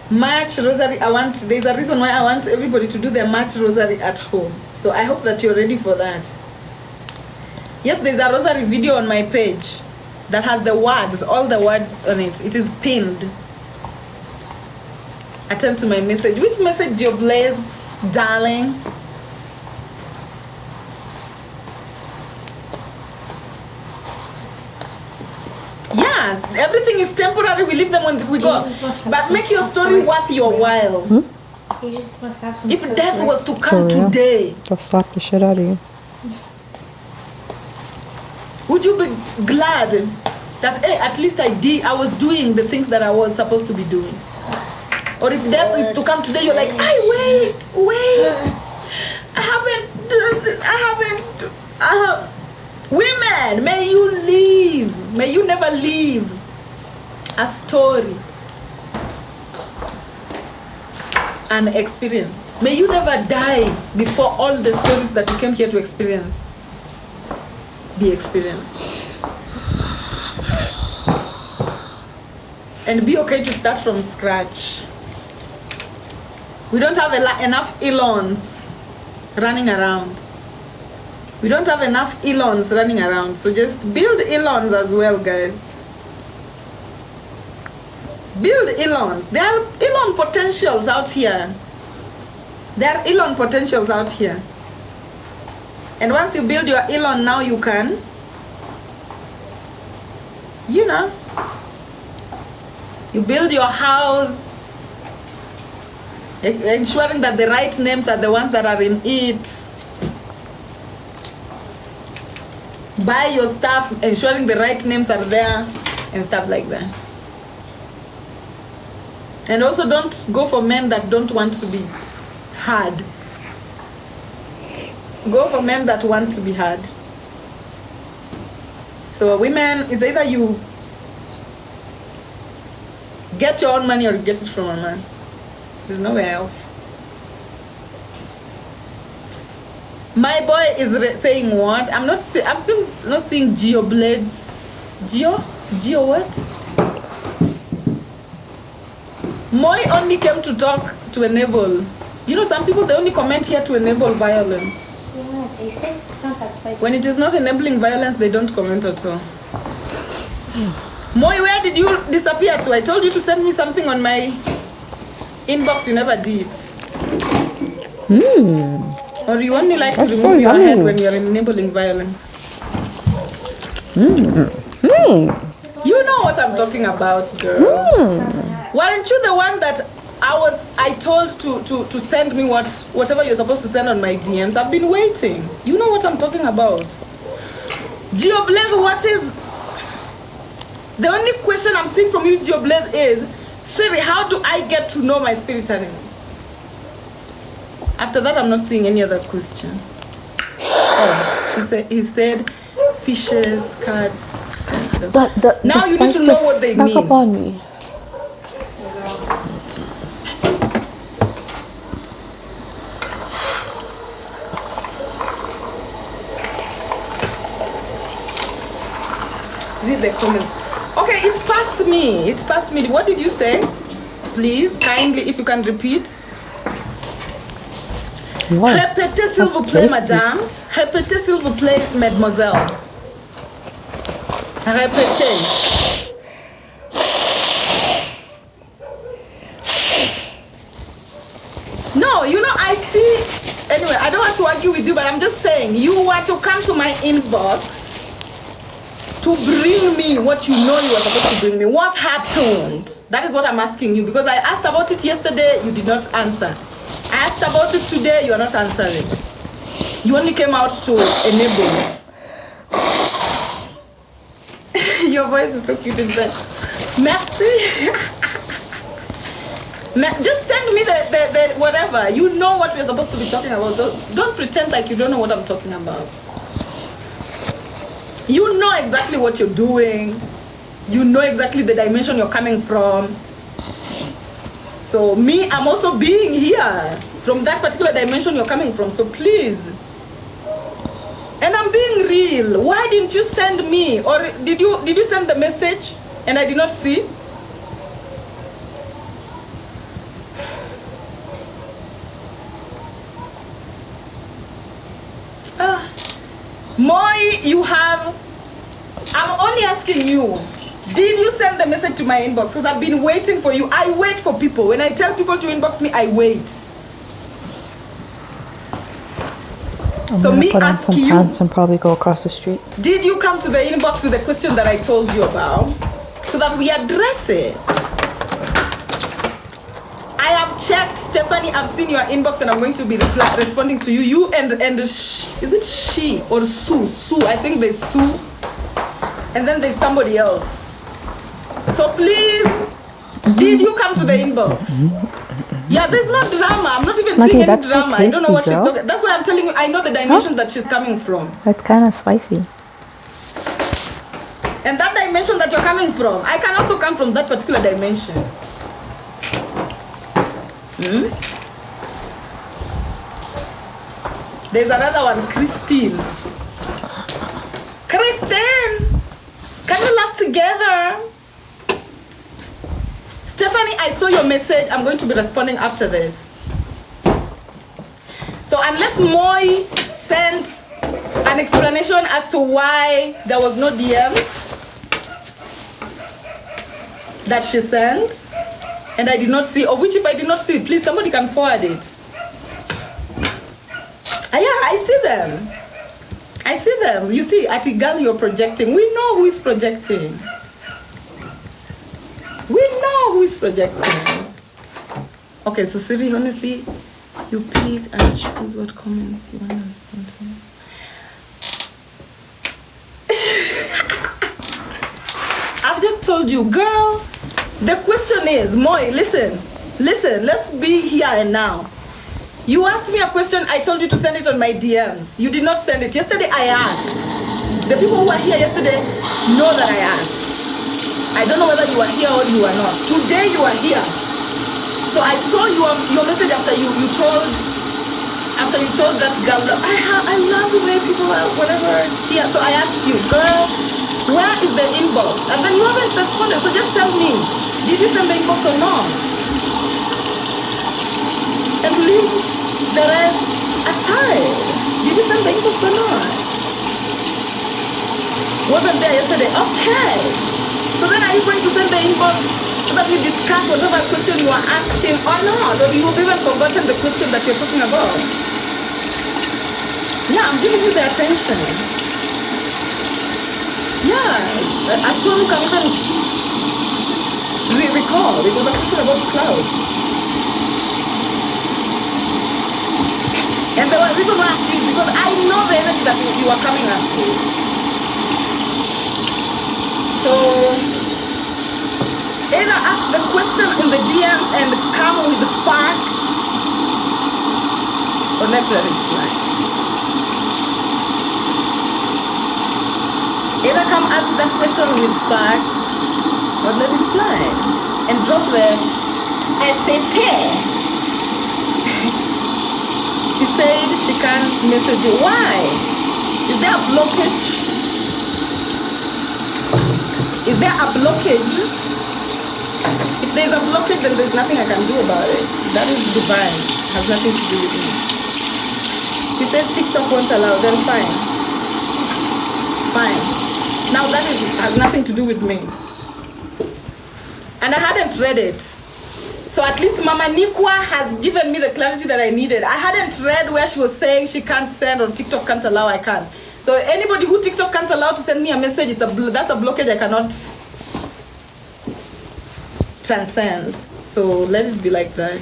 March rosary, there's a reason why I want everybody to do their March rosary at home. So I hope that you're ready for that. Yes, there's a rosary video on my page that has the words, all the words on it. It is pinned. Attend to my message. Which message you blaze, darling? Yes, everything is temporary. We leave them when we go. But make your story worth your while. Asians must have some. If death was to come today, they'll slap the shit out of you. Would you be glad that, hey, at least I was doing the things that I was supposed to be doing? Or if death is to come today, you're like, wait. I haven't. Women, may you live. May you never leave a story unexperienced. May you never die before all the stories that you came here to experience be experienced. And be okay to start from scratch. We don't have enough Elons running around. We don't have enough Elons running around, so just build Elons as well, guys. Build Elons. There are Elon potentials out here. There are Elon potentials out here. And once you build your Elon, now you can, you know, you build your house, ensuring that the right names are the ones that are in it. Buy your stuff, ensuring the right names are there and stuff like that. And also don't go for men that don't want to be hard. Go for men that want to be hard. So women, it's either you get your own money or you get it from a man. There's nowhere else. My boy is saying what? I'm still not seeing Geo Blades. Geo what? Moi only came to talk to enable. You know, some people, they only comment here to enable violence. Yeah, taste it. It's not that spicy. When it is not enabling violence, they don't comment at all. Moi, where did you disappear to? I told you to send me something on my inbox. You never did. Or you only like to remove your head when you're enabling violence. You know what I'm talking about, girl. Weren't you the one that I told to send me whatever you're supposed to send on my DMs? I've been waiting. You know what I'm talking about. GeoBlaze, what is... The only question I'm seeing from you, GeoBlaze, is, Sherry, how do I get to know my spirit animal? After that, I'm not seeing any other question. Oh, he said fishes, cats. Now you need to know what they mean. Up on me. Read the comments. Okay, it's past me. It's past me. What did you say? Please, kindly, if you can repeat. What? Répétez s'il vous plaît, madame. Répétez s'il vous plaît, mademoiselle. Répétez. No, you know, I see. Anyway, I don't want to argue with you, but I'm just saying, you want to come to my inbox to bring me what you know you are supposed to bring me. What happened? That is what I'm asking you, because I asked about it yesterday, you did not answer. I asked about it today, you are not answering. You only came out to enable. Your voice is so cute in bed. Merci. Just send me the whatever. You know what we're supposed to be talking about. Don't pretend like you don't know what I'm talking about. You know exactly what you're doing. You know exactly the dimension you're coming from. So me, I'm also being here from that particular dimension you're coming from. So please. And I'm being real. Why didn't you send me? Or did you send the message and I did not see? Moi, you have... I'm only asking you. Did you send the message to my inbox? Because I've been waiting for you. I wait for people. When I tell people to inbox me, I wait. So me put on ask some you, pants and probably go across the street. did you come to the inbox with the question that I told you about? So that we address it. I have checked, Stephanie, I've seen your inbox and I'm going to be responding to you. You and is it she or Sue? Sue, I think there's Sue. And then there's somebody else. So please, did you come to the inbox? Yeah, there's no drama. I'm not even seeing any drama. I don't know what she's talking. That's why I'm telling you, I know the dimension that she's coming from. That's kind of spicy. And that dimension that you're coming from, I can also come from that particular dimension. There's another one, Christine. Christine! Can we laugh together? Stephanie, I saw your message. I'm going to be responding after this. So unless Moi sent an explanation as to why there was no DM that she sent, and I did not see, of which if I did not see, please somebody can forward it. Yeah, I see them. I see them. You see, at Igal, you're projecting. We know who is projecting. We know who is projecting. Okay, so sweetie, honestly, you pick and choose what comments you want to respond to. I've just told you, girl, the question is, Moy, listen, let's be here and now. You asked me a question, I told you to send it on my DMs. You did not send it. Yesterday I asked. The people who were here yesterday know that I asked. I don't know whether you were here or you were not. Today you are here. So I saw your message after you told that girl, I love the way people are, whatever. Yeah, so I asked you, girl, where is the inbox? And then you haven't responded, so just tell me, did you send the inbox or not? And leave the rest aside. Did you send the inbox or not? Wasn't there yesterday? Okay. So then are you going to send the inbox so that we discuss whatever question you are asking or not? Or you have even forgotten the question that you're talking about? Yeah, I'm giving you the attention. Yeah, as soon can even recall. It was a question about clouds. And the reason why I asked you is because I know the energy that you are coming at me. So, either ask the question in the DMs and come with the fact, or let her reply. Either come ask that question with fact, or let it fly. And drop the SAT. She said she can't message you. Why? Is there a blockage? Is there a blockage? If there's a blockage, then there's nothing I can do about it. That is divine. Has nothing to do with me. She says TikTok won't allow, then fine. Fine. Now that has nothing to do with me. And I hadn't read it. So at least Mama Nikwa has given me the clarity that I needed. I hadn't read where she was saying she can't send or TikTok can't allow, I can't. So anybody who TikTok can't allow to send me a message, that's a blockage I cannot transcend. So let it be like that.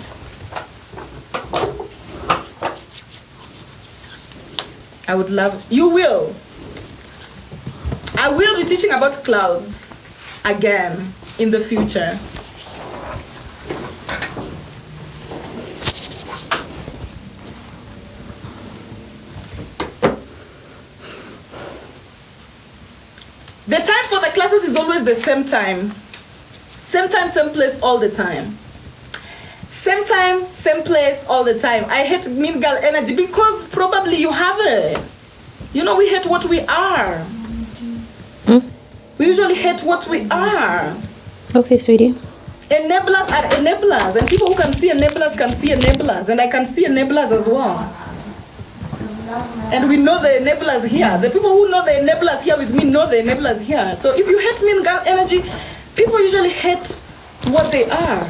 I would love, you will. I will be teaching about clouds again in the future. The time for the classes is always the same time. Same time, same place all the time. Same time, same place all the time. I hate mean girl energy because probably you have it. You know, we hate what we are. We usually hate what we are. Okay, sweetie. Enablers are enablers, and people who can see enablers can see enablers, and I can see enablers as well. And we know the enablers here. The people who know the enablers here with me know the enablers here. So if you hate mean girl energy, people usually hate what they are.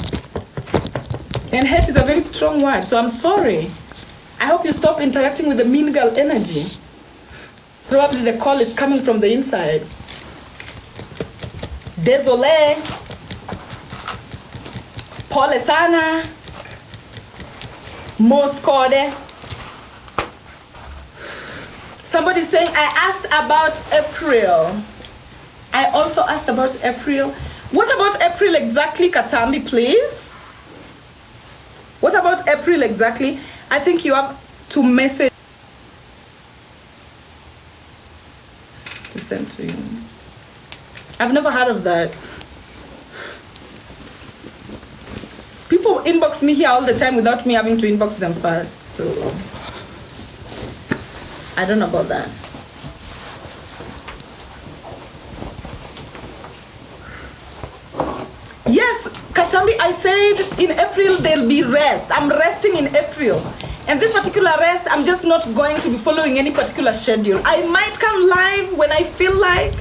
And hate is a very strong word, so I'm sorry. I hope you stop interacting with the mean girl energy. Probably the call is coming from the inside. Désolé. Pole sana. Moscode. Somebody saying, I asked about April. I also asked about April. What about April exactly, Katambi, please? What about April exactly? I think you have to message to send to you. I've never heard of that. People inbox me here all the time without me having to inbox them first, so I don't know about that. Yes, Katambi, I said in April there'll be rest. I'm resting in April. And this particular rest, I'm just not going to be following any particular schedule. I might come live when I feel like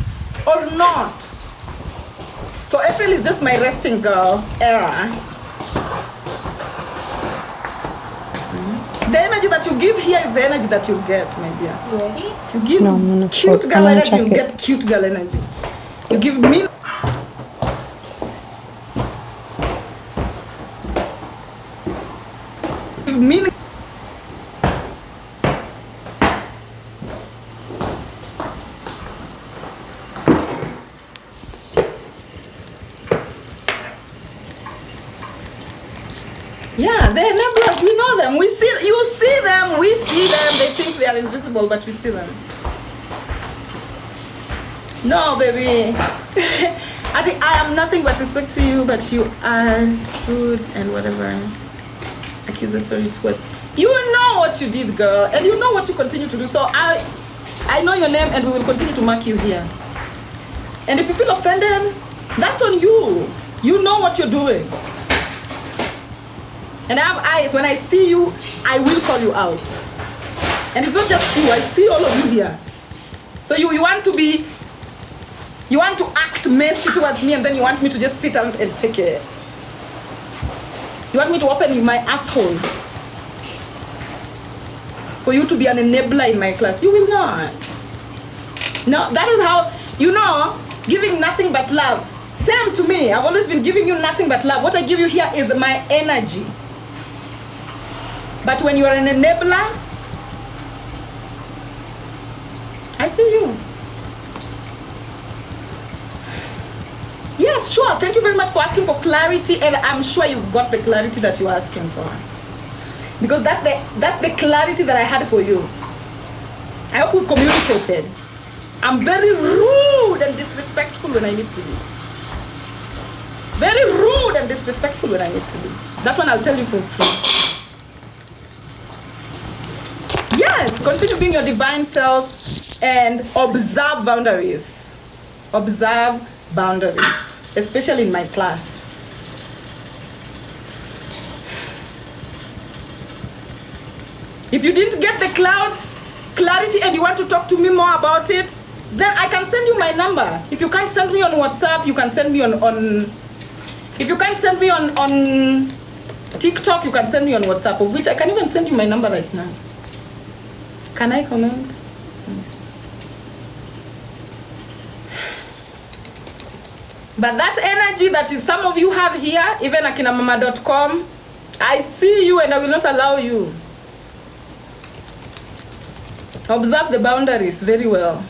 or not. So April is just my resting girl era. The energy that you give here is the energy that you get, my dear. You ready? If you give No, I'm not cute sure. girl I'm gonna energy, you check it. get cute girl energy. You give me mean. Yeah, they're enablers. We know them. We see. You see them. We see them. They think they are invisible, but we see them. No, baby. I am nothing but respect to you, but you are rude and whatever. Accusatory toward. You know what you did, girl, and you know what you continue to do. So I know your name, and we will continue to mark you here. And if you feel offended, that's on you. You know what you're doing. And I have eyes. When I see you, I will call you out. And it's not just you. I see all of you here. So you want to be. You want to act messy towards me, and then you want me to just sit down and take it. You want me to open my asshole for you to be an enabler in my class. You will not. No, that is how, you know, giving nothing but love. Same to me. I've always been giving you nothing but love. What I give you here is my energy. But when you are an enabler, I see you. Yes, sure. Thank you very much for asking for clarity, and I'm sure you got the clarity that you're asking for. Because that's the clarity that I had for you. I hope we communicated. I'm very rude and disrespectful when I need to be. Very rude and disrespectful when I need to be. That one I'll tell you for free. Yes, continue being your divine self and observe boundaries. Observe boundaries, especially in my class. If you didn't get the clarity and you want to talk to me more about it, then I can send you my number. If you can't send me on WhatsApp, you can send me on if you can't send me on TikTok, you can send me on WhatsApp, of which I can even send you my number right now. Can I comment? But that energy that some of you have here, even akinamama.com, I see you and I will not allow you. Observe the boundaries very well.